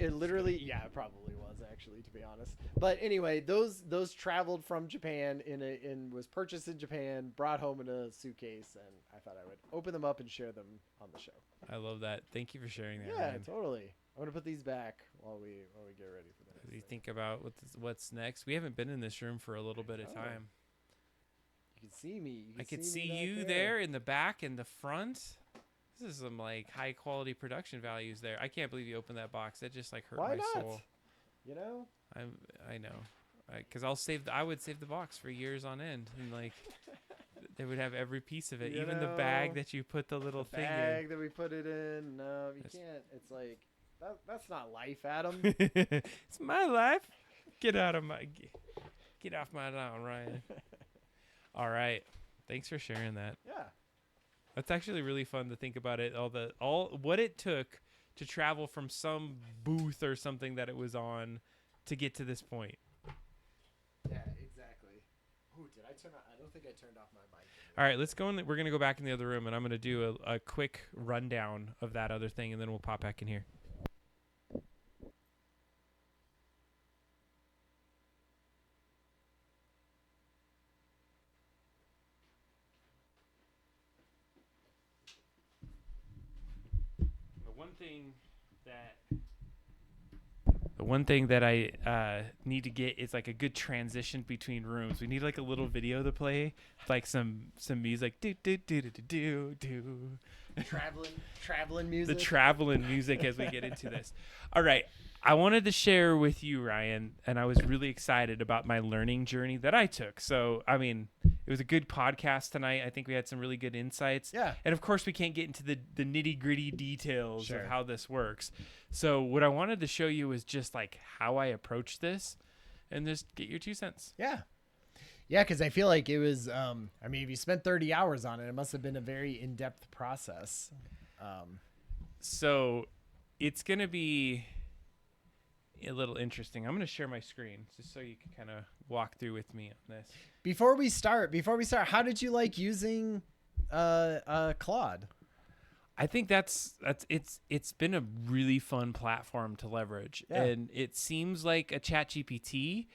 yeah, it probably was actually, to be honest. But anyway, those traveled from Japan and was purchased in Japan, brought home in a suitcase, and I thought I would open them up and share them on the show. I love that. Thank you for sharing that. Yeah, Ryan. totally. I'm gonna put these back while we get ready for the next. As you think about what's next, we haven't been in this room for a little bit of time. You can see me. I could see you there in the back and the front. This is some like high quality production values there. I can't believe you opened that box. That just like hurt my soul. You know. I know, because I would save the box for years on end, and like they would have every piece of it, even the bag that you put the little thing in. Bag that we put it in. No, you can't. It's like that's not life, Adam. It's my life. Get off my lawn, Ryan. All right, thanks for sharing that. Yeah, that's actually really fun to think about it. All what it took to travel from some booth or something that it was on to get to this point. Yeah, exactly. Ooh, did I turn on? I don't think I turned off my mic. All right, let's go in. We're going to go back in the other room, and I'm going to do a quick rundown of that other thing, and then we'll pop back in here. The one thing that I need to get is like a good transition between rooms. We need like a little video to play, like some music. Do do do do do do. Traveling music. The traveling music as we get into this. All right. I wanted to share with you, Ryan, and I was really excited about my learning journey that I took. So, I mean, it was a good podcast tonight. I think we had some really good insights. Yeah. And of course, we can't get into the nitty-gritty details Sure. of how this works. So what I wanted to show you is just like how I approach this and just get your 2 cents. Yeah. Yeah, because I feel like it was, I mean, if you spent 30 hours on it, it must have been a very in-depth process. So it's going to be a little interesting. I'm going to share my screen just so you can kind of walk through with me on this. Before we start, how did you like using Claude? I think it's been a really fun platform to leverage, and it seems like a ChatGPT,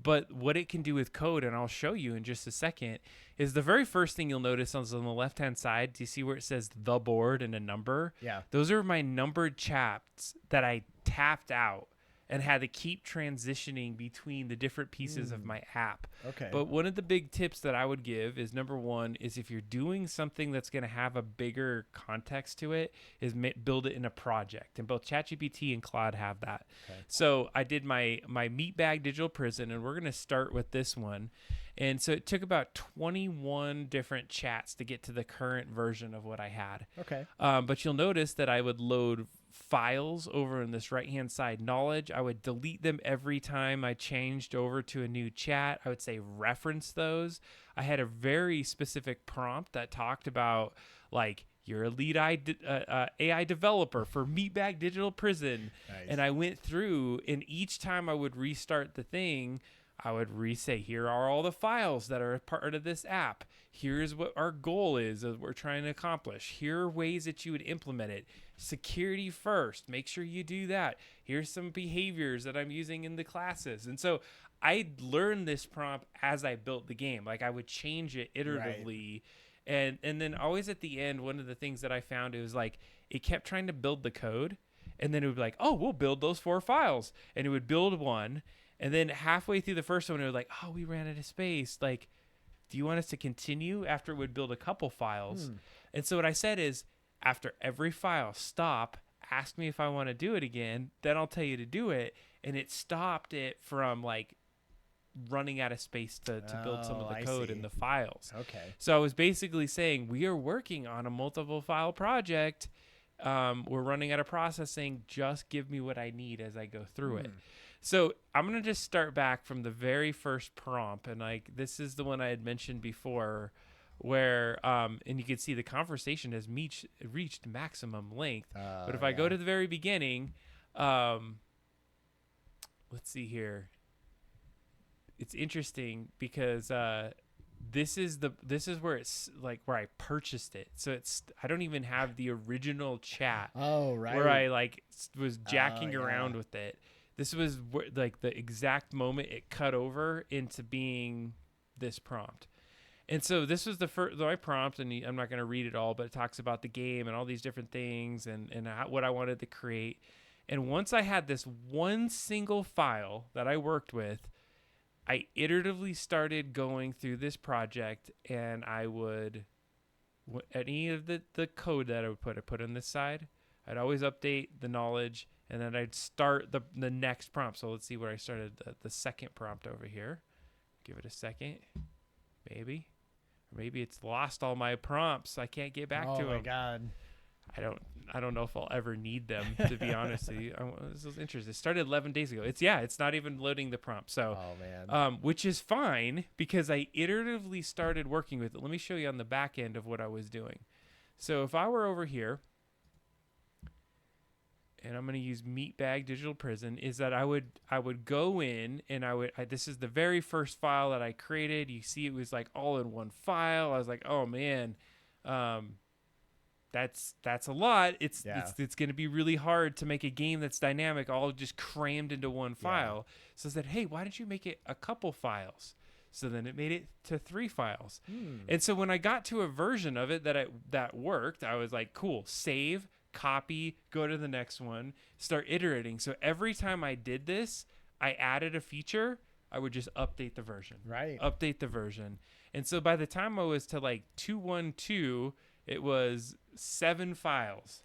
but what it can do with code, and I'll show you in just a second, is the very first thing you'll notice on the left-hand side. Do you see where it says the board and a number? Yeah. Those are my numbered chats that I tapped out and had to keep transitioning between the different pieces of my app. Okay. But one of the big tips that I would give is, number one, is if you're doing something that's going to have a bigger context to it, is build it in a project. And both ChatGPT and Claude have that. Okay. So I did my Meatbag Digital Prison, and we're going to start with this one. And so it took about 21 different chats to get to the current version of what I had. Okay. But you'll notice that I would load files over in this right-hand side knowledge. I would delete them every time I changed over to a new chat. I would say reference those. I had a very specific prompt that talked about, like, you're a lead AI developer for Meatbag Digital Prison. Nice. And I went through, and each time I would restart the thing, I would re-say, here are all the files that are a part of this app. Here's what our goal is that we're trying to accomplish. Here are ways that you would implement it. Security first. Make sure you do that. Here's some behaviors that I'm using in the classes. And so I learned this prompt as I built the game. Like, I would change it iteratively. Right. And then always at the end, one of the things that I found, it was like, it kept trying to build the code. And then it would be like, oh, we'll build those 4 files. And it would build one. And then halfway through the first one, it was like, oh, we ran out of space. Like, do you want us to continue? After it would build a couple files. And so what I said is, after every file, stop, ask me if I want to do it again. Then I'll tell you to do it. And it stopped it from, like, running out of space to build some of the code in the files. Okay. So I was basically saying, we are working on a multiple file project. We're running out of processing. Just give me what I need as I go through it. So I'm going to just start back from the very first prompt. And, like, this is the one I had mentioned before, where, and you can see the conversation has reached maximum length. But if I go to the very beginning, let's see here. It's interesting because this is where it's like where I purchased it. So I don't even have the original chat. Oh, right. Where I, like, was jacking around with it. This was like the exact moment it cut over into being this prompt. And so this was my prompt, and I'm not going to read it all, but it talks about the game and all these different things and what I wanted to create. And once I had this one single file that I worked with, I iteratively started going through this project, and I would, any of the code that I put on this side, I'd always update the knowledge, and then I'd start the next prompt. So let's see where I started the second prompt over here. Give it a second, maybe. Or maybe it's lost all my prompts. I can't get back to them. Oh my God. I don't know if I'll ever need them, to be honest with you. This is interesting. It started 11 days ago. It's not even loading the prompt. So, which is fine because I iteratively started working with it. Let me show you on the back end of what I was doing. So if I were over here, and I'm going to use Meatbag Digital Prison, is that I would go in and this is the very first file that I created. You see it was like all in one file. I was like, oh man, that's a lot. It's going to be really hard to make a game that's dynamic, all just crammed into one file. So I said, hey, why don't you make it a couple files? So then it made it to 3 files. And so when I got to a version of it that worked, I was like, cool, save, copy, go to the next one, start iterating. So every time I did this, I added a feature, I would just update the version. Right. Update the version. And so by the time I was to like 2.12, it was 7 files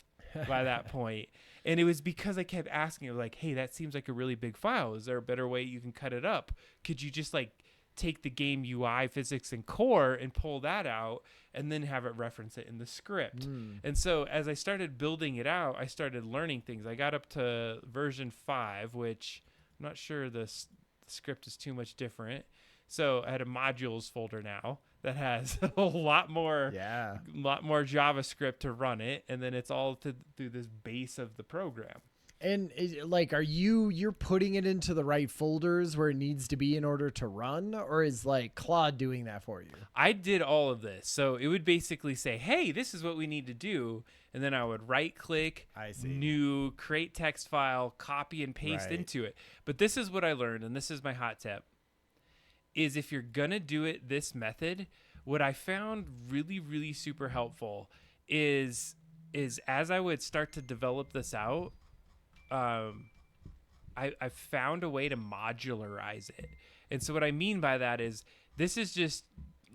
by that point. And it was because I kept asking, like, hey, that seems like a really big file. Is there a better way you can cut it up? Could you just like take the game UI, physics, and core and pull that out and then have it reference it in the script? And so as I started building it out, I started learning things. I got up to version 5, which I'm not sure the script is too much different. So I had a modules folder now that has a lot more JavaScript to run it, and then it's all through this base of the program. And like, you're putting it into the right folders where it needs to be in order to run, or is like Claude doing that for you? I did all of this. So it would basically say, hey, this is what we need to do. And then I would right click, new, create text file, copy and paste into it. But this is what I learned, and this is my hot tip, is if you're going to do it this method, what I found really, really super helpful is as I would start to develop this out, I found a way to modularize it. And so what I mean by that is, this is just,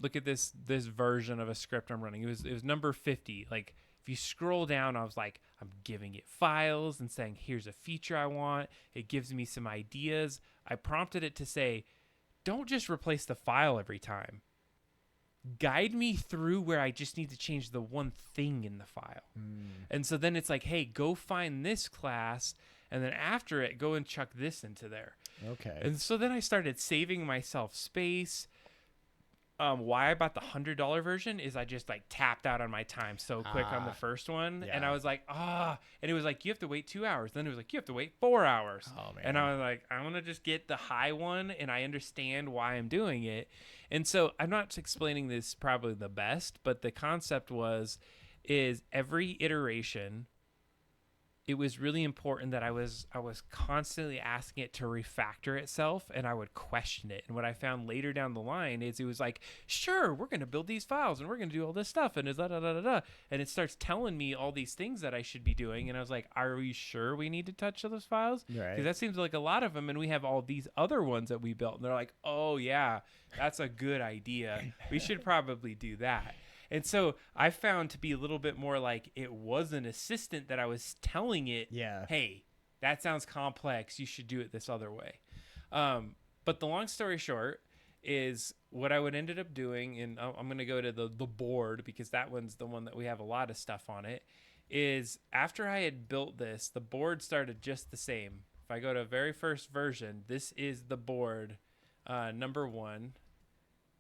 look at this version of a script I'm running. It was number 50. Like, if you scroll down, I was like, I'm giving it files and saying, here's a feature I want. It gives me some ideas. I prompted it to say, don't just replace the file every time. Guide me through where I just need to change the one thing in the file. And so then it's like, hey, go find this class, and then after it, go and chuck this into there. Okay. And so then I started saving myself space. Why I bought the $100 version is I just like tapped out on my time so quick on the first one. Yeah. And I was like, and it was like, you have to wait 2 hours. Then it was like, you have to wait 4 hours. Oh, man. And I was like, I want to just get the high one, and I understand why I'm doing it. And so I'm not explaining this probably the best, but the concept is every iteration, it was really important that I was constantly asking it to refactor itself, and I would question it. And what I found later down the line is it was like, sure, we're going to build these files and we're going to do all this stuff, and and it starts telling me all these things that I should be doing. And I was like, are we sure we need to touch those files? Because that seems like a lot of them, and we have all these other ones that we built. And they're like, oh yeah, that's a good idea. We should probably do that. And so I found to be a little bit more like, it was an assistant that I was telling it, hey, that sounds complex. You should do it this other way. But the long story short is what I would ended up doing, and I'm going to go to the board because that one's the one that we have a lot of stuff on it, is after I had built this, the board started just the same. If I go to very first version, this is the board number 1.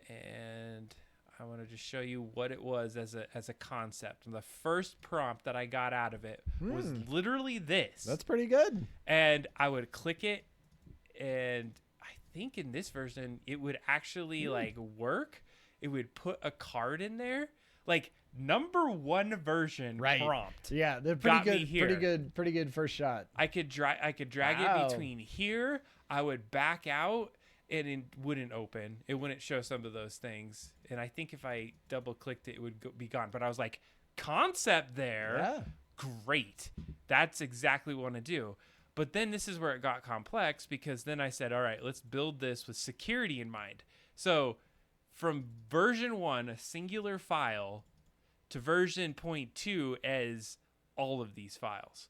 And I want to just show you what it was as a concept. And the first prompt that I got out of it was literally this. That's pretty good. And I would click it, and I think in this version it would actually like work. It would put a card in there. Like, number 1 version prompt. Yeah, they're pretty good first shot. I could drag it between here. I would back out, and it wouldn't open. It wouldn't show some of those things. And I think if I double clicked it, it would be gone. But I was like, concept there. Yeah. Great. That's exactly what I want to do. But then this is where it got complex, because then I said, all right, let's build this with security in mind. So from version 1, a singular file, to version 0.2 as all of these files.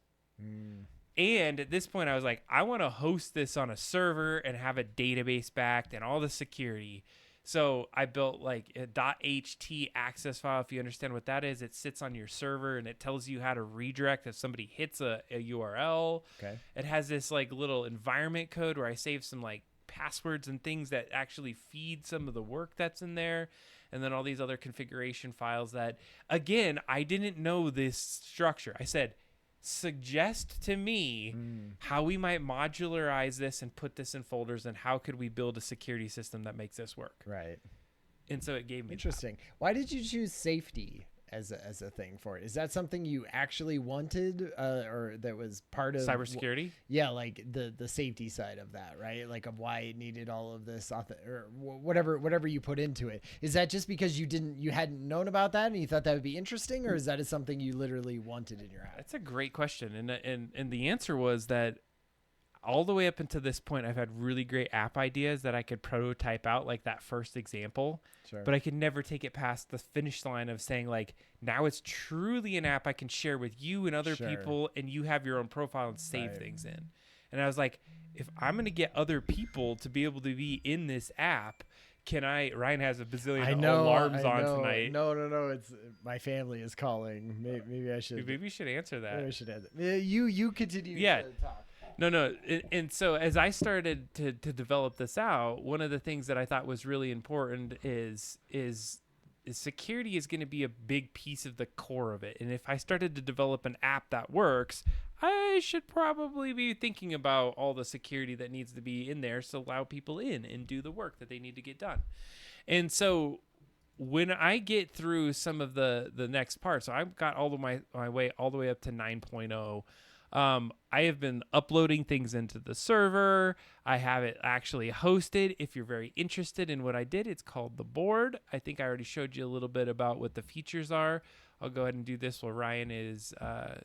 And at this point, I was like, I want to host this on a server and have a database backed and all the security. So I built like a .ht access file. If you understand what that is, it sits on your server and it tells you how to redirect if somebody hits a URL. Okay. It has this like little environment code where I save some like passwords and things that actually feed some of the work that's in there. And then all these other configuration files that, again, I didn't know this structure. I said, suggest to me how we might modularize this and put this in folders, and how could we build a security system that makes this work. Right. And so it gave me interesting. Why did you choose safety as a thing for it? Is that something you actually wanted, or that was part of cybersecurity? Yeah, like the safety side of that, right? Like of why it needed all of this or whatever you put into it. Is that just because you hadn't known about that and you thought that would be interesting, or is that something you literally wanted in your app? That's a great question, and the answer was that all the way up until this point, I've had really great app ideas that I could prototype out, like that first example. Sure. But I could never take it past the finish line of saying, like, now it's truly an app I can share with you and other people, and you have your own profile and save things in. And I was like, if I'm going to get other people to be able to be in this app, can I? Ryan has a bazillion alarms on tonight. No. It's my family is calling. Maybe I should. Maybe we should answer that. Maybe I should answer. You continue. Yeah. To talk. No. And so as I started to develop this out, one of the things that I thought was really important is security is going to be a big piece of the core of it. And if I started to develop an app that works, I should probably be thinking about all the security that needs to be in there to allow people in and do the work that they need to get done. And so when I get through some of the next parts, so I've got all of my way all the way up to 9.0. I have been uploading things into the server. I have it actually hosted. If you're very interested in what I did, it's called The Board. I think I already showed you a little bit about what the features are. I'll go ahead and do this while Ryan is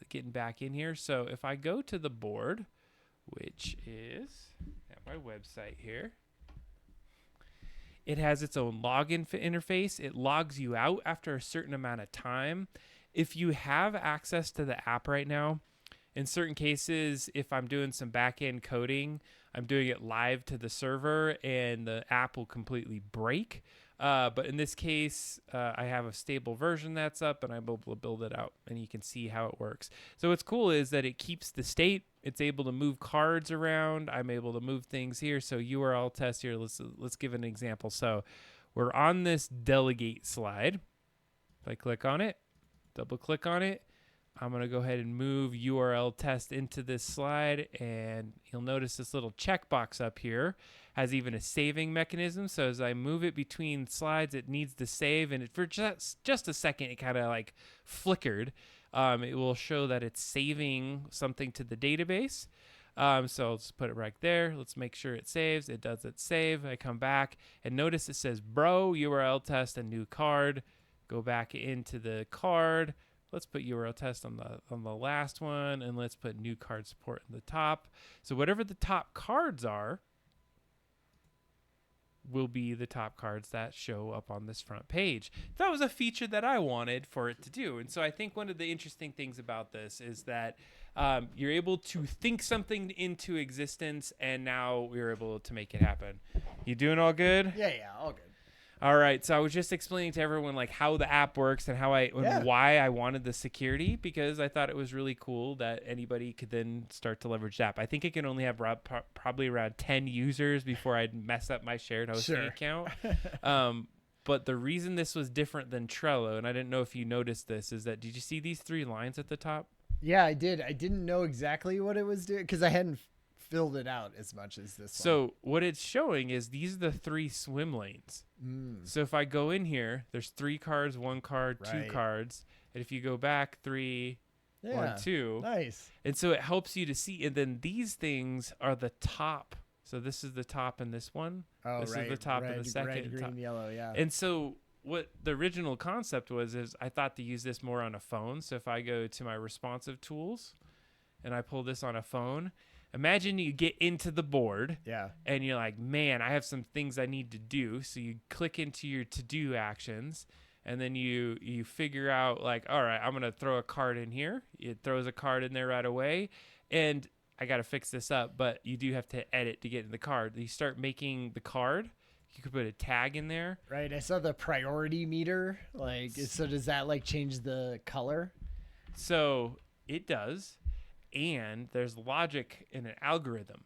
getting back in here. So if I go to The Board, which is at my website here, it has its own login interface. It logs you out after a certain amount of time. If you have access to the app right now, in certain cases, if I'm doing some back-end coding, I'm doing it live to the server and the app will completely break. But in this case, I have a stable version that's up and I'm able to build it out and you can see how it works. So what's cool is that it keeps the state. It's able to move cards around. I'm able to move things here. So URL test here, let's give an example. So we're on this delegate slide. If I click on it, double click on it, I'm going to go ahead and move URL test into this slide, and you'll notice this little checkbox up here has even a saving mechanism. So as I move it between slides, it needs to save, and for just a second, it kind of like flickered. It will show that it's saving something to the database. So let's put it right there. Let's make sure it saves. It does it save. I come back, and notice it says bro URL test a new card. Go back into the card. Let's put URL test on the last one, and let's put new card support in the top. So whatever the top cards are will be the top cards that show up on this front page. That was a feature that I wanted for it to do. And so I think one of the interesting things about this is that you're able to think something into existence, and now we're able to make it happen. You doing all good? Yeah, all good. All right, so I was just explaining to everyone like how the app works and why I wanted the security, because I thought it was really cool that anybody could then start to leverage the app. I think it can only have probably around 10 users before I'd mess up my shared hosting account. But the reason this was different than Trello, and I didn't know if you noticed this, is that did you see these 3 lines at the top? Yeah, I did. I didn't know exactly what it was doing because I hadn't filled it out as much as this one. So what it's showing is these are the 3 swim lanes. So if I go in here, there's 3 cards, 1 card, 2 cards. And if you go back 3, 1, 2. Nice. And so it helps you to see. And then these things are the top. So this is the top in this one. Oh, this is the top in the second. Red, green, top. yellow, yeah. And so what the original concept is I thought to use this more on a phone. So if I go to my responsive tools and I pull this on a phone, imagine you get into the board and you're like, man, I have some things I need to do. So you click into your to-do actions and then you figure out like, all right, I'm going to throw a card in here. It throws a card in there right away. And I got to fix this up, but you do have to edit to get in the card. You start making the card. You could put a tag in there. Right. I saw the priority meter. Like, so does that like change the color? So it does. And there's logic in an algorithm.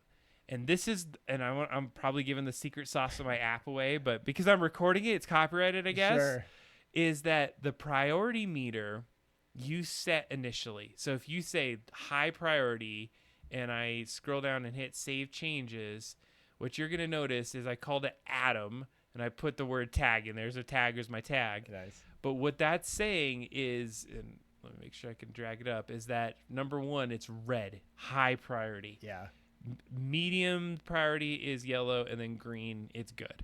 And this is, and I'm probably giving the secret sauce of my app away, but because I'm recording it, it's copyrighted, I guess, is that the priority meter you set initially. So if you say high priority and I scroll down and hit save changes, what you're going to notice is I called it Adam and I put the word tag in. There's a tag, there's my tag. Nice. But what that's saying is, and let me make sure I can drag it up, is that number 1, it's red, high priority. Yeah. Medium priority is yellow, and then green, it's good.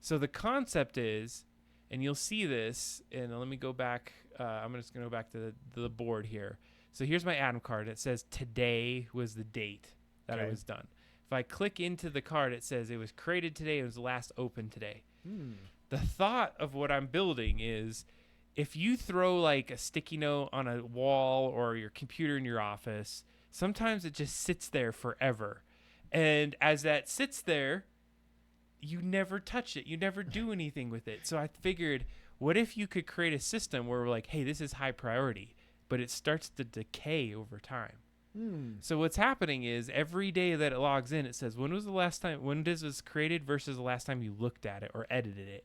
So the concept is, and you'll see this, and let me go back. I'm just going to go back to the board here. So here's my Adam card. It says today was the date that it was done. If I click into the card, it says it was created today. It was last opened today. The thought of what I'm building is, if you throw like a sticky note on a wall or your computer in your office, sometimes it just sits there forever. And as that sits there, you never touch it. You never do anything with it. So I figured, what if you could create a system where we're like, hey, this is high priority, but it starts to decay over time. So what's happening is every day that it logs in, it says, when was the last time, when this was created versus the last time you looked at it or edited it.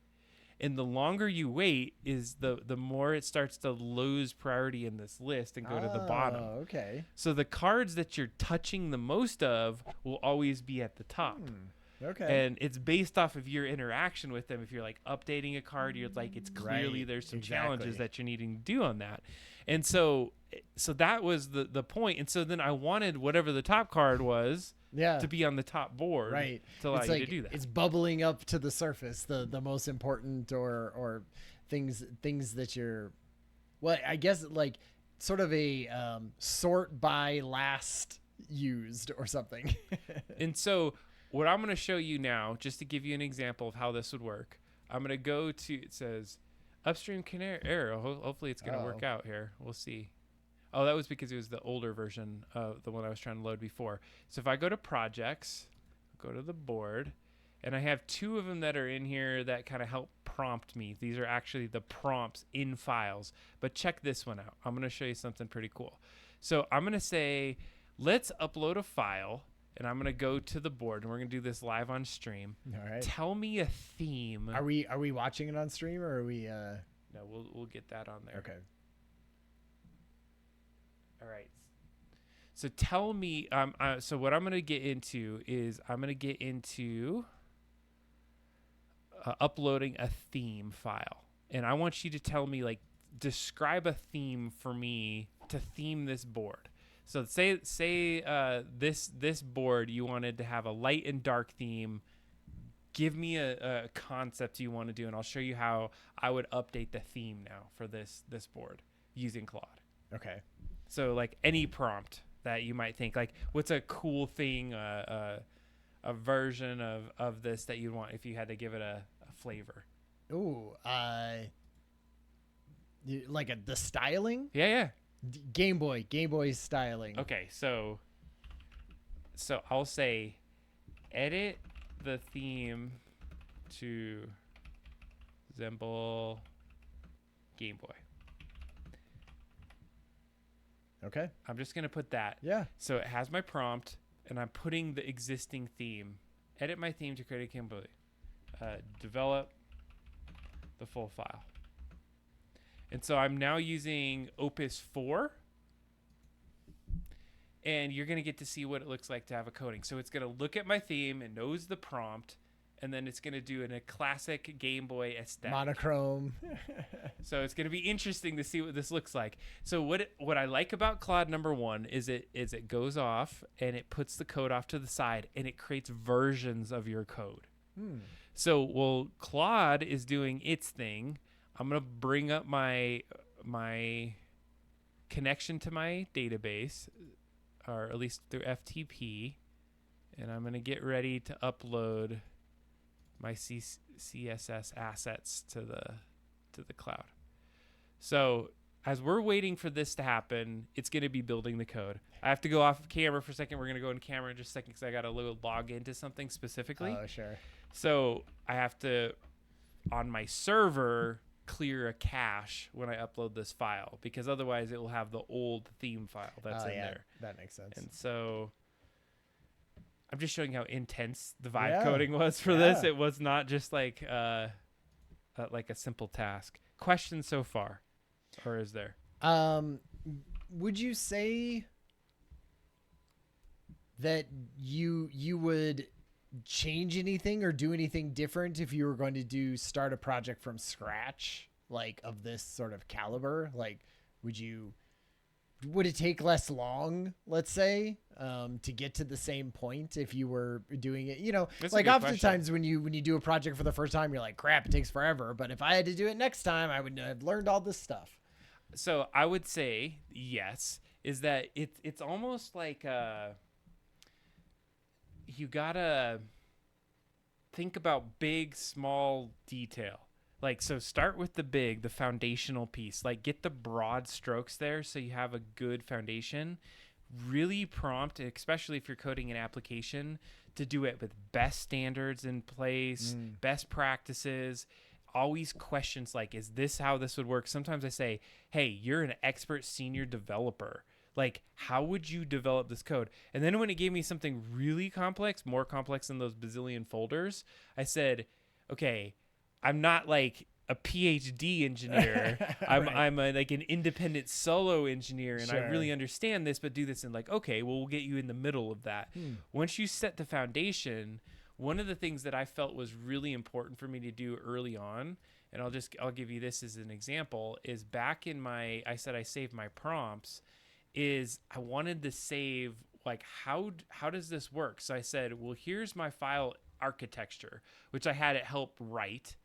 And the longer you wait is the more it starts to lose priority in this list and go to the bottom. Okay. So the cards that you're touching the most of will always be at the top. Okay. And it's based off of your interaction with them. If you're like updating a card, you're like, it's clearly Right, there's some exactly. challenges that you're needing to do on that. And so that was the point. And so then I wanted whatever the top card was to be on the top board, right, to allow it's you like, to do that. It's bubbling up to the surface, the most important or things that you're, well, I guess like sort of a sort by last used or something. And so what I'm going to show you now, just to give you an example of how this would work, I'm going to go to, it says upstream arrow. Hopefully it's going to work out here. We'll see. Oh, that was because it was the older version of the one I was trying to load before. So if I go to projects, go to the board, and I have two of them that are in here that kind of help prompt me. These are actually the prompts in files. But check this one out. I'm going to show you something pretty cool. So I'm going to say, let's upload a file, and I'm going to go to the board, and we're going to do this live on stream. All right. Tell me a theme. Are we watching it on stream, or are we No, we'll get that on there. Okay. All right. So tell me, so what I'm going to get into is I'm going to get into uploading a theme file. And I want you to tell me, like, describe a theme for me to theme this board. So say this board, you wanted to have a light and dark theme. Give me a concept you want to do, and I'll show you how I would update the theme now for this board using Claude. Okay. So like any prompt that you might think, like what's a cool thing, a version of this that you'd want if you had to give it a flavor. Ooh, like the styling? Yeah. Game Boy styling. Okay, so I'll say edit the theme to resemble Game Boy. Okay. I'm just going to put that. Yeah. So it has my prompt, and I'm putting the existing theme. Edit my theme to create a Game Boy. Develop the full file. And so I'm now using Opus 4. And you're going to get to see what it looks like to have a coding. So it's going to look at my theme and knows the prompt. And then it's going to do in a classic Game Boy aesthetic. Monochrome. So it's going to be interesting to see what this looks like. So what I like about Claude number one is it goes off and it puts the code off to the side and it creates versions of your code. So while Claude is doing its thing, I'm going to bring up my connection to my database, or at least through FTP, and I'm going to get ready to upload my CSS assets to the cloud. So as we're waiting for this to happen, it's going to be building the code. I have to go off camera for a second. We're going to go in camera in just a second because I got to log into something specifically. Oh, sure. So I have to, on my server, clear a cache when I upload this file, because otherwise it will have the old theme file that's in there. That makes sense. And so I'm just showing how intense the vibe coding was for this. It was not just like a simple task. Questions so far, or is there? Would you say that you would change anything or do anything different if you were going to start a project from scratch, like of this sort of caliber? Like, would it take less long, let's say, to get to the same point if you were doing it? You know, That's like a good oftentimes when you do a project for the first time, you're like, crap, it takes forever. But if I had to do it next time, I would have learned all this stuff. So I would say yes, is that it's almost like you gotta think about big, small detail. Like, so start with the foundational piece. Like, get the broad strokes there so you have a good foundation. Really prompt, especially if you're coding an application, to do it with best standards in place, best practices. Always questions like, is this how this would work? Sometimes I say, hey, you're an expert senior developer. Like, how would you develop this code? And then when it gave me something really complex, more complex than those bazillion folders, I said, okay, I'm not like a PhD engineer. I'm like an independent solo engineer, and I really understand this, but do this, and like, okay, well, we'll get you in the middle of that. Once you set the foundation, one of the things that I felt was really important for me to do early on, and I'll give you this as an example, is back in I said I saved my prompts, is I wanted to save like how does this work? So I said, well, here's my file architecture, which I had it help write.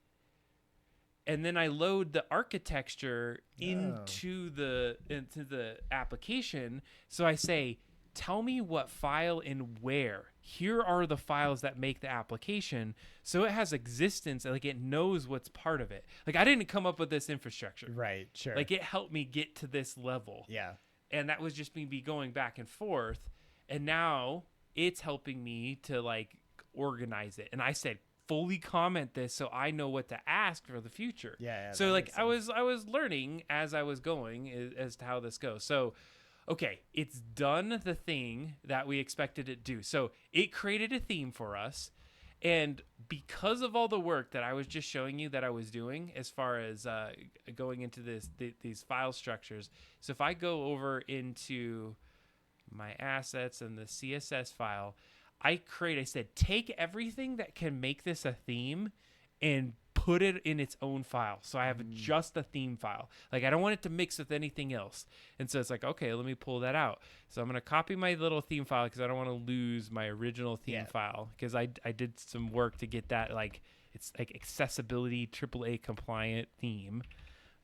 And then I load the architecture into the application. So I say, tell me what file and where. Here are the files that make the application. So it has existence, like it knows what's part of it. Like I didn't come up with this infrastructure. Right, sure. Like it helped me get to this level. Yeah. And that was just me going back and forth. And now it's helping me to like organize it. And I said, fully comment this so I know what to ask for the future. Yeah. So like I was learning as I was going as to how this goes. So okay, it's done the thing that we expected it to do. So it created a theme for us, and because of all the work that I was just showing you that I was doing as far as going into these file structures. So if I go over into my assets and the CSS file, I said, take everything that can make this a theme and put it in its own file. So I have just a theme file. Like I don't want it to mix with anything else. And so it's like, okay, let me pull that out. So I'm going to copy my little theme file because I don't want to lose my original theme file, because I did some work to get that, like it's like accessibility AAA compliant theme.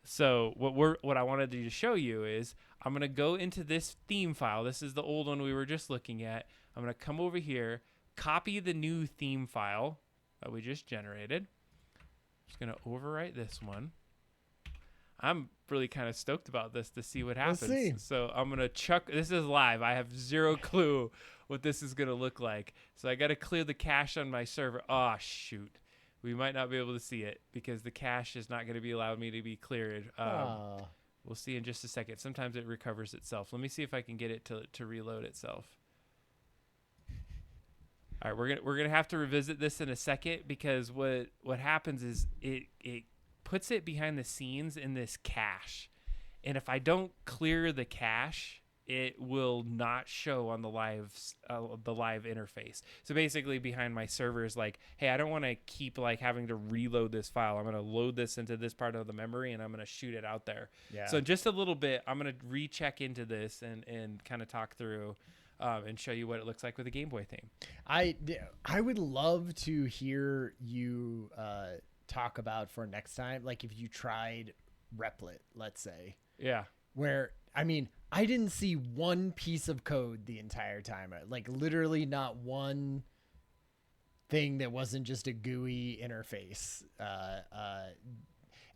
So what I wanted to show you is I'm going to go into this theme file. This is the old one we were just looking at. I'm going to come over here, copy the new theme file that we just generated. Just going to overwrite this one. I'm really kind of stoked about this to see what happens. Let's see. So I'm going to chuck. This is live. I have zero clue what this is going to look like. So I got to clear the cache on my server. Oh, shoot. We might not be able to see it because the cache is not going to be allowing me to be cleared. We'll see in just a second. Sometimes it recovers itself. Let me see if I can get it to reload itself. All right, we're gonna have to revisit this in a second, because what happens is it puts it behind the scenes in this cache, and if I don't clear the cache, it will not show on the live interface. So basically, behind my server is like, hey, I don't want to keep like having to reload this file. I'm gonna load this into this part of the memory, and I'm gonna shoot it out there. Yeah. So just a little bit, I'm gonna recheck into this and kind of talk through. And show you what it looks like with a Game Boy theme. I would love to hear you talk about for next time, like if you tried Replit, let's say. Yeah. Where, I mean, I didn't see one piece of code the entire time. Like literally not one thing that wasn't just a GUI interface.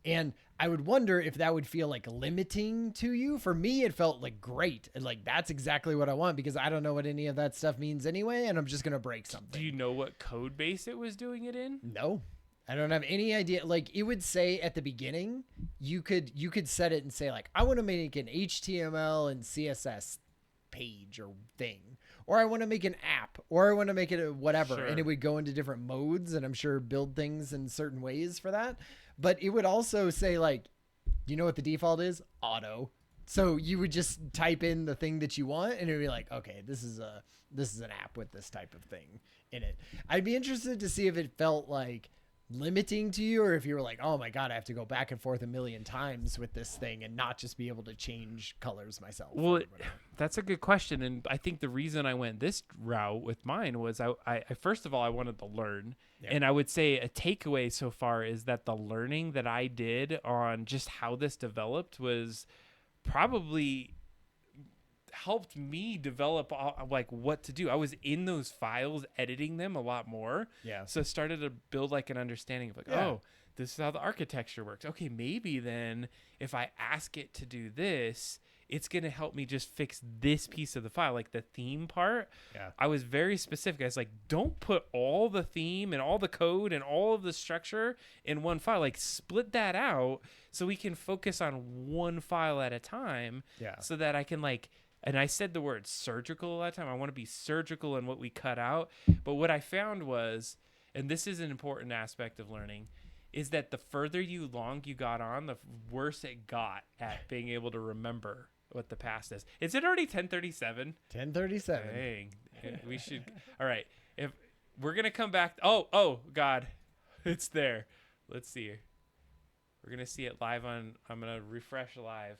And I would wonder if that would feel like limiting to you. For me, it felt like great. And like, that's exactly what I want, because I don't know what any of that stuff means anyway. And I'm just going to break something. Do you know what code base it was doing it in? No, I don't have any idea. Like it would say at the beginning, you could set it and say like, I want to make an HTML and CSS page or thing, or I want to make an app, or I want to make it a whatever. Sure. And it would go into different modes, and I'm sure build things in certain ways for that. But it would also say like, you know what the default is? Auto. So you would just type in the thing that you want, and it would be like, okay, this is an app with this type of thing in it. I'd be interested to see if it felt like limiting to you, or if you were like, oh my God, I have to go back and forth a million times with this thing and not just be able to change colors myself. Well, that's a good question. And I think the reason I went this route with mine was I first of all, I wanted to learn. Yep. And I would say a takeaway so far is that the learning that I did on just how this developed was probably helped me develop like what to do. I was in those files editing them a lot more. Yeah. So I started to build like an understanding of like, oh, this is how the architecture works. Okay, maybe then if I ask it to do this, it's going to help me just fix this piece of the file, like the theme part. Yeah. I was very specific. I was like, don't put all the theme and all the code and all of the structure in one file. Like split that out so we can focus on one file at a time. Yeah. So that I can like, and I said the word surgical a lot of time. I want to be surgical in what we cut out. But what I found was, and this is an important aspect of learning, is that the further you got on, the worse it got at being able to remember what the past is. Is it already 10:37? 10:37. Dang. We should. All right. If we're going to come back. Oh, God. It's there. Let's see. We're going to see it live on. I'm going to refresh live.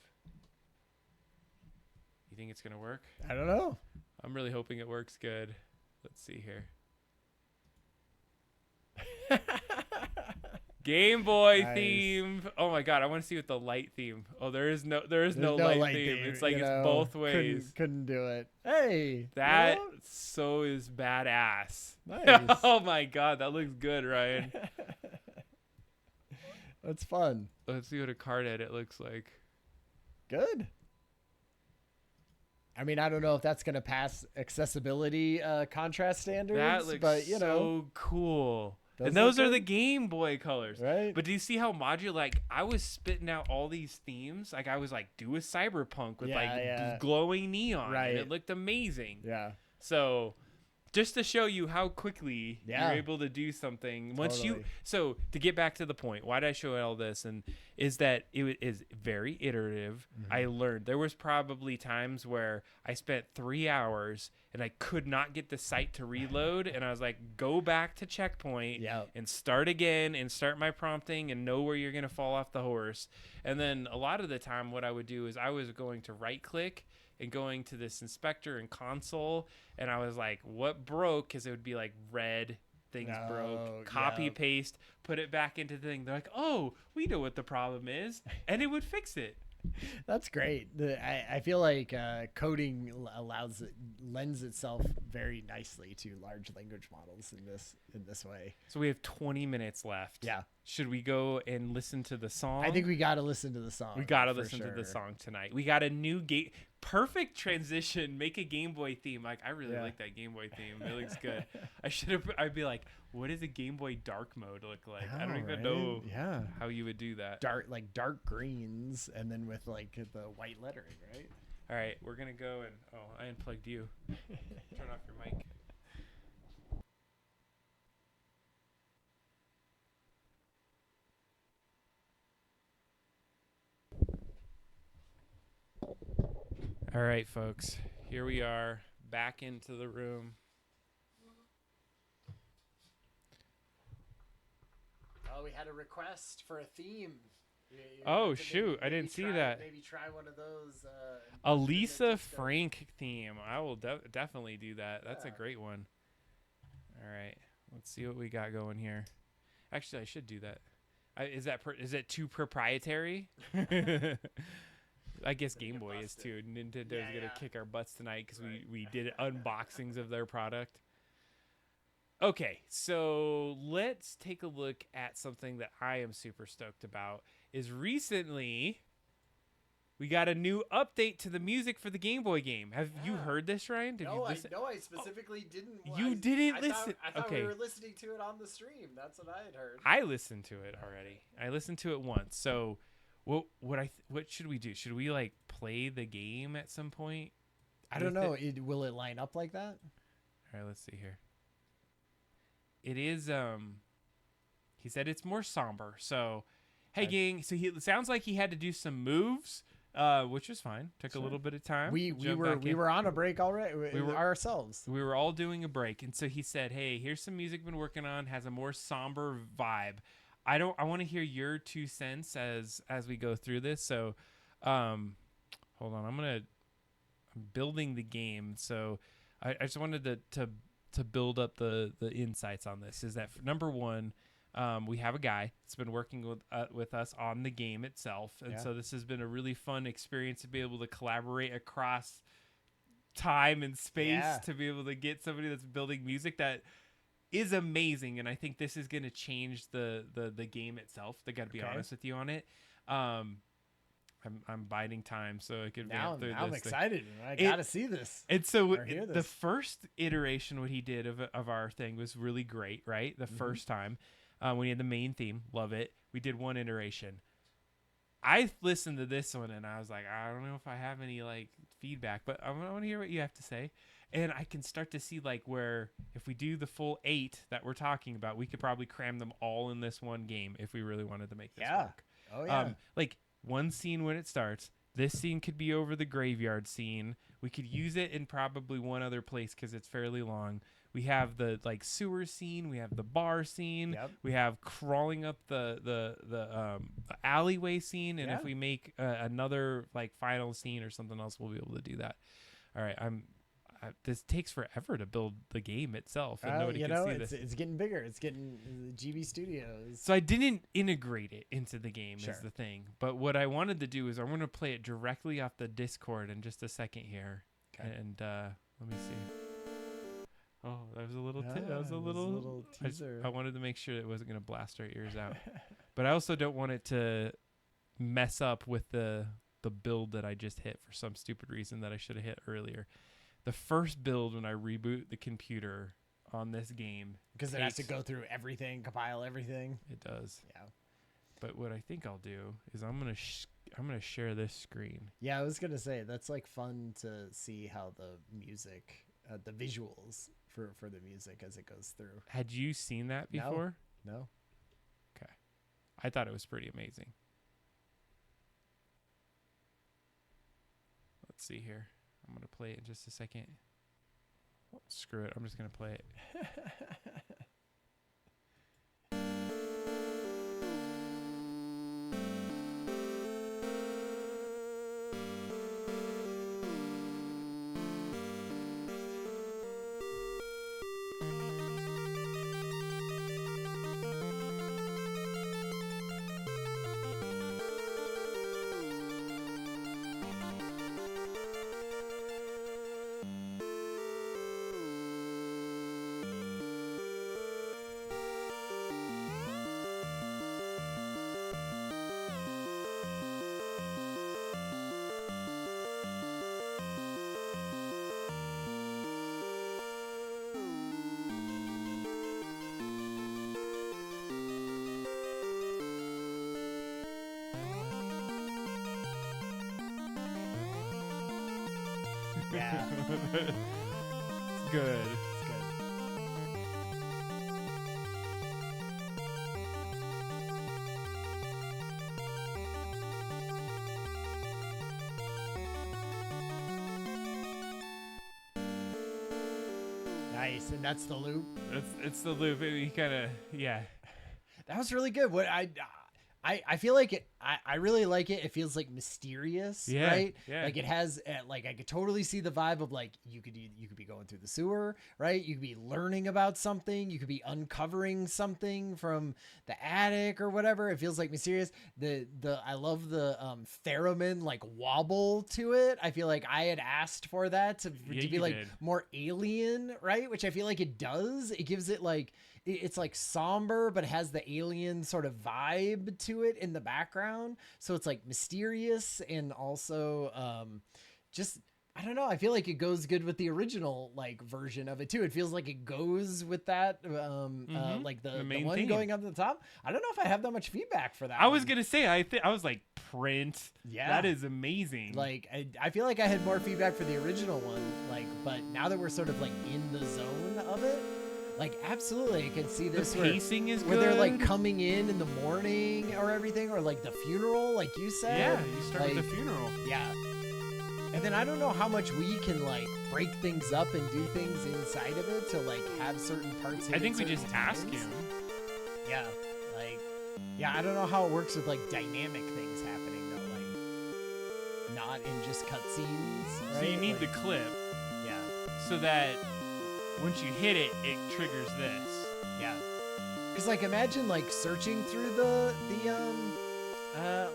You think it's going to work? I don't know. I'm really hoping it works good. Let's see here. Game Boy Nice. theme. Oh my God, I want to see what the light theme. Oh, there is no light theme. It's like it's both ways. Couldn't do it. Hey, That you know? so is badass. Nice. Oh my God, that looks good, Ryan. That's fun. Let's see what a card edit looks like. Good. I mean, I don't know if that's going to pass accessibility contrast standards, That looks but you know, so cool. Does And those look are the good. Game Boy colors. Right. But do you see how modular, like, I was spitting out all these themes. Like, I was like, do a cyberpunk with Yeah. glowing neon. Right. And it looked amazing. yeah. So just to show you how quickly Yeah. you're able to do something once you, Totally. so to get back to the point, why did I show all this? And is that it is very iterative. I learned there was probably times where I spent 3 hours and I could not get the site to reload. And I was like, go back to checkpoint Yep. and start again and start my prompting and know where you're going to fall off the horse. And then a lot of the time what I would do is I was going to right click and going to this inspector and console, and I was like, what broke? Because it would be like red things Oh, broke, copy yeah. paste, put it back into the thing. They're like, oh, we know what the problem is, and it would fix it. That's great. I feel like coding lends itself very nicely to large language models in this way. So we have 20 minutes left. Yeah. Should we go and listen to the song? I think we got to listen to the song. We got to for listen to the sure. song tonight. We got a new game. Perfect transition. Make a Game Boy theme. Like, I really Yeah. like that Game Boy theme. It looks good. I'd be like, what does a Game Boy dark mode look like? I don't even right? know Yeah. how you would do that. Dark greens, and then with like the white lettering, right? All right, we're going to go and, I unplugged you. Turn off your mic. All right, folks. Here we are, back into the room. Oh, we had a request for a theme. Oh, shoot, I didn't see that. Maybe try one of those. A Lisa Frank theme. I will definitely do that. That's a Yeah. great one. All right, let's see what we got going here. Actually, I should do that. Is it too proprietary? I guess Game Boy is too. Nintendo's gonna kick our butts tonight because we did unboxings of their product. Okay, so let's take a look at something that I am super stoked about. Is recently we got a new update to the music for the Game Boy game. Have you heard this, Ryan? Did you listen? I specifically didn't. You didn't listen. I thought Okay. we were listening to it on the stream. That's what I had heard. I listened to it already. I listened to it once. So, what should we do? Should we like play the game at some point? I don't know. Will it line up like that? All right, let's see here. It is he said it's more somber. So, hey gang, so it sounds like he had to do some moves, which was fine. Took a little bit of time. We Jumped back in. were on a break already. We were- were ourselves. We were all doing a break, and so he said, "Hey, here's some music I've been working on. Has a more somber vibe. I want to hear your 2 cents as we go through this." So, hold on. I'm building the game. So, I just wanted to build up the insights on this. Is that number one? We have a guy that's been working with us on the game itself, and so this has been a really fun experience to be able to collaborate across time and space to be able to get somebody that's building music that is amazing. And I think this is going to change the game itself. I got to be honest with you on it. I'm biding time so I could Now through I'm this excited. I gotta see this. and so Or hear the this. first iteration, what he did of our thing was really great, right? The first time when he had the main theme, love it. We did one iteration. I listened to this one and I was like, I don't know if I have any like feedback, but I want to hear what you have to say. And I can start to see like where if we do the full 8 that we're talking about, we could probably cram them all in this one game if we really wanted to make this work. Oh yeah. Like one scene when it starts. This scene could be over the graveyard scene. We could use it in probably one other place because it's fairly long. We have the like sewer scene. We have the bar scene. Yep. We have crawling up the alleyway scene. And if we make another like final scene or something else, we'll be able to do that. All right, this takes forever to build the game itself, and nobody can see this. It's getting bigger. It's getting GB Studios. So I didn't integrate it into the game Sure. is the thing. But what I wanted to do is I want to play it directly off the Discord in just a second here. Okay. And let me see. Oh, that was a little teaser. I wanted to make sure it wasn't going to blast our ears out. But I also don't want it to mess up with the build that I just hit for some stupid reason that I should have hit earlier. The first build when I reboot the computer on this game, because it has to go through everything, compile everything. It does. Yeah. But what I think I'll do is I'm gonna share this screen. Yeah, I was gonna say that's like fun to see how the music, the visuals for the music as it goes through. Had you seen that before? No. Okay. I thought it was pretty amazing. Let's see here. I'm going to play it in just a second. Screw it. I'm just going to play it. Yeah. It's good. It's good. Nice, and that's the loop. It's the loop. He kind of, yeah. That was really good. What I feel like it. I really like it. It feels like mysterious, Yeah, right? yeah. Like it has, like I could totally see the vibe of like you could be going through the sewer, right? You could be learning about something. You could be uncovering something from the attic or whatever. It feels like mysterious. I love the theremin like wobble to it. I feel like I had asked for that to Yeah, be you like did. more alien, right? Which I feel like it does. It gives it like it's like somber, but it has the alien sort of vibe to it in the background. So it's like mysterious and also just, I don't know. I feel like it goes good with the original like version of it too. It feels like it goes with that, like the main one theme. going up to the top. I don't know if I have that much feedback for that. I was one. gonna say I was like print. Yeah. That is amazing. Like I feel like I had more feedback for the original one. Like, but now that we're sort of like in the zone of it. Like, absolutely, I can see this the pacing is where good. they're like coming in the morning or everything, or like the funeral, like you said. Yeah, you start with Like, the funeral. Yeah. And then I don't know how much we can like break things up and do things inside of it to like have certain parts. I hit think at we certain just ask times. him. Yeah, like, yeah, I don't know how it works with like dynamic things happening though, like not in just cutscenes. Right? So you need like, the clip yeah, so that once you hit it, it triggers this. yeah. Because like imagine like searching through the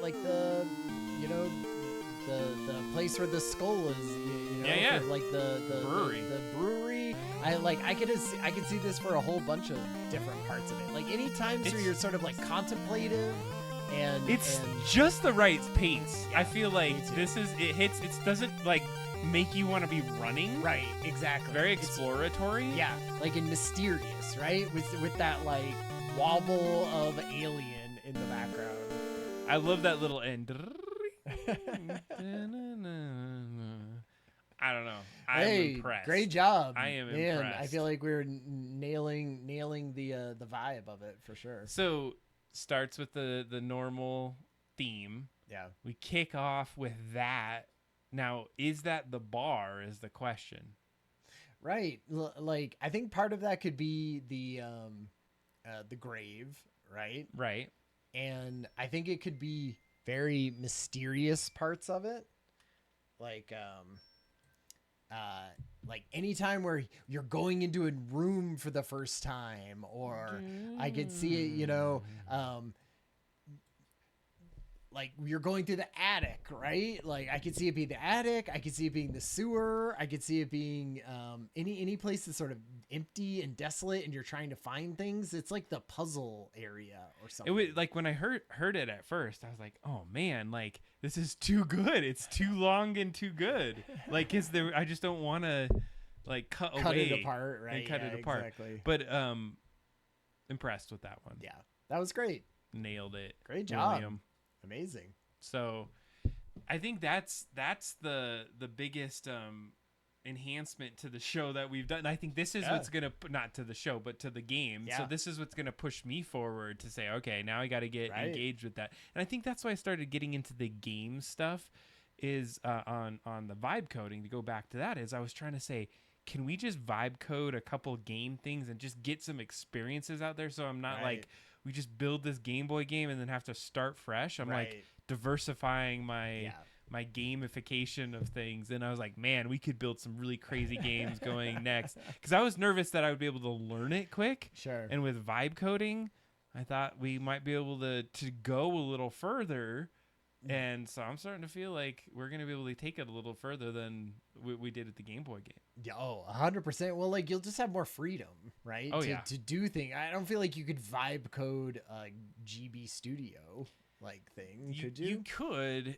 like the the place where the skull is, you know, Yeah. for, like the Brewery. the brewery. I could see this for a whole bunch of different parts of it. Like any times where It's- you're sort of like contemplative and It's and, just the right pace. Yeah, I feel like me too. it doesn't like make you want to be running. right, exactly. Very It's- exploratory. Yeah, like in Mysterious, right? With that like wobble of alien in the background. I don't know. I'm impressed. Great job. I am Man, impressed. I feel like we're nailing the vibe of it for sure. So starts with the normal theme. Yeah. We kick off with that. Now, is that the bar is the question. Right. Like I think part of that could be the grave, right? Right. And I think it could be very mysterious parts of it. Like anytime where you're going into a room for the first time, or I could see it, like you're going through the attic, right? Like I could see it being the attic. I could see it being the sewer. I could see it being any place that's sort of empty and desolate, and you're trying to find things. It's like the puzzle area or something. It was like when I heard it at first, I was like, "Oh man, like this is too good. It's too long and too good." Like, I just don't want to like cut away it apart, right? And cut it apart. Exactly. But impressed with that one. Yeah, that was great. Nailed it. Great job. William. Amazing. So I think that's the biggest enhancement to the show that we've done. I think this is what's gonna, not to the show but to the game. So this is what's gonna push me forward to say, okay, now I got to get engaged with that. And I think that's why I started getting into the game stuff is on the vibe coding. To go back to that, is I was trying to say, can we just vibe code a couple game things and just get some experiences out there, so I'm not like we just build this Game Boy game and then have to start fresh. I'm like diversifying my gamification of things. And I was like, man, we could build some really crazy games going next. Because I was nervous that I would be able to learn it quick. Sure. And with vibe coding, I thought we might be able to go a little further. And so I'm starting to feel like we're going to be able to take it a little further than we did at the Game Boy game. Yeah, 100%. Well, like you'll just have more freedom, right? To do things. I don't feel like you could vibe code a GB Studio like thing. Could you? You could,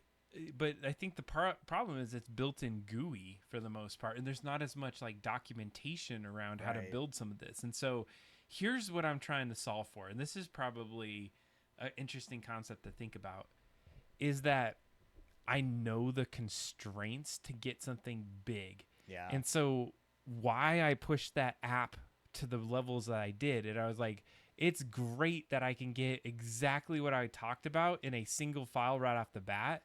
but I think the problem is it's built in GUI for the most part, and there's not as much like documentation around how to build some of this. And so here's what I'm trying to solve for, and this is probably an interesting concept to think about, is that I know the constraints to get something big. Yeah. And so why I pushed that app to the levels that I did, and I was like, it's great that I can get exactly what I talked about in a single file right off the bat,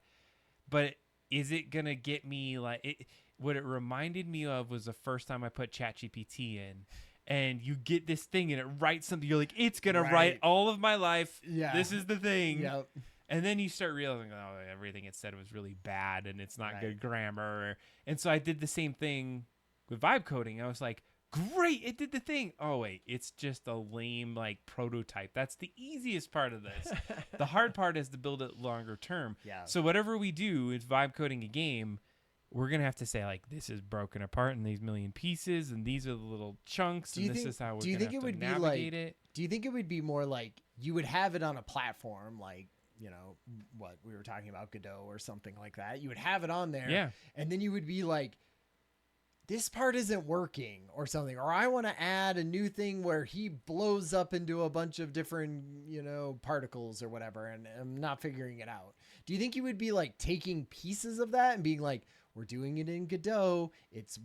but is it going to get me like it? What it reminded me of was the first time I put ChatGPT in, and you get this thing and it writes something. You're like, it's going to write all of my life. Yeah. This is the thing. Yep. And then you start realizing, oh, everything it said was really bad and it's not good grammar. And so I did the same thing with vibe coding. I was like, great, it did the thing. Oh, wait, it's just a lame like prototype. That's the easiest part of this. The hard part is to build it longer term. Yeah. So whatever we do is vibe coding a game, we're going to have to say, like, this is broken apart in these million pieces, and these are the little chunks, and this is how we're going to have to navigate it. Do you think it would be more like you would have it on a platform like, you know, what we were talking about, Godot or something like that? You would have it on there. Yeah. And then you would be like, this part isn't working or something. Or I want to add a new thing where he blows up into a bunch of different, you know, particles or whatever. And I'm not figuring it out. Do you think you would be like taking pieces of that and being like, we're doing it in Godot. It's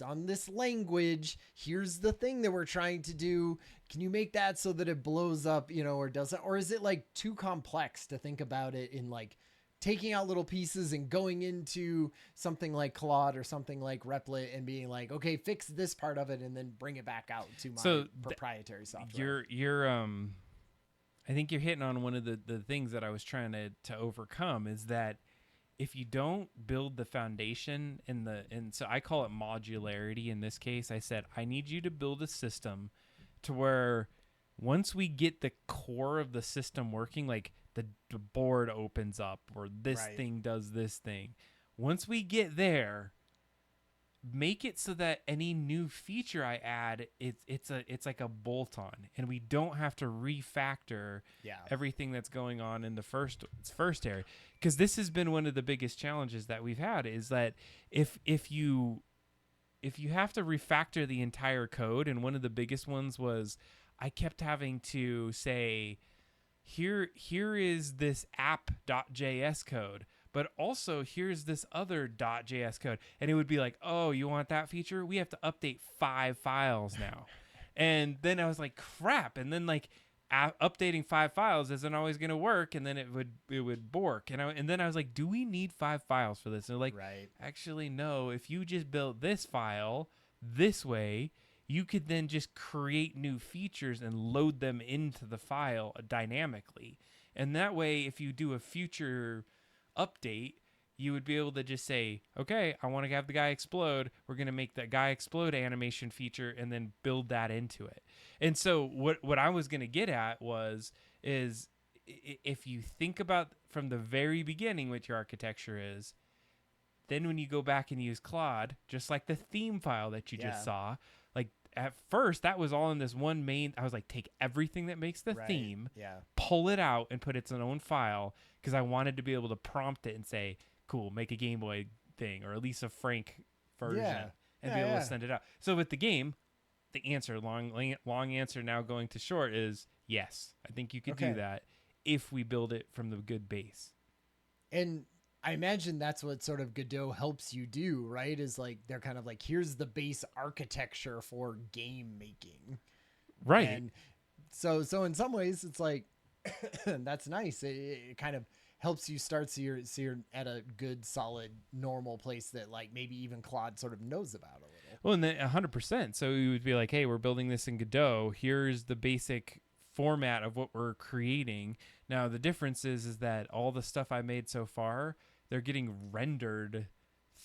on this language. Here's the thing that we're trying to do. Can you make that so that it blows up, you know, or doesn't? Or is it like too complex to think about it in like taking out little pieces and going into something like Claude or something like Replit and being like, okay, fix this part of it and then bring it back out to my proprietary software? You're I think you're hitting on one of the things that I was trying to overcome, is that if you don't build the foundation and so I call it modularity in this case. I said, I need you to build a system to where once we get the core of the system working, like the board opens up or this thing does this thing. Once we get there, make it so that any new feature I add, it's like a bolt-on, and we don't have to refactor everything that's going on in the first area. Because this has been one of the biggest challenges that we've had, is that if you have to refactor the entire code, and one of the biggest ones was I kept having to say, here is this app.js code, but also here's this other .js code. And it would be like, oh, you want that feature? We have to update 5 files now. And then I was like, crap. And then like updating 5 files isn't always going to work. And then it would bork. And then I was like, do we need 5 files for this? And they're like, Right. actually, no. If you just built this file this way, you could then just create new features and load them into the file dynamically. And that way, if you do a future update, you would be able to just say, okay, I want to have the guy explode. We're going to make that guy explode animation feature and then build that into it. And so what I was going to get at is if you think about from the very beginning what your architecture is, then when you go back and use Claude, just like the theme file that you just saw, like at first that was all in this one main. I was like, take everything that makes the theme, pull it out and put its own file, because I wanted to be able to prompt it and say, cool, make a Game Boy thing, or at least a Frank version, and be able to send it out. So with the game, the answer, long answer now going to short, is yes. I think you could do that if we build it from the good base. And I imagine that's what sort of Godot helps you do, right? Is like, they're kind of like, here's the base architecture for game making. Right. And so in some ways it's like, that's nice. It kind of helps you start so you're at a good, solid, normal place that like maybe even Claude sort of knows about a little. Well, and then 100%. So you would be like, hey, we're building this in Godot. Here's the basic format of what we're creating. Now, the difference is that all the stuff I made so far, they're getting rendered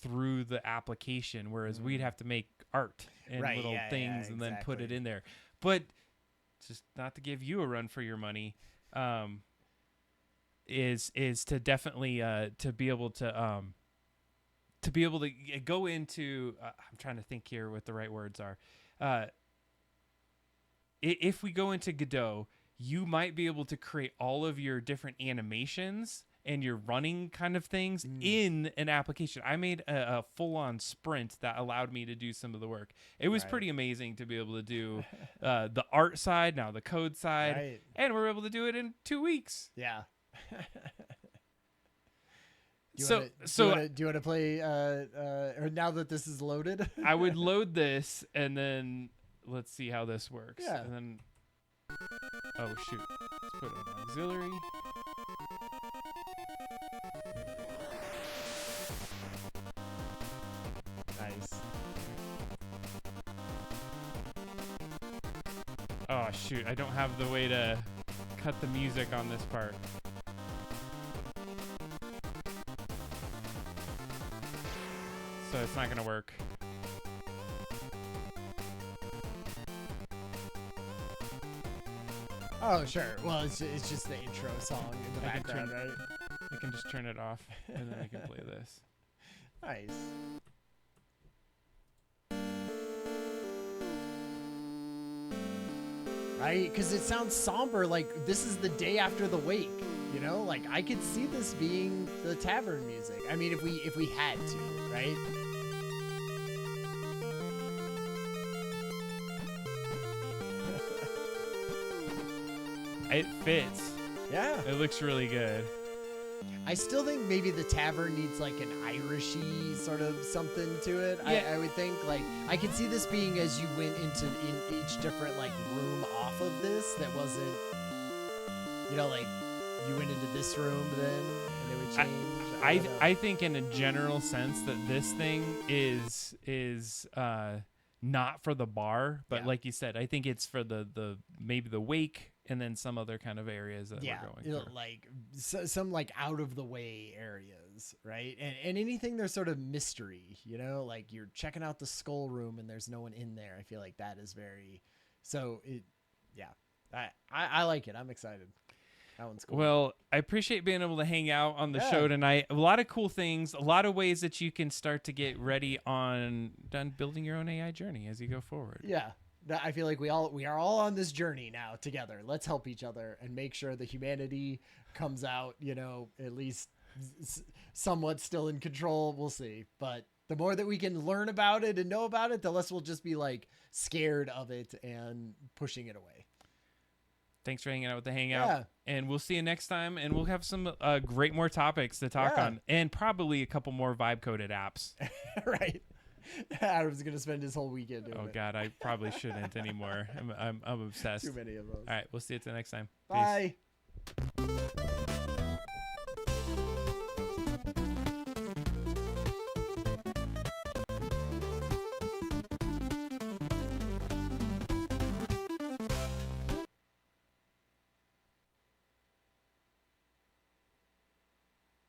through the application, whereas we'd have to make art and little things and then put it in there. But just not to give you a run for your money, is to definitely to be able to go into I'm trying to think here what the right words are. If we go into Godot, you might be able to create all of your different animations and your running kind of things in an application. I made a full-on sprint that allowed me to do some of the work. It was pretty amazing to be able to do the art side, now the code side, and we're able to do it in 2 weeks. Yeah. Do you want to play or now that this is loaded? I would load this and then let's see how this works. Yeah. And then oh shoot. Let's put it on auxiliary. Nice. Oh shoot, I don't have the way to cut the music on this part. So it's not gonna work. Oh sure. Well, it's just the intro song in the background, right? I can just turn it off and then I can play this. Nice. Right? Because it sounds somber, like this is the day after the wake. You know, like I could see this being the tavern music. I mean, if we had to, right? It fits. Yeah. It looks really good. I still think maybe the tavern needs like an Irishy sort of something to it. Yeah. I would think like I could see this being as you went into in each different like room off of this that wasn't, you know, like you went into this room then and it would change. I think in a general sense that this thing is not for the bar, but like you said, I think it's for the maybe the wake and then some other kind of areas that we're going through. Like some like out of the way areas, right? And anything there's sort of mystery, you know, like you're checking out the skull room and there's no one in there. I feel like that is very I like it. I'm excited. That one's cool. Well, I appreciate being able to hang out on the show tonight. A lot of cool things, a lot of ways that you can start to get ready on building your own AI journey as you go forward. Yeah. I feel like we are all on this journey now together. Let's help each other and make sure the humanity comes out, you know, at least somewhat still in control. We'll see. But the more that we can learn about it and know about it, the less we'll just be like scared of it and pushing it away. Thanks for hanging out with the Hangout. Yeah. And we'll see you next time. And we'll have some great more topics to talk on. And probably a couple more vibe-coded apps. Right. Adam's going to spend his whole weekend doing it. Oh, God. I probably shouldn't anymore. I'm obsessed. Too many of those. All right. We'll see you till next time. Bye. Peace.